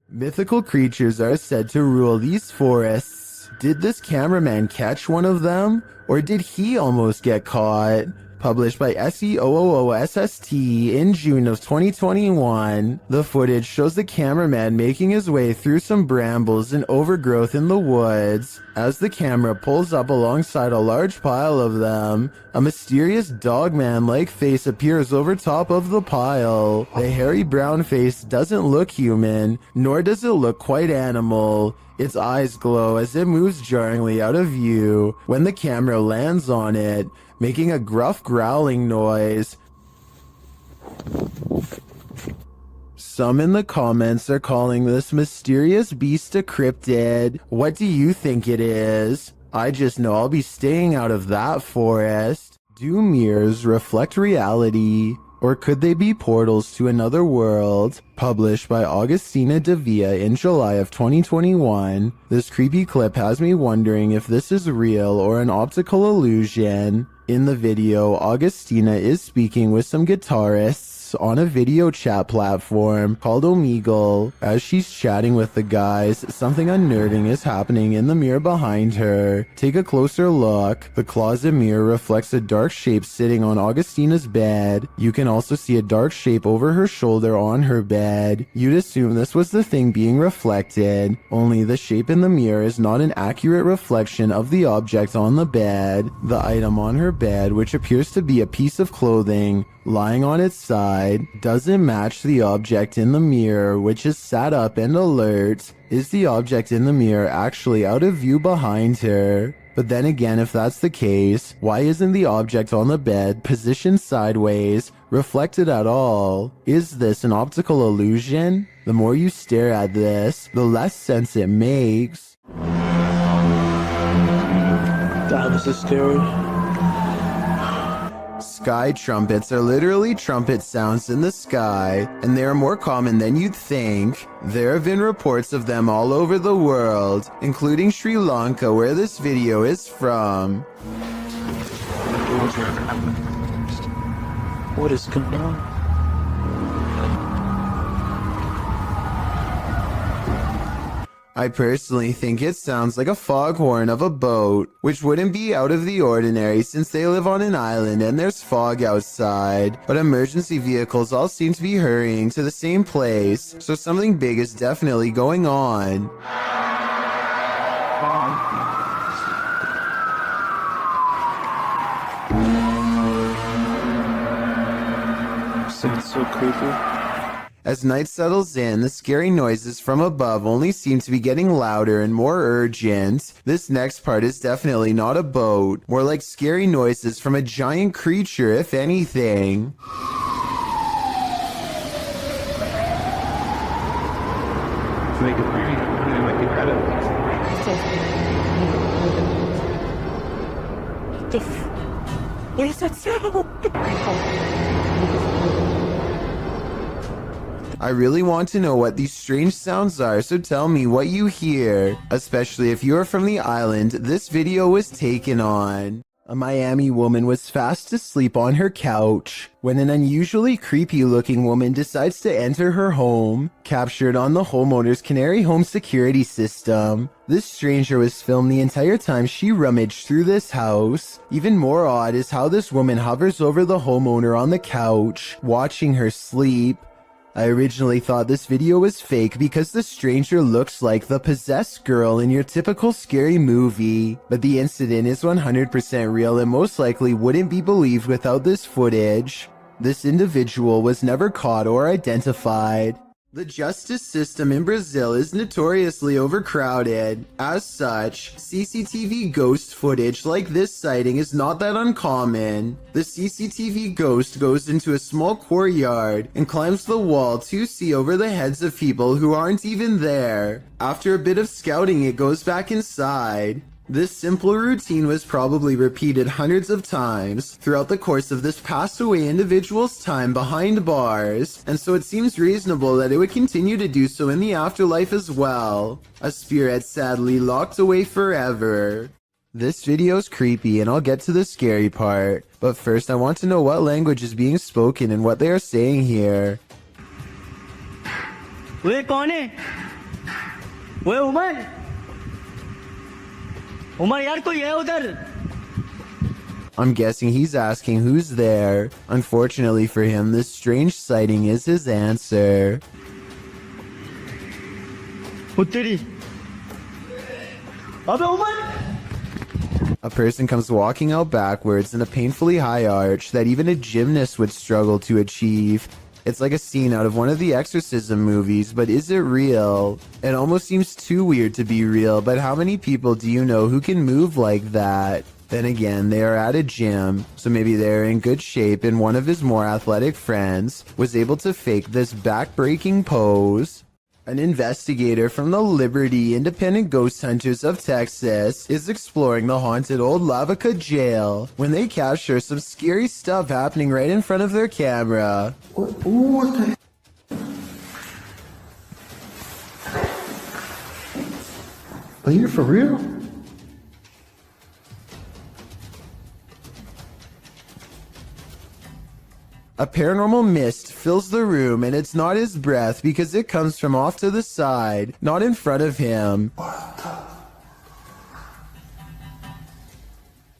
Mythical creatures are said to rule these forests. Did this cameraman catch one of them? Or did he almost get caught? Published by SEOOOSST in June of 2021, the footage shows the cameraman making his way through some brambles and overgrowth in the woods. As the camera pulls up alongside a large pile of them, a mysterious dogman-like face appears over top of the pile. The hairy brown face doesn't look human, nor does it look quite animal. Its eyes glow as it moves jarringly out of view when the camera lands on it, making a gruff growling noise. Some in the comments are calling this mysterious beast a cryptid. What do you think it is? I just know I'll be staying out of that forest. Do mirrors reflect reality? Or could they be portals to another world? Published by Augustina Devia in July of 2021, this creepy clip has me wondering if this is real or an optical illusion. In the video, Augustina is speaking with some guitarists on a video chat platform called Omegle. As she's chatting with the guys, something unnerving is happening in the mirror behind her. Take a closer look. The closet mirror reflects a dark shape sitting on Augustina's bed. You can also see a dark shape over her shoulder on her bed. You'd assume this was the thing being reflected, only the shape in the mirror is not an accurate reflection of the object on the bed. The item on her bed, which appears to be a piece of clothing lying on its side, doesn't match the object in the mirror, which is sat up and alert. Is the object in the mirror actually out of view behind her? But then again, if that's the case, why isn't the object on the bed positioned sideways, reflected at all? Is this an optical illusion? The more you stare at this, the less sense it makes. God, this is scary. Sky trumpets are literally trumpet sounds in the sky, and they are more common than you'd think. There have been reports of them all over the world, including Sri Lanka, where this video is from. What is going on? I personally think it sounds like a foghorn of a boat, which wouldn't be out of the ordinary since they live on an island and there's fog outside. But emergency vehicles all seem to be hurrying to the same place, so something big is definitely going on. That's so creepy. As night settles in, the scary noises from above only seem to be getting louder and more urgent. This next part is definitely not a boat, more like scary noises from a giant creature, if anything. What is that sound? I really want to know what these strange sounds are, so tell me what you hear. Especially if you are from the island this video was taken on. A Miami woman was fast asleep on her couch when an unusually creepy looking woman decides to enter her home, captured on the homeowner's Canary home security system. This stranger was filmed the entire time she rummaged through this house. Even more odd is how this woman hovers over the homeowner on the couch, watching her sleep. I originally thought this video was fake because the stranger looks like the possessed girl in your typical scary movie, but the incident is 100% real and most likely wouldn't be believed without this footage. This individual was never caught or identified. The justice system in Brazil is notoriously overcrowded. As such, CCTV ghost footage like this sighting is not that uncommon. The CCTV ghost goes into a small courtyard and climbs the wall to see over the heads of people who aren't even there. After a bit of scouting, it goes back inside. This simple routine was probably repeated hundreds of times throughout the course of this passed away individual's time behind bars, and so it seems reasonable that it would continue to do so in the afterlife as well. A spirit sadly locked away forever. This video's creepy and I'll get to the scary part, but first I want to know what language is being spoken and what they are saying here. वे कौन है? वे उमर? उमर यार कोई है उधर? I'm guessing he's asking who's there. Unfortunately for him, this strange sighting is his answer. उत्तरी. अबे Umar? A person comes walking out backwards in a painfully high arch that even a gymnast would struggle to achieve. It's like a scene out of one of the exorcism movies, but is it real? It almost seems too weird to be real, but how many people do you know who can move like that? Then again, they are at a gym, so maybe they're in good shape and one of his more athletic friends was able to fake this back-breaking pose. An investigator from the Liberty Independent Ghost Hunters of Texas is exploring the haunted old Lavaca jail when they capture some scary stuff happening right in front of their camera. What the? Are you for real? A paranormal mist fills the room and it's not his breath because it comes from off to the side, not in front of him.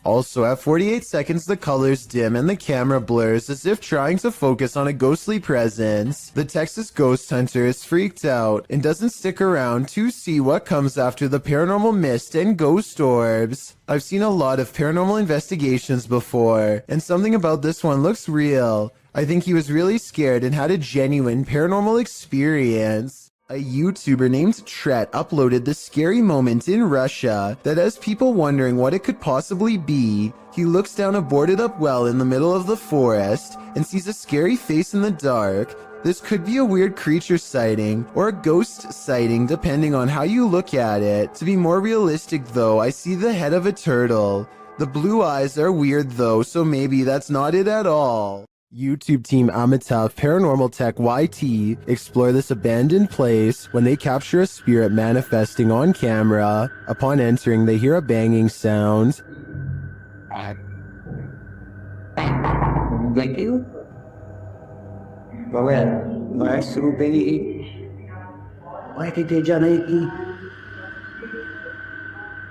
Also, at 48 seconds, the colors dim and the camera blurs as if trying to focus on a ghostly presence. The Texas ghost hunter is freaked out and doesn't stick around to see what comes after the paranormal mist and ghost orbs. I've seen a lot of paranormal investigations before, and something about this one looks real. I think he was really scared and had a genuine paranormal experience. A YouTuber named Tret uploaded this scary moment in Russia that has people wondering what it could possibly be. He looks down a boarded up well in the middle of the forest and sees a scary face in the dark. This could be a weird creature sighting or a ghost sighting depending on how you look at it. To be more realistic though, I see the head of a turtle. The blue eyes are weird though, so maybe that's not it at all. YouTube team Amitav Paranormal Tech YT explore this abandoned place when they capture a spirit manifesting on camera. Upon entering, they hear a banging sound. Thank you. मैं शुरू पे ही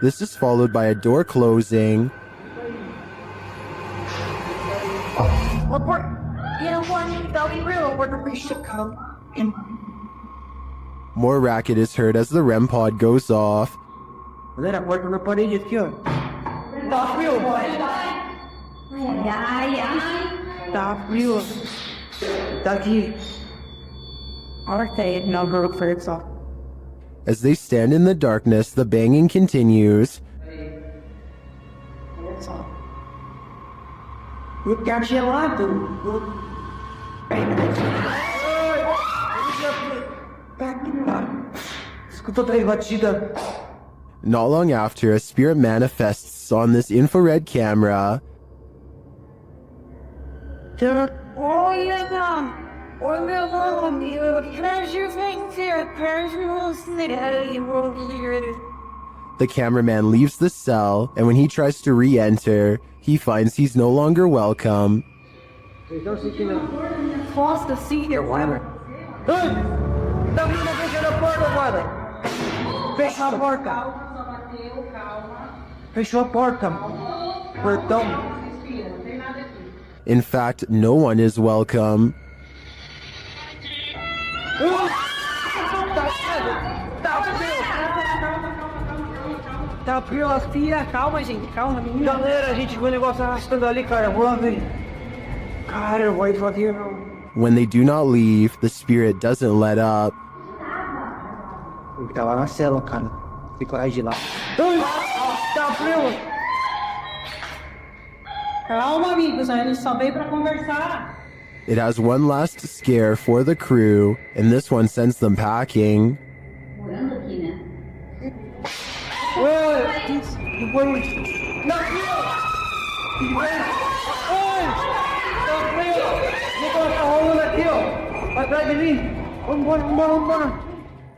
This is followed by a door closing. More racket is heard as the REM pod goes off. Daqui. Okay, no group for itself. As they stand in the darkness, the banging continues. Eu quero gelado. Escuta três batidas. Not long after, a spirit manifests on this infrared camera. The cameraman leaves the cell, and when he tries to re-enter, he finds he's no longer welcome. Force the seat here, whatever. Tá vindo fechando a porta, guarda. Fecha a porta. Fechou a porta. Portão. In fact, no one is welcome. Tá pela filha, calma, gente, calma, menina. Galera, a gente viu o negócio arrastando ali, cara. Vou lá ver. Cara, eu vou ir devagar, não. When they do not leave, the spirit doesn't let up. Ele tá lá na cela, cara. Fica lá de lá. Tá pela. Calma, amigos, a gente só veio pra conversar. It has one last scare for the crew, and this one sends them packing.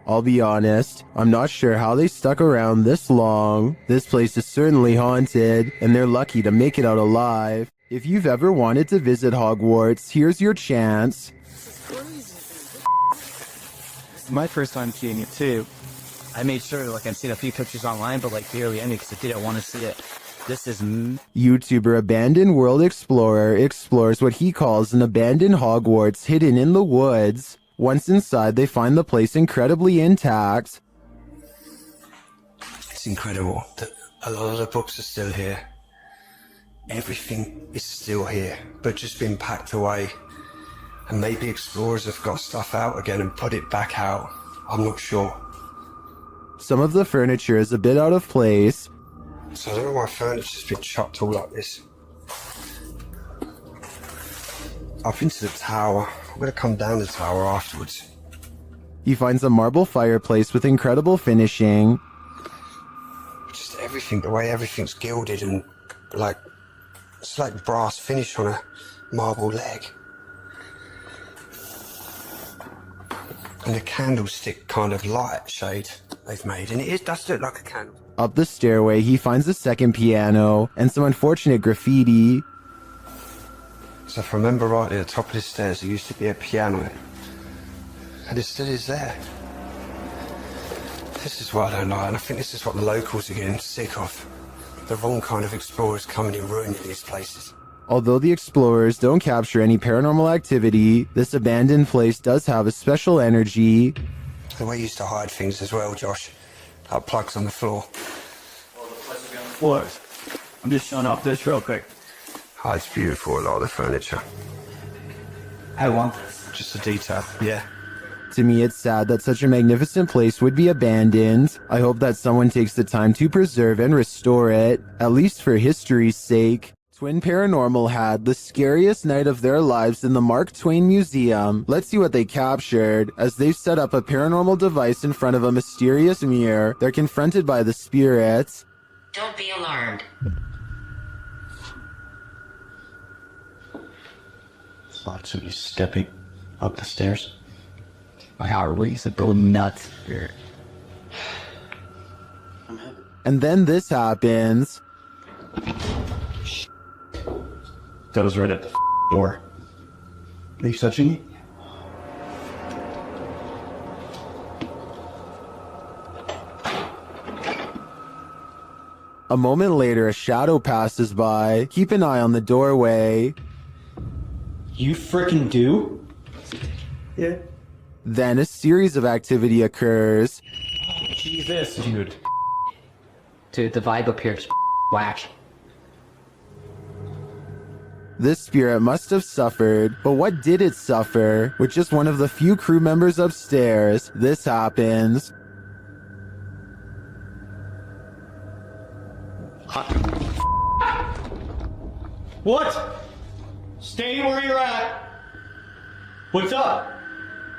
I'll be honest, I'm not sure how they stuck around this long. This place is certainly haunted, and they're lucky to make it out alive. If you've ever wanted to visit Hogwarts, here's your chance. My first time seeing it too. I made sure I'd seen a few pictures online, but barely any because I didn't want to see it. This is YouTuber Abandoned World Explorer explores what he calls an abandoned Hogwarts hidden in the woods. Once inside, they find the place incredibly intact. It's incredible that a lot of the books are still here. Everything is still here, but just been packed away. And maybe explorers have got stuff out again and put it back out. I'm not sure. Some of the furniture is a bit out of place. So I don't know why furniture's been chopped all like this. I've been to the tower. I'm going to come down the tower afterwards. He finds a marble fireplace with incredible finishing. Just everything, the way everything's gilded and it's like brass finish on a marble leg. And the candlestick kind of light shade they've made, and it does look like a candle. Up the stairway, he finds a second piano and some unfortunate graffiti. So if I remember rightly, at the top of the stairs there used to be a piano, and it still is there. This is what I don't like, and I think this is what the locals are getting sick of. The wrong kind of explorers coming and ruining these places. Although the explorers don't capture any paranormal activity, this abandoned place does have a special energy. The way you used to hide things as well, Josh. Like plugs on the floor. floors. I'm just showing off this real quick. Oh, it's beautiful, a lot of the furniture. I want this. Just a detail, yeah. To me, it's sad that such a magnificent place would be abandoned. I hope that someone takes the time to preserve and restore it, at least for history's sake. Twin Paranormal had the scariest night of their lives in the Mark Twain Museum. Let's see what they captured. As they've set up a paranormal device in front of a mysterious mirror, they're confronted by the spirits. Don't be alarmed. Thought somebody stepping up the stairs. My heart raced, it go nuts. And then this happens. That was right at the door. Are you touching me? A moment later, a shadow passes by. Keep an eye on the doorway. You frickin' do? Yeah. Then a series of activity occurs. Jesus, dude. Dude, the vibe up here is whack. This spirit must have suffered, but what did it suffer? With just one of the few crew members upstairs, this happens. What? Stay where you're at. What's up?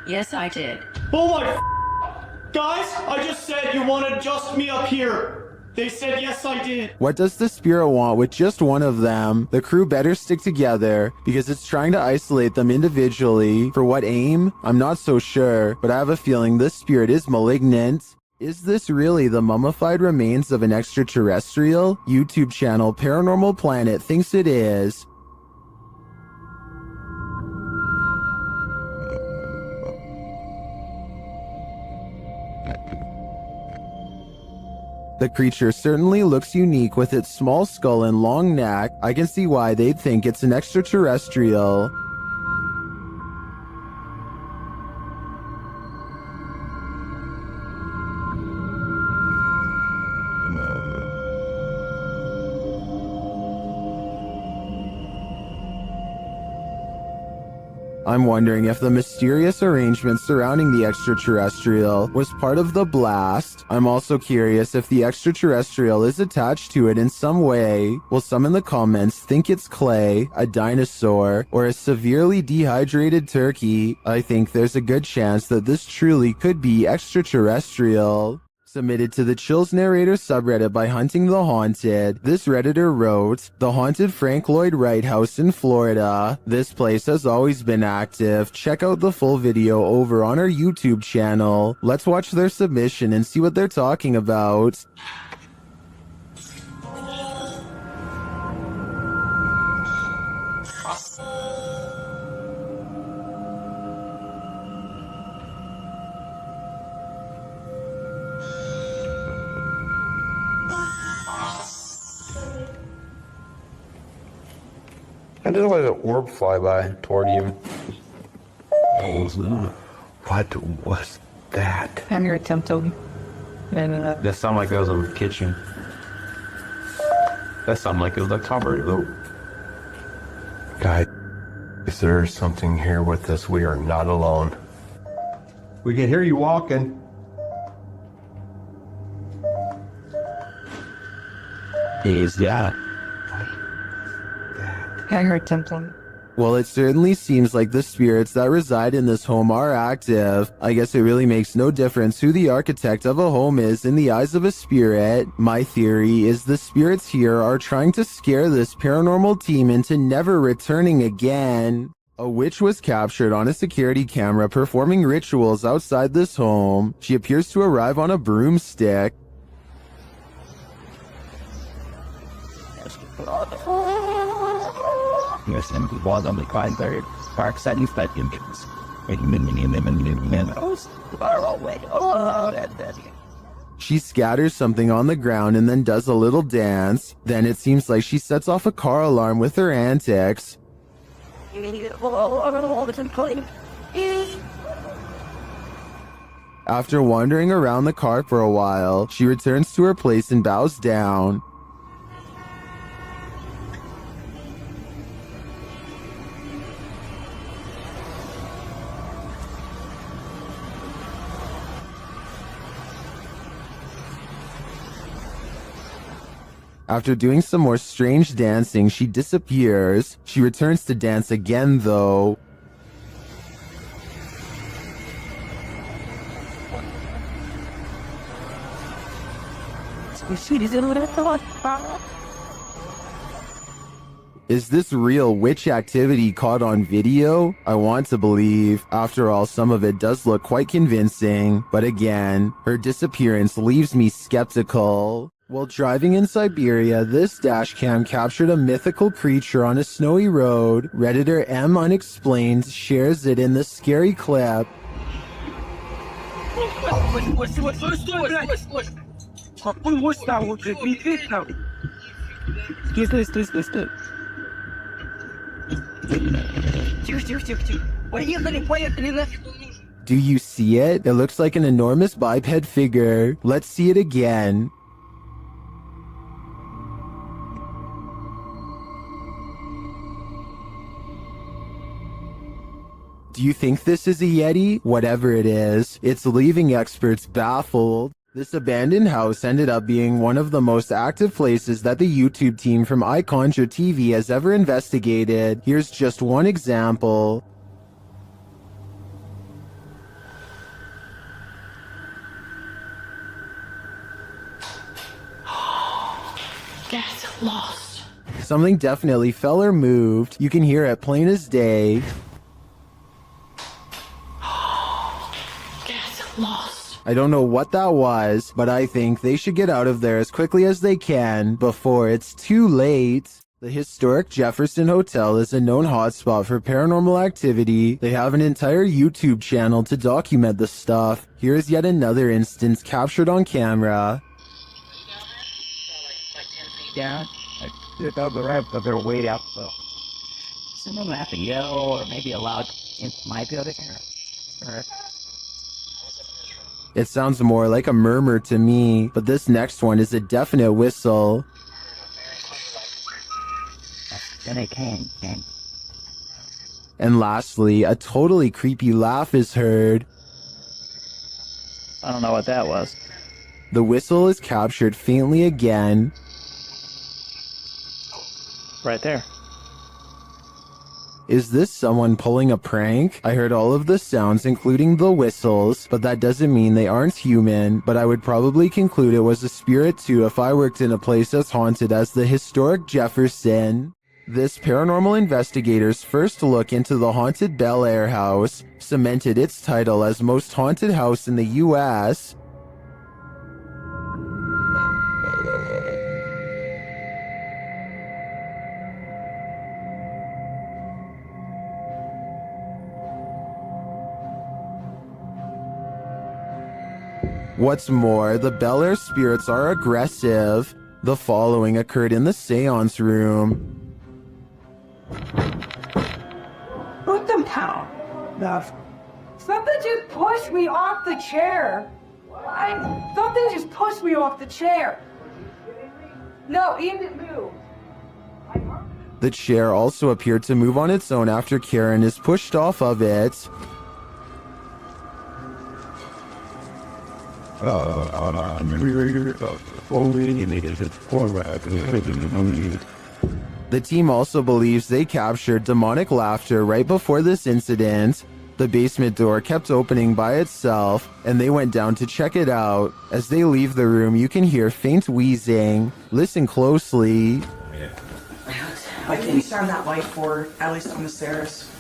Yes, I did. Oh my guys, I just said you wanted just me up here. They said yes, I did. What does the spirit want with just one of them? The crew better stick together because it's trying to isolate them individually. For what aim? I'm not so sure, but I have a feeling this spirit is malignant. Is this really the mummified remains of an extraterrestrial? YouTube channel Paranormal Planet thinks it is. The creature certainly looks unique with its small skull and long neck. I can see why they'd think it's an extraterrestrial. I'm wondering if the mysterious arrangement surrounding the extraterrestrial was part of the blast. I'm also curious if the extraterrestrial is attached to it in some way. Will some in the comments think it's clay, a dinosaur, or a severely dehydrated turkey? I think there's a good chance that this truly could be extraterrestrial. Submitted to the Chills Narrator subreddit by Hunting the Haunted, this Redditor wrote, "The haunted Frank Lloyd Wright house in Florida. This place has always been active. Check out the full video over on our YouTube channel." Let's watch their submission and see what they're talking about. I just let an orb fly by toward you. What was that? I'm your attempt to. That sounded like that was a kitchen. That sounded like it was like top right. Guys, if there's something here with us, we are not alone. We can hear you walking. Yeah. I heard something. Well, it certainly seems like the spirits that reside in this home are active. I guess it really makes no difference who the architect of a home is in the eyes of a spirit. My theory is the spirits here are trying to scare this paranormal team into never returning again. A witch was captured on a security camera performing rituals outside this home. She appears to arrive on a broomstick. Yes, and we was on the kind very park setting Indians. She scatters something on the ground and then does a little dance. Then it seems like she sets off a car alarm with her antics. After wandering around the car for a while, she returns to her place and bows down. After doing some more strange dancing, she disappears. She returns to dance again, though. Is this real witch activity caught on video? I want to believe. After all, some of it does look quite convincing. But again, her disappearance leaves me skeptical. While driving in Siberia, this dashcam captured a mythical creature on a snowy road. Redditor M Unexplained shares it in this scary clip. Do you see it? It looks like an enormous biped figure. Let's see it again. Do you think this is a Yeti? Whatever it is, it's leaving experts baffled. This abandoned house ended up being one of the most active places that the YouTube team from iConjure TV has ever investigated. Here's just one example. Get lost. Something definitely fell or moved. You can hear it plain as day. Get lost. I don't know what that was, but I think they should get out of there as quickly as they can before it's too late. The historic Jefferson Hotel is a known hotspot for paranormal activity. They have an entire YouTube channel to document the stuff. Here's yet another instance captured on camera. Down. It's up the ramp, but they're way out, so. Someone will have to yell or maybe a loud in my building or It sounds more like a murmur to me, but this next one is a definite whistle. then it came. And lastly, a totally creepy laugh is heard. I don't know what that was. The whistle is captured faintly again. Right there. Is this someone pulling a prank? I heard all of the sounds, including the whistles, but that doesn't mean they aren't human. But I would probably conclude it was a spirit too if I worked in a place as haunted as the historic Jefferson. This paranormal investigator's first look into the haunted Bel Air house cemented its title as most haunted house in the US. What's more, the Bel Air spirits are aggressive. The following occurred in the seance room. Put them down. Something just pushed me off the chair. Something just pushed me off the chair. No, Ian didn't move. The chair also appeared to move on its own after Karen is pushed off of it. The team also believes they captured demonic laughter right before this incident. The basement door kept opening by itself, and they went down to check it out. As they leave the room, you can hear faint wheezing. Listen closely. Why can't you turn that light forward, at least on the stairs?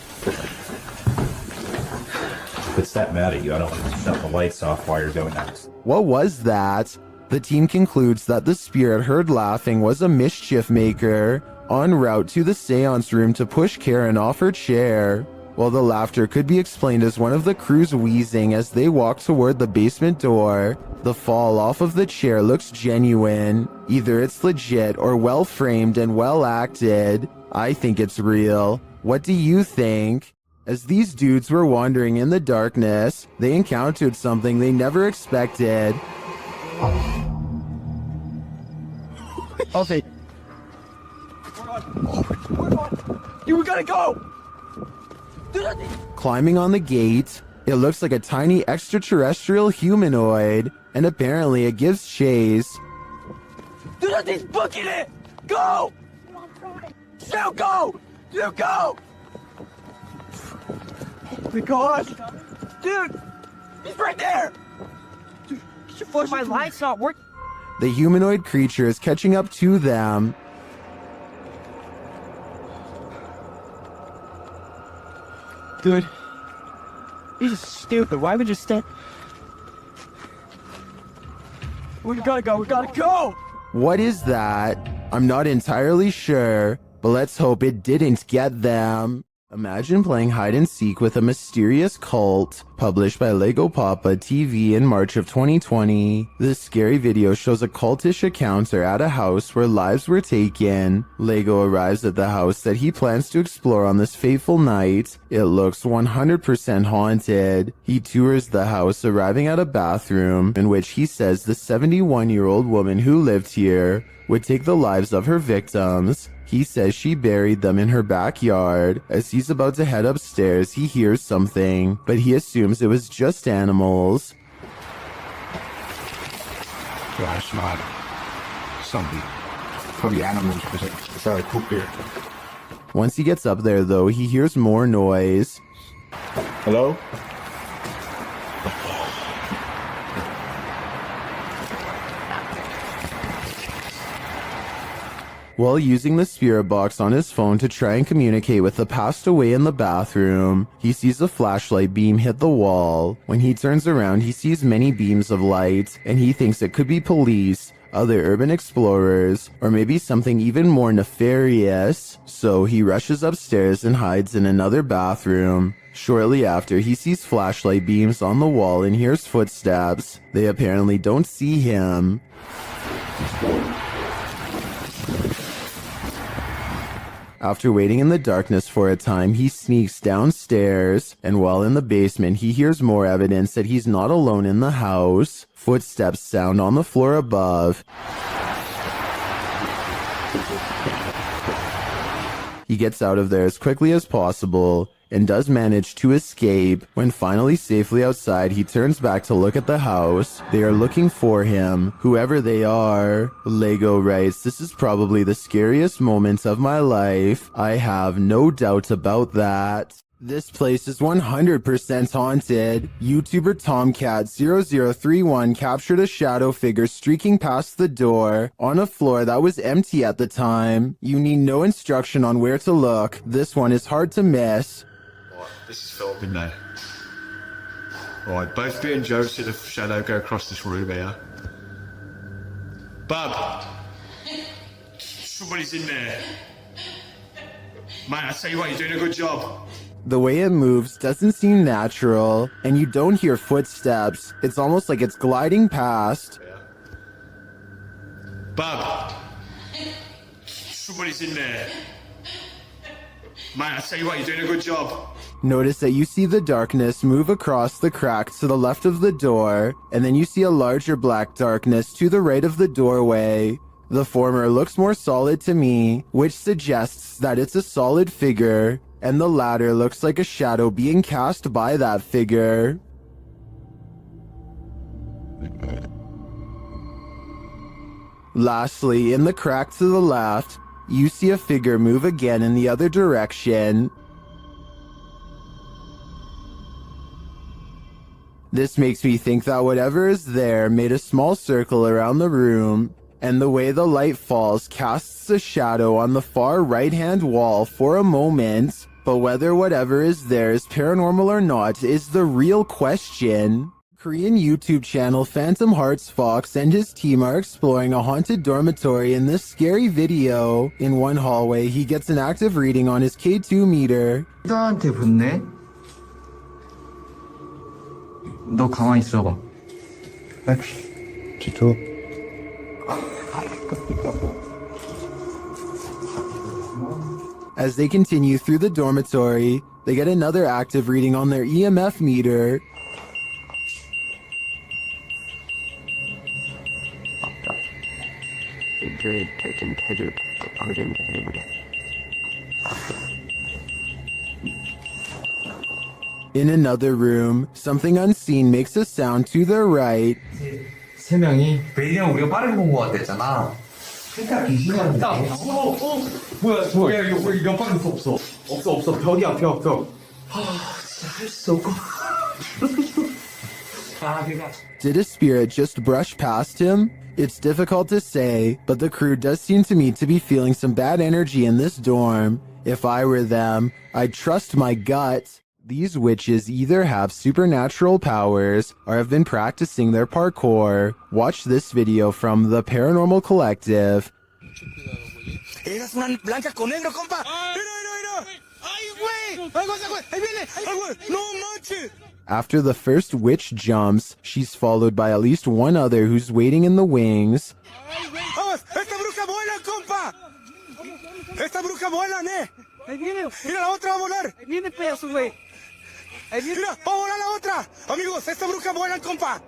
If it's that mad at you, I don't want to shut the lights off while you're doing that. What was that? The team concludes that the spirit heard laughing was a mischief maker en route to the seance room to push Karen off her chair. While the laughter could be explained as one of the crew's wheezing as they walk toward the basement door, the fall off of the chair looks genuine. Either it's legit or well framed and well acted. I think it's real. What do you think? As these dudes were wandering in the darkness, they encountered something they never expected. Okay. You gotta go! Climbing on the gate, it looks like a tiny extraterrestrial humanoid, and apparently it gives chase. Dude, he's booking it! Go! Now go! You go! Oh my god! Dude! He's right there! Dude, my light's not working. The humanoid creature is catching up to them. Dude, you're just stupid. Why would you stand? We gotta go. We gotta go. What is that? I'm not entirely sure, but let's hope it didn't get them. Imagine playing hide and seek with a mysterious cult. Published by Lego Papa TV in March of 2020. This scary video shows a cultish encounter at a house where lives were taken. Lego arrives at the house that he plans to explore on this fateful night. It looks 100% haunted. He tours the house, arriving at a bathroom in which he says the 71-year-old woman who lived here would take the lives of her victims. He says she buried them in her backyard. As he's about to head upstairs, he hears something, but he assumes it was just animals. Yeah, it's not something. Probably animals, because it's out of poop here. Once he gets up there, though, he hears more noise. Hello? While using the spirit box on his phone to try and communicate with the passed away in the bathroom, he sees a flashlight beam hit the wall. When he turns around, he sees many beams of light, and he thinks it could be police, other urban explorers, or maybe something even more nefarious. So he rushes upstairs and hides in another bathroom. Shortly after, he sees flashlight beams on the wall and hears footsteps. They apparently don't see him. After waiting in the darkness for a time, he sneaks downstairs, and while in the basement, he hears more evidence that he's not alone in the house. Footsteps sound on the floor above. He gets out of there as quickly as possible, and does manage to escape. When finally safely outside, he turns back to look at the house. They are looking for him, whoever they are. Lego writes, "This is probably the scariest moment of my life. I have no doubt about that." This place is 100% haunted. YouTuber Tomcat0031 captured a shadow figure streaking past the door on a floor that was empty at the time. You need no instruction on where to look. This one is hard to miss. This is filmed, isn't it? Alright, both me and Joe see the shadow go across this room here. Bub! Somebody's in there. Mate, I tell you what, you're doing a good job. The way it moves doesn't seem natural, and you don't hear footsteps. It's almost like it's gliding past. Bub! Somebody's in there. Mate, I tell you what, you're doing a good job. Notice that you see the darkness move across the crack to the left of the door, and then you see a larger black darkness to the right of the doorway. The former looks more solid to me, which suggests that it's a solid figure, and the latter looks like a shadow being cast by that figure. Lastly, in the crack to the left, you see a figure move again in the other direction. This makes me think that whatever is there made a small circle around the room, and the way the light falls casts a shadow on the far right-hand wall for a moment. But whether whatever is there is paranormal or not is the real question. Korean YouTube channel Phantom Hearts Fox and his team are exploring a haunted dormitory in this scary video. In one hallway, he gets an active reading on his K2 meter. 너한테 붙네? 너 가만히 있어봐. 지초. As they continue through the dormitory, they get another active reading on their EMF meter. In another room, something unseen makes a sound to their right. 세 명이 베이랑 우리가 빠르게 본 거 같았잖아. 일단 귀신은 뭐야 이거 연방할 수 없어 벽이야 벽 진짜 할 수 없고 Did a spirit just brush past him? It's difficult to say, but the crew does seem to me to be feeling some bad energy in this dorm. If I were them, I'd trust my gut. These witches either have supernatural powers or have been practicing their parkour. Watch this video from the Paranormal Collective. Eras una blanca con negro, compa. Mira. Ay, güey. Ahí viene. Ay, güey. No manches. After the first witch jumps, she's followed by at least one other who's waiting in the wings. Vamos, esta bruja vuela, compa. Esta bruja vuela, ¿eh? Ahí viene. Mira, la otra va a volar. Ahí viene pedazo, güey. Mira, va a volar la otra. Amigos, esta bruja vuela, compa.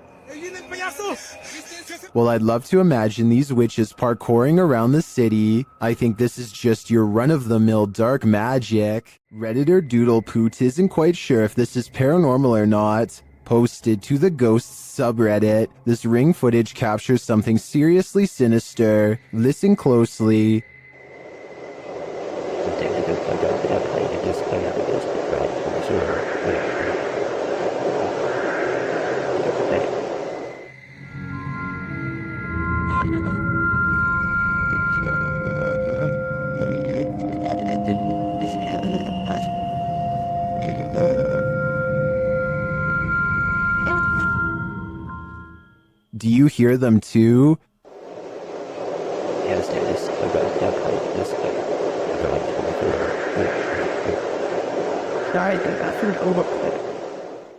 Well, I'd love to imagine these witches parkouring around the city. I think this is just your run-of-the-mill dark magic. Redditor Doodlepoot isn't quite sure if this is paranormal or not. Posted to the Ghosts subreddit, this ring footage captures something seriously sinister. Listen closely. Do you hear them too?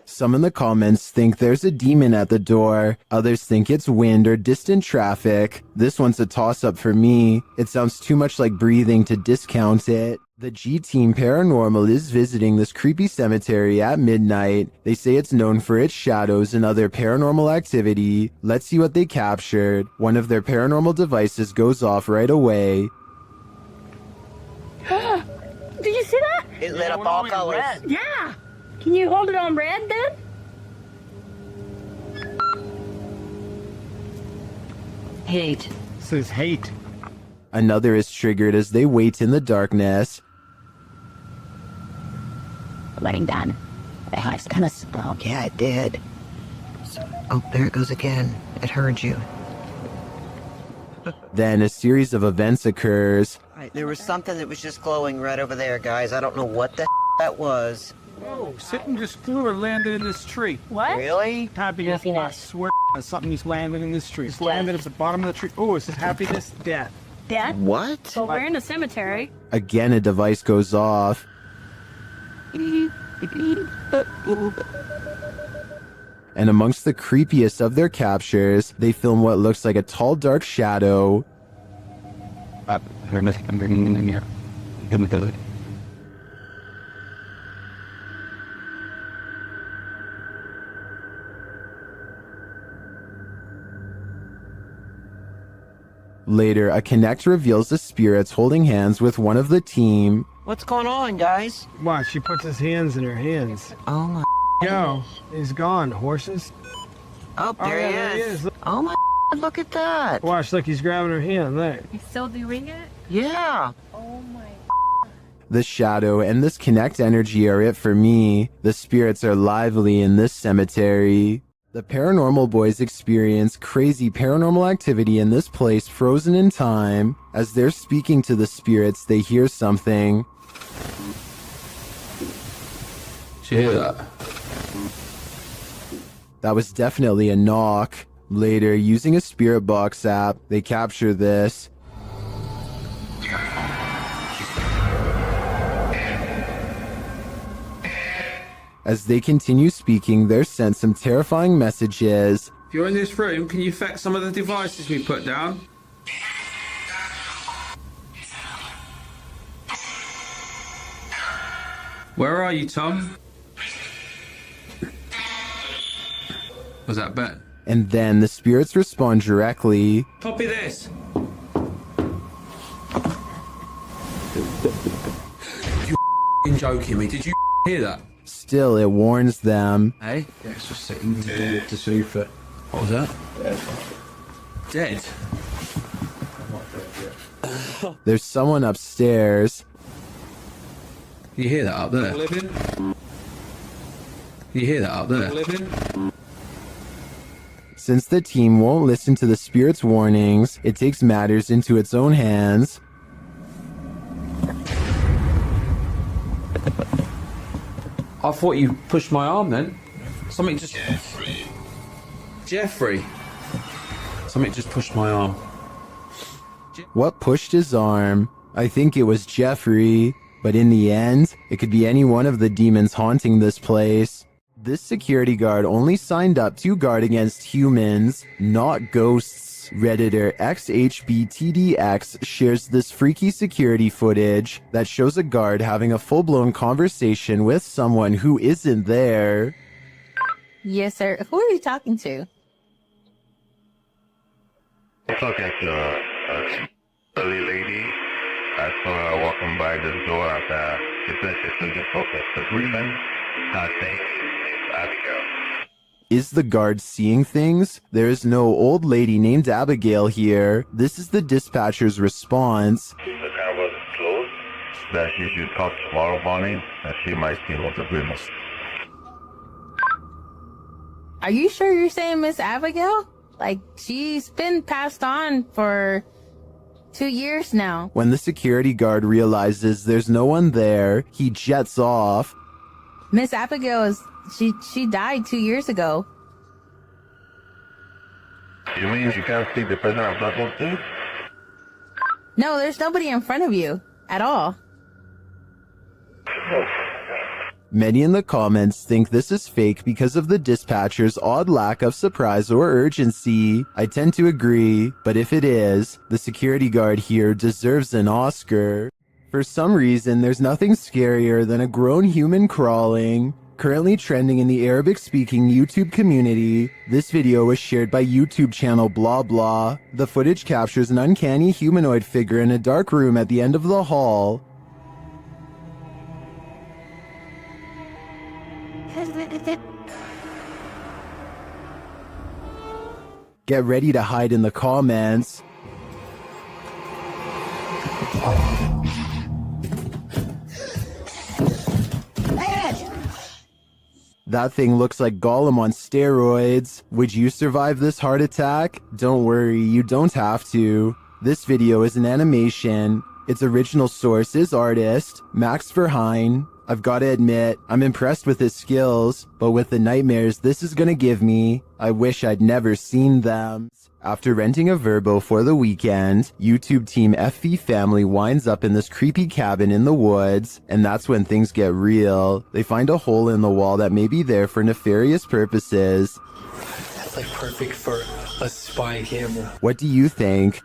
Some in the comments think there's a demon at the door. Others think it's wind or distant traffic. This one's a toss-up for me. It sounds too much like breathing to discount it. The G-Team Paranormal is visiting this creepy cemetery at midnight. They say it's known for its shadows and other paranormal activity. Let's see what they captured. One of their paranormal devices goes off right away. Did you see that? It lit up all colors. Yeah. Can you hold it on red then? Hate. Says hate. Another is triggered as they wait in the darkness. Letting down. The house kind of spoke. Yeah, it did. Oh, there it goes again. It heard you. Then a series of events occurs. Right, there was something that was just glowing right over there, guys. I don't know what the that was. Whoa, something just flew or landed in this tree. What? Really? Happiness, I swear something just landed in this tree. Just landed at the bottom of the tree. Oh, it says happiness, death. Death? What? Well, we're in a cemetery. Again, a device goes off. And amongst the creepiest of their captures, they film what looks like a tall, dark shadow. Later, a Connect reveals the spirits holding hands with one of the team. What's going on, guys? Watch, she puts his hands in her hands. Oh my. Yo, he's gone. Horses. Oh, there he is. Oh my. Look at that. Watch, look, he's grabbing her hand there. You still doing it? Yeah. Oh my. The shadow and this Connect energy are it for me. The spirits are lively in this cemetery. The Paranormal Boys experience crazy paranormal activity in this place frozen in time. As they're speaking to the spirits, they hear something. Did you hear that? That was definitely a knock. Later, using a spirit box app, they capture this. As they continue speaking, they're sent some terrifying messages. If you're in this room, can you affect some of the devices we put down? Where are you, Tom? Was that Ben? And then the spirits respond directly. Copy this. You joking me? Did you hear that? Still, it warns them. Hey? Yeah, it's just sitting there to see if it... What was that? Dead. There's someone upstairs. You hear that up there? You hear that up there? Since the team won't listen to the spirit's warnings, it takes matters into its own hands. I thought you pushed my arm then. Something just... Jeffrey. Something just pushed my arm. What pushed his arm? I think it was Jeffrey. But in the end, it could be any one of the demons haunting this place. This security guard only signed up to guard against humans, not ghosts. Redditor XHBTDX shares this freaky security footage that shows a guard having a full-blown conversation with someone who isn't there. Yes, sir. Who are you talking to? Look at the lady I saw walking by the door at it's a focus. The woman, thanks, Abigail. Is the guard seeing things? There is no old lady named Abigail here. This is the dispatcher's response. The car was closed. That she should call tomorrow morning and she might see what the witness. Are you sure you're saying Miss Abigail? Like, she's been passed on for 2 years now. When the security guard realizes there's no one there, he jets off. Miss Abigail she died 2 years ago. You mean you can't see the person I'm talking to? No, there's nobody in front of you at all. Many in the comments think this is fake because of the dispatcher's odd lack of surprise or urgency. I tend to agree, but if it is, the security guard here deserves an Oscar. For some reason, there's nothing scarier than a grown human crawling. Currently trending in the Arabic-speaking YouTube community, this video was shared by YouTube channel Blah Blah. The footage captures an uncanny humanoid figure in a dark room at the end of the hall. Get ready to hide in the comments. That thing looks like Gollum on steroids. Would you survive this heart attack? Don't worry, you don't have to. This video is an animation. Its original source is artist Max Verheyen. I've got to admit, I'm impressed with his skills, but with the nightmares this is gonna give me, I wish I'd never seen them. After renting a Verbo for the weekend, YouTube team FV Family winds up in this creepy cabin in the woods, and that's when things get real. They find a hole in the wall that may be there for nefarious purposes. That's like perfect for a spy camera. What do you think?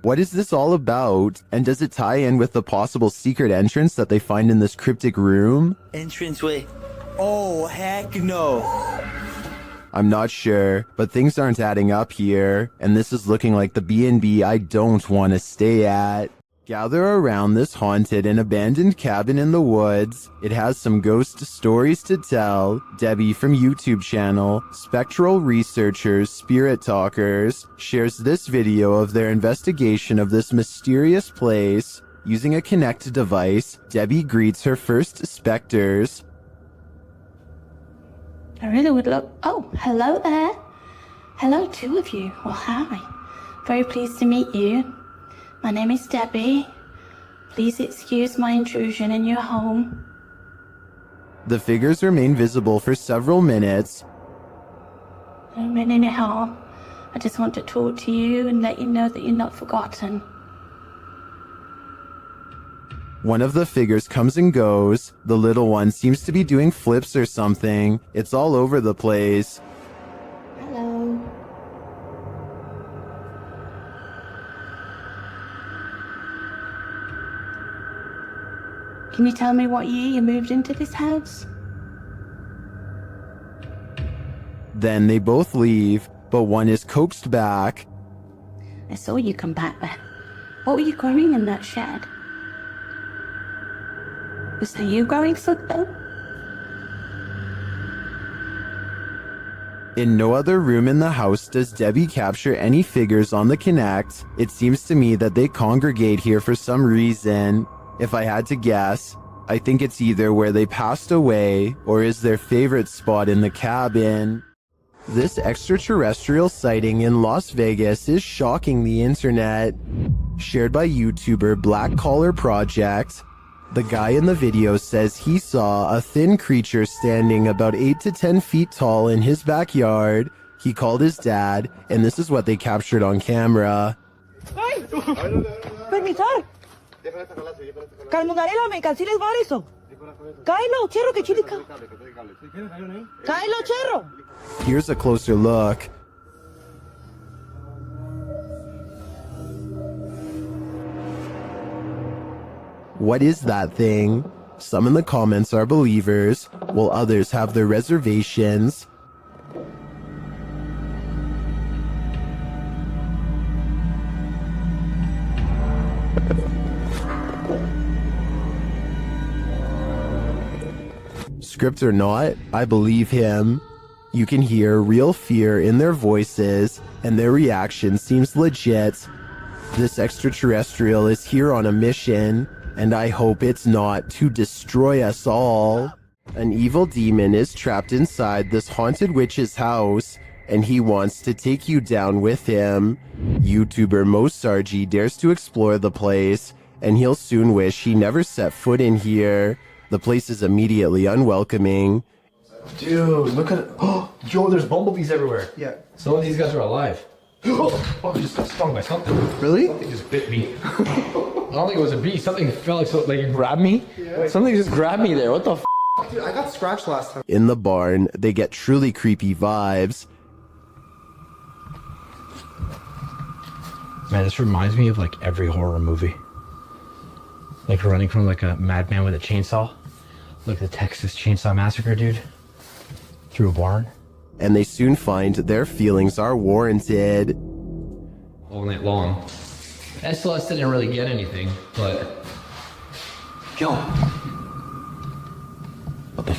What is this all about? And does it tie in with the possible secret entrance that they find in this cryptic room? Entranceway. Oh, heck no. I'm not sure, but things aren't adding up here, and this is looking like the B&B I don't want to stay at. Gather around this haunted and abandoned cabin in the woods. It has some ghost stories to tell. Debbie from YouTube channel Spectral Researchers Spirit Talkers shares this video of their investigation of this mysterious place. Using a Kinect device, Debbie greets her first specters. I really would love... Oh, hello there. Hello, two of you. Well, hi. Very pleased to meet you. My name is Debbie. Please excuse my intrusion in your home. The figures remain visible for several minutes. I don't mean any harm. I just want to talk to you and let you know that you're not forgotten. One of the figures comes and goes. The little one seems to be doing flips or something. It's all over the place. Hello. Can you tell me what year you moved into this house? Then they both leave, but one is coaxed back. I saw you come back there. What were you growing in that shed? Was that you growing something? In no other room in the house does Debbie capture any figures on the Kinect. It seems to me that they congregate here for some reason. If I had to guess, I think it's either where they passed away or is their favorite spot in the cabin. This extraterrestrial sighting in Las Vegas is shocking the internet. Shared by YouTuber Black Collar Project. The guy in the video says he saw a thin creature standing about 8 to 10 feet tall in his backyard. He called his dad, and this is what they captured on camera. ¡Ay! ¡Permisar! Calmonarela, me canceles var eso. Cáelo, cherro, que chilica. Cáelo, cherro. Here's a closer look. What is that thing? Some in the comments are believers, while others have their reservations. Script or not, I believe him. You can hear real fear in their voices, and their reaction seems legit. This extraterrestrial is here on a mission, and I hope it's not to destroy us all. An evil demon is trapped inside this haunted witch's house, and he wants to take you down with him. YouTuber Mosargi dares to explore the place, and he'll soon wish he never set foot in here. The place is immediately unwelcoming. Dude, look at it. Oh, yo, there's bumblebees everywhere. Yeah. Some of these guys are alive. Oh, I just got stung by something. Really? Something just bit me. I don't think it was a bee. Something felt like it grabbed me. Yeah. Something just grabbed me there. What the f? Dude, I got scratched last time. In the barn, they get truly creepy vibes. Man, this reminds me of like every horror movie. Like running from like a madman with a chainsaw. Like the Texas Chainsaw Massacre, dude. Through a barn. And they soon find their feelings are warranted. All night long. SLS didn't really get anything, but... Yo! What the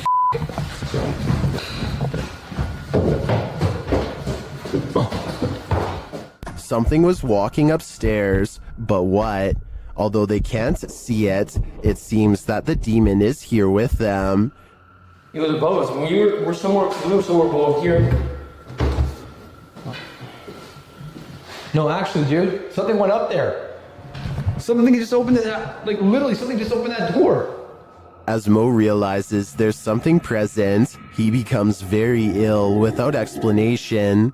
f***? Something was walking upstairs, but what? Although they can't see it, it seems that the demon is here with them. He was above us. We were somewhere below here. No, actually, dude, something went up there. Something just opened that, like literally something just opened that door. As Mo realizes there's something present, he becomes very ill without explanation.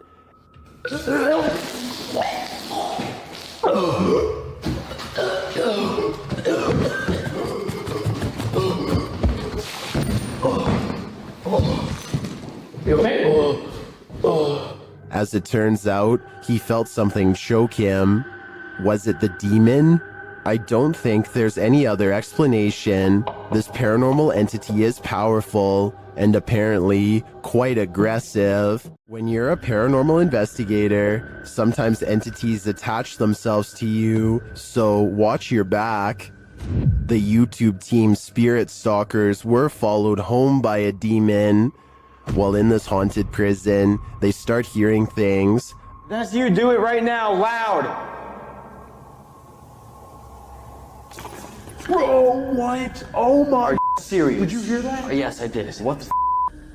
You okay? As it turns out, he felt something choke him. Was it the demon? I don't think there's any other explanation. This paranormal entity is powerful and apparently quite aggressive. When you're a paranormal investigator, sometimes entities attach themselves to you, so watch your back. The YouTube team Spirit Stalkers were followed home by a demon. While in this haunted prison, they start hearing things. That's you. Do it right now, loud. Bro, what? Oh my. Are you serious? Did you hear that? Yes, I did. What the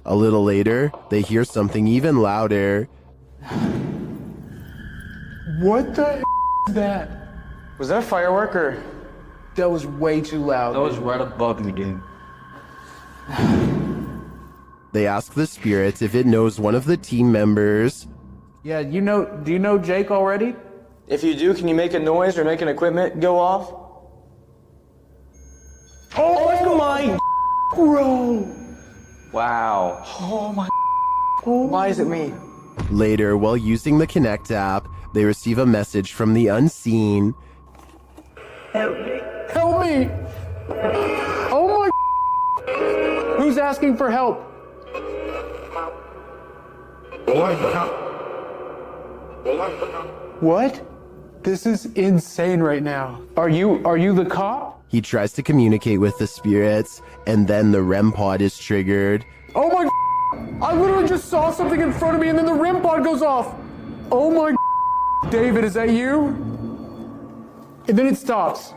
A little later, they hear something even louder. What the is that? Was that a firework or? That was way too loud. That was right above me, dude. They ask the spirit if it knows one of the team members. Yeah, do you know Jake already? If you do, can you make a noise or make an equipment go off? Oh my, bro. Wow. Oh my. Why is it me? Later, while using the Connect app, they receive a message from the unseen. Help me. Help me. Oh my. Who's asking for help? What? This is insane right now. Are you the cop? He tries to communicate with the spirits, and then the REM pod is triggered. Oh my. I literally just saw something in front of me and then the REM pod goes off. Oh my. David, is that you? And then it stops.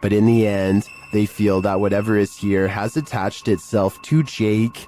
But in the end, they feel that whatever is here has attached itself to Jake.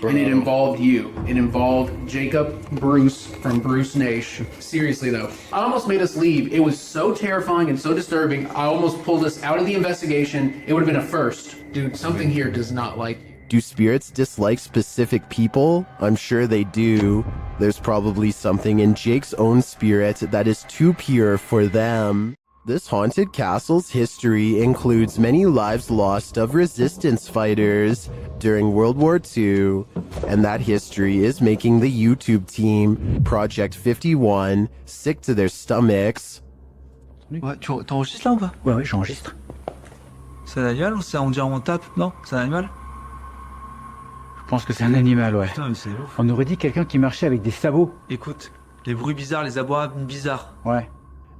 And it involved you. It involved Jacob Bruce from Bruce Nash. Seriously though, I almost made us leave. It was so terrifying and so disturbing. I almost pulled us out of the investigation. It would have been a first. Dude, something here does not like you. Do spirits dislike specific people? I'm sure they do. There's probably something in Jake's own spirit that is too pure for them. This haunted castle's history includes many lives lost of resistance fighters during World War II, and that history is making the YouTube team, Project 51, sick to their stomachs. Ouais, t'enregistres là ou pas? Ouais, j'enregistre. C'est un animal ou c'est on dirait on tape? Non, c'est un animal? Je pense que c'est un animal, ouais. Putain, mais c'est ouf. On aurait dit quelqu'un qui marchait avec des sabots. Écoute, les bruits bizarres, les abois bizarres. Ouais.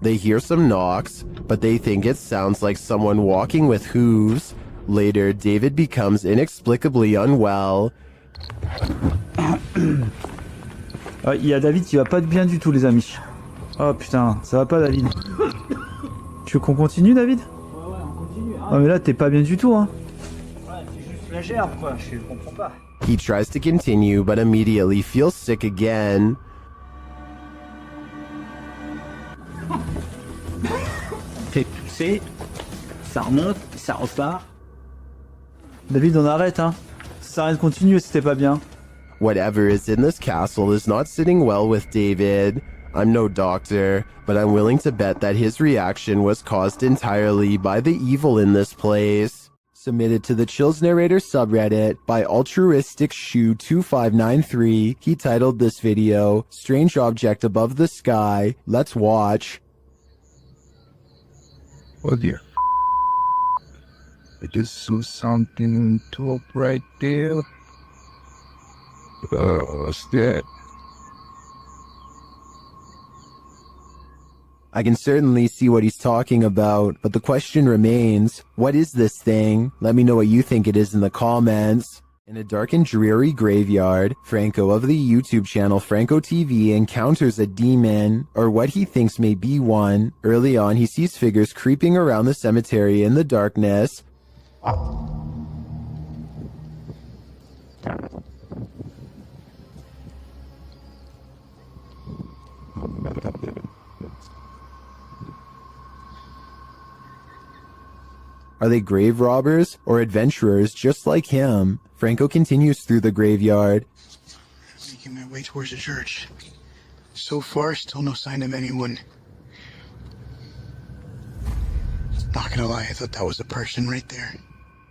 They hear some knocks, but they think it sounds like someone walking with hooves. Later, David becomes inexplicably unwell. Il y a David qui va pas bien du tout, les amis. Oh putain, ça va pas, David. Tu veux qu'on continue, David? Ouais, on continue. Hein. Ah mais là, t'es pas bien du tout, hein. Ouais, c'est juste la gerbe, quoi. Je comprends pas. He tries to continue, but immediately feels sick again. T'es poussé, ça remonte, ça repart. David, on arrête, hein. Ça sert à rien de continuer si t'es pas bien. Whatever is in this castle is not sitting well with David. I'm no doctor, but I'm willing to bet that his reaction was caused entirely by the evil in this place. Submitted to the Chills Narrator subreddit by Altruistic Shoe 2593, he titled this video, Strange Object Above the Sky. Let's watch. Oh dear. I just saw something on top right there. What's that? I can certainly see what he's talking about, but the question remains, what is this thing? Let me know what you think it is in the comments. In a dark and dreary graveyard, Franco of the YouTube channel Franco TV encounters a demon, or what he thinks may be one. Early on, he sees figures creeping around the cemetery in the darkness. Are they grave robbers or adventurers just like him? Franco continues through the graveyard. Making my way towards the church. So far, still no sign of anyone. Not gonna lie, I thought that was a person right there.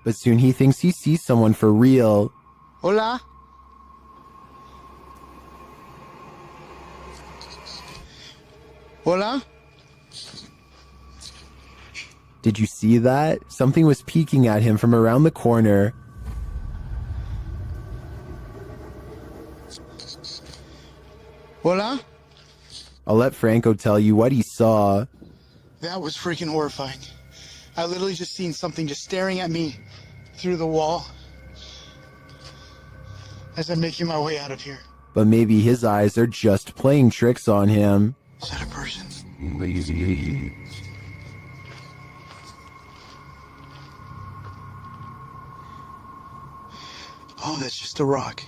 But soon he thinks he sees someone for real. Hola? Hola? Did you see that? Something was peeking at him from around the corner. Hola? I'll let Franco tell you what he saw. That was freaking horrifying. I literally just seen something just staring at me through the wall as I'm making my way out of here. But maybe his eyes are just playing tricks on him. Is that a person? Oh, that's just a rock.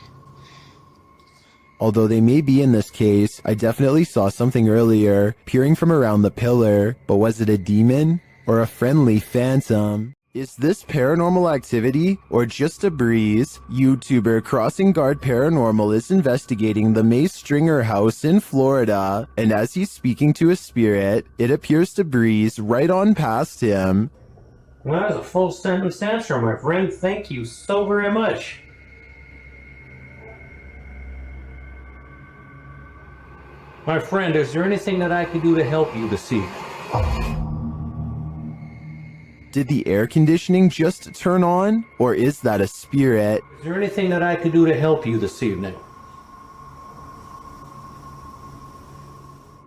Although they may be in this case, I definitely saw something earlier, peering from around the pillar. But was it a demon? Or a friendly phantom? Is this paranormal activity or just a breeze? YouTuber Crossing Guard Paranormal is investigating the May Stringer house in Florida, and as he's speaking to a spirit, it appears to breeze right on past him. Well, that was a full sentence answer, my friend. Thank you so very much. My friend, is there anything that I can do to help you this evening? Did the air conditioning just turn on? Or is that a spirit? Is there anything that I could do to help you this evening?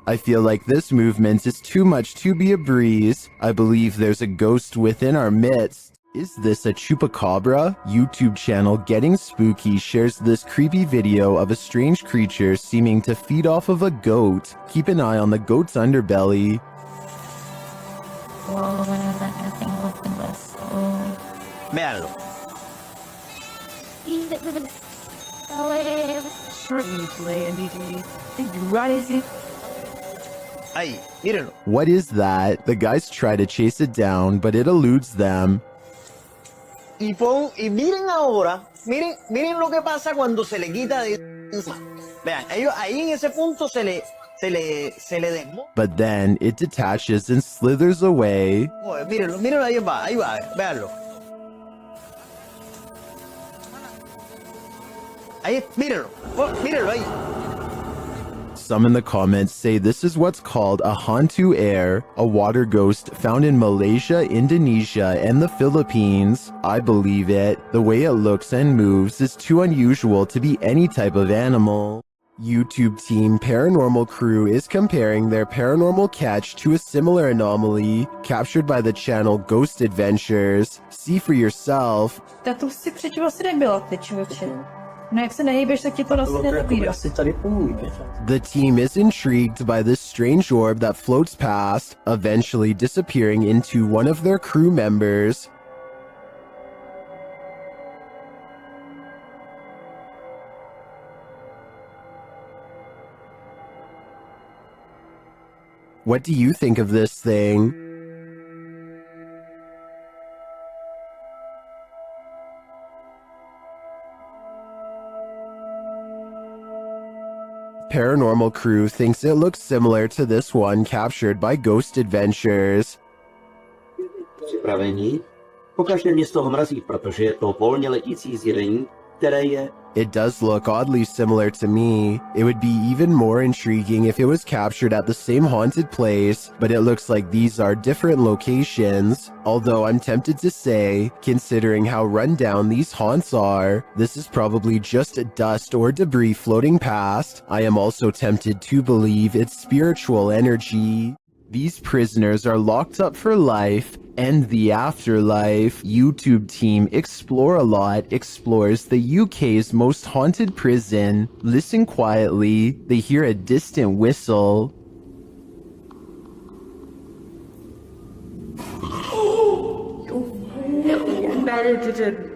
I feel like this movement is too much to be a breeze. I believe there's a ghost within our midst. Is this a chupacabra? YouTube channel Getting Spooky shares this creepy video of a strange creature seeming to feed off of a goat. Keep an eye on the goat's underbelly. Véanlo. Ahí, mírenlo. What is that? The guys try to chase it down, but it eludes them. Y miren ahora, miren lo que pasa cuando se le quita de... Vean, ellos ahí en ese punto se le desmonta. But then it detaches and slithers away. Mírenlo, ahí va, véanlo. Ahí, mírenlo ahí. Some in the comments say this is what's called a hantu air, a water ghost found in Malaysia, Indonesia, and the Philippines. I believe it. The way it looks and moves is too unusual to be any type of animal. YouTube team Paranormal Crew is comparing their paranormal catch to a similar anomaly captured by the channel Ghost Adventures. See for yourself. Tak to si předtím asi nebyla, ty člověče. No jak se nehýbeš, tak ti to asi nenabíra. The team is intrigued by this strange orb that floats past, eventually disappearing into one of their crew members. What do you think of this thing? Paranormal Crew thinks it looks similar to this one captured by Ghost Adventures. Připravení? Pokaždé mě z toho mrazí, protože je to volně letící zjevení, které je... It does look oddly similar to me. It would be even more intriguing if it was captured at the same haunted place, but it looks like these are different locations. Although I'm tempted to say, considering how run down these haunts are, this is probably just dust or debris floating past. I am also tempted to believe it's spiritual energy. These prisoners are locked up for life and the afterlife. YouTube team Explore a Lot explores the UK's most haunted prison. Listen quietly. They hear a distant whistle. No, he didn't.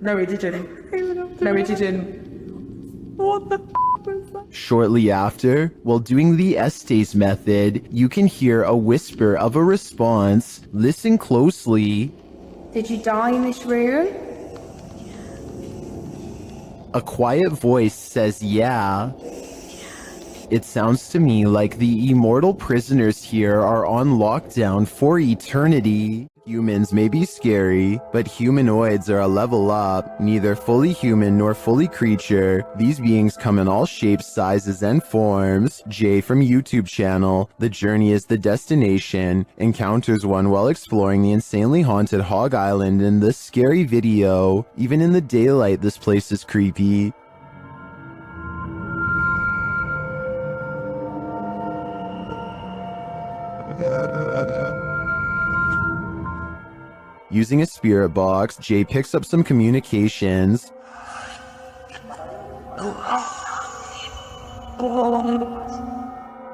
No, he didn't. No, he didn't. What the was that? Shortly after, while doing the Estes method, you can hear a whisper of a response. Listen closely. Did you die in this room? A quiet voice says, yeah. It sounds to me like the immortal prisoners here are on lockdown for eternity. Humans may be scary, but humanoids are a level up. Neither fully human nor fully creature. These beings come in all shapes, sizes, and forms. Jay from YouTube channel, The Journey is the Destination, encounters one while exploring the insanely haunted Hog Island in this scary video. Even in the daylight, this place is creepy. Using a spirit box, Jay picks up some communications.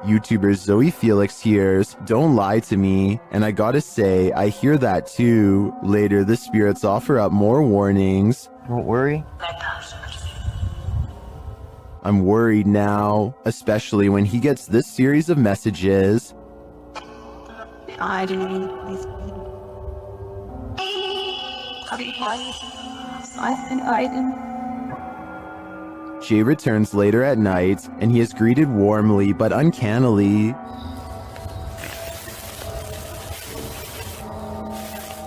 YouTuber Zoe Felix hears, "Don't lie to me," and I gotta say, I hear that too. Later, the spirits offer up more warnings. Don't worry. I'm worried now, especially when he gets this series of messages. I didn't. Jay returns later at night, and he is greeted warmly but uncannily.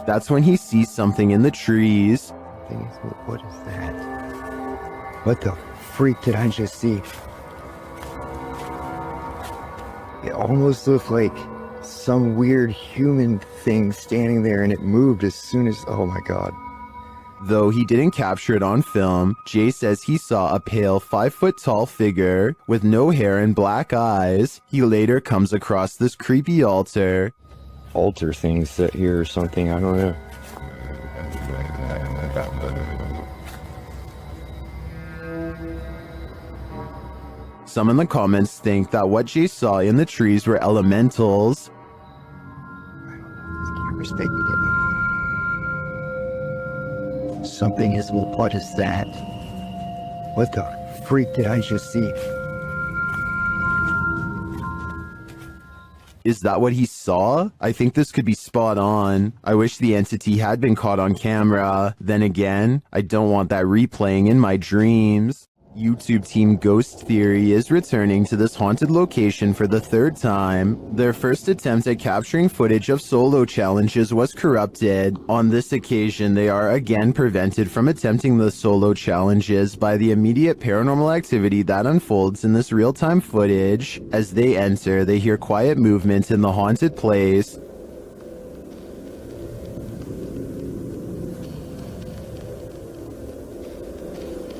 That's when he sees something in the trees. What is that? What the freak did I just see? It almost looked like some weird human thing standing there, and it moved as soon as... Oh my god. Though he didn't capture it on film, Jay says he saw a pale 5-foot-tall figure with no hair and black eyes. He later comes across this creepy altar. Altar thing set here or something, I don't know. Some in the comments think that what Jay saw in the trees were elementals. Something is... What is that? What the freak did I just see? Is that what he saw? I think this could be spot on. I wish the entity had been caught on camera. Then again, I don't want that replaying in my dreams. YouTube team Ghost Theory is returning to this haunted location for the third time. Their first attempt at capturing footage of solo challenges was corrupted. On this occasion, they are again prevented from attempting the solo challenges by the immediate paranormal activity that unfolds in this real-time footage. As they enter, they hear quiet movement in the haunted place.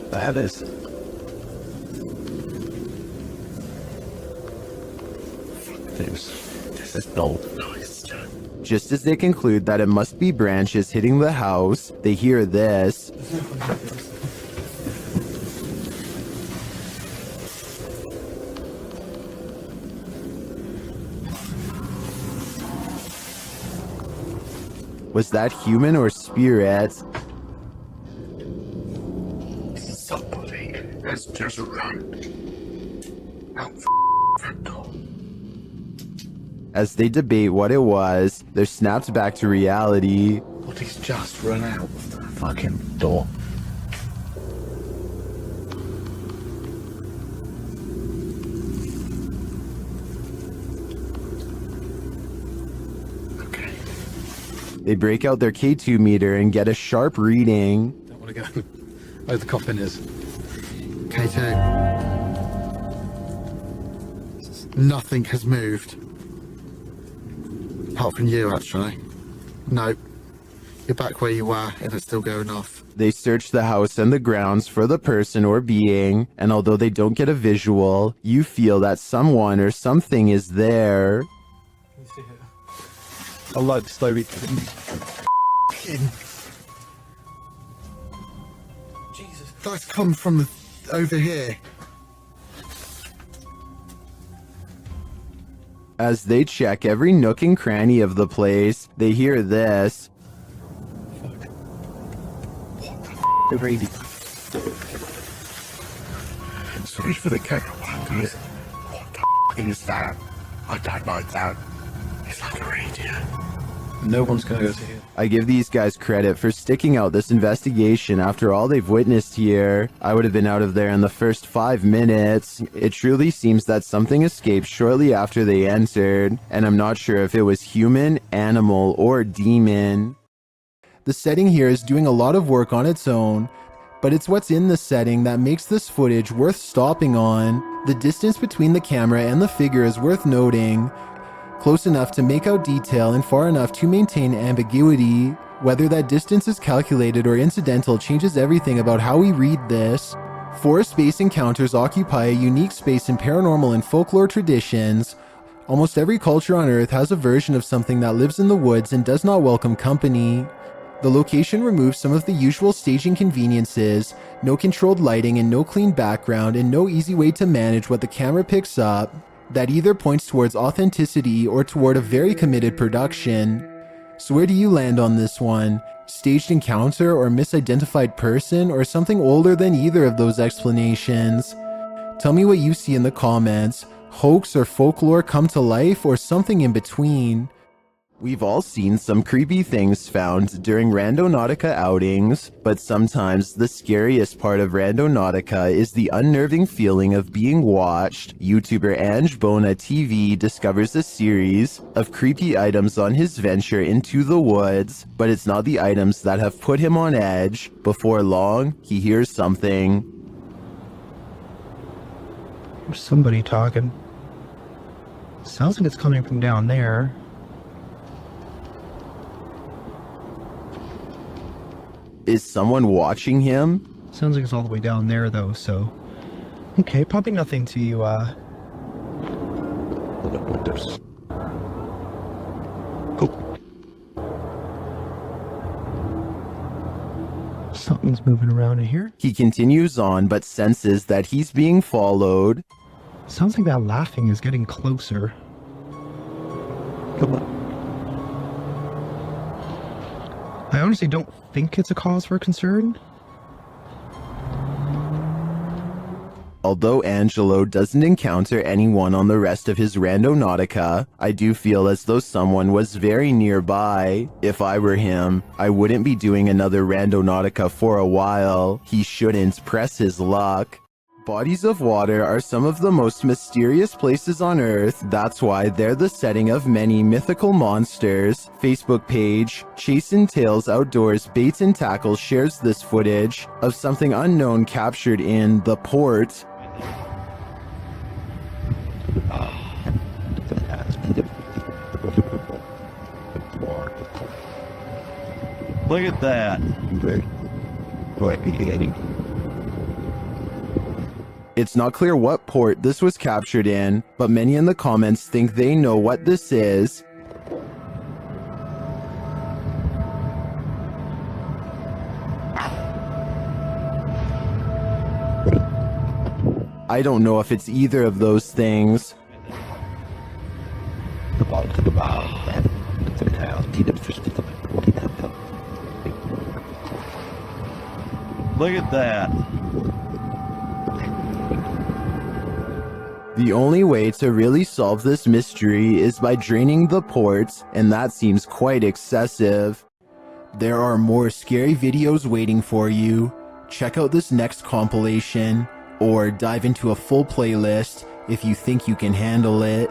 The hell is? This is no noise. Just as they conclude that it must be branches hitting the house, they hear this. Was that human or spirit? Somebody has just run out front door. As they debate what it was, they're snapped back to reality. But he's just run out of the fucking door. They break out their K2 meter and get a sharp reading. Don't want to go where the coffin is. K2. Nothing has moved. Apart from you, actually. No. You're back where you were, and it's still going off. They search the house and the grounds for the person or being, and although they don't get a visual, you feel that someone or something is there. I like slowly. Jesus, that's come from over here. As they check every nook and cranny of the place, they hear this. The radio. Sorry for the camera one, guys. What the is that? I don't like that. It's like a radio. No one's gonna go to here. I give these guys credit for sticking out this investigation after all they've witnessed here. I would have been out of there in the first 5 minutes. It truly seems that something escaped shortly after they entered, and I'm not sure if it was human, animal, or demon. The setting here is doing a lot of work on its own, but it's what's in the setting that makes this footage worth stopping on. The distance between the camera and the figure is worth noting. Close enough to make out detail and far enough to maintain ambiguity. Whether that distance is calculated or incidental changes everything about how we read this. 4 space encounters occupy a unique space in paranormal and folklore traditions. Almost every culture on Earth has a version of something that lives in the woods and does not welcome company. The location removes some of the usual staging conveniences, no controlled lighting and no clean background, and no easy way to manage what the camera picks up. That either points towards authenticity or toward a very committed production. So where do you land on this one? Staged encounter or misidentified person, or something older than either of those explanations? Tell me what you see in the comments. Hoax or folklore come to life, or something in between? We've all seen some creepy things found during Randonautica outings, but sometimes the scariest part of Randonautica is the unnerving feeling of being watched. YouTuber Ange Bona TV discovers a series of creepy items on his venture into the woods, but it's not the items that have put him on edge. Before long, he hears something. There's somebody talking. Sounds like it's coming from down there. Is someone watching him? Sounds like it's all the way down there though, so... Okay, probably nothing to, Something's moving around in here. He continues on, but senses that he's being followed. Sounds like that laughing is getting closer. Come on. I honestly don't think it's a cause for concern. Although Angelo doesn't encounter anyone on the rest of his Randonautica, I do feel as though someone was very nearby. If I were him, I wouldn't be doing another Randonautica for a while. He shouldn't press his luck. Bodies of water are some of the most mysterious places on Earth. That's why they're the setting of many mythical monsters. Facebook page Chasing Tales Outdoors Baits and Tackles shares this footage of something unknown captured in the port. Look at that. It's not clear what port this was captured in, but many in the comments think they know what this is. I don't know if it's either of those things. Look at that. The only way to really solve this mystery is by draining the ports, and that seems quite excessive. There are more scary videos waiting for you. Check out this next compilation, or dive into a full playlist if you think you can handle it.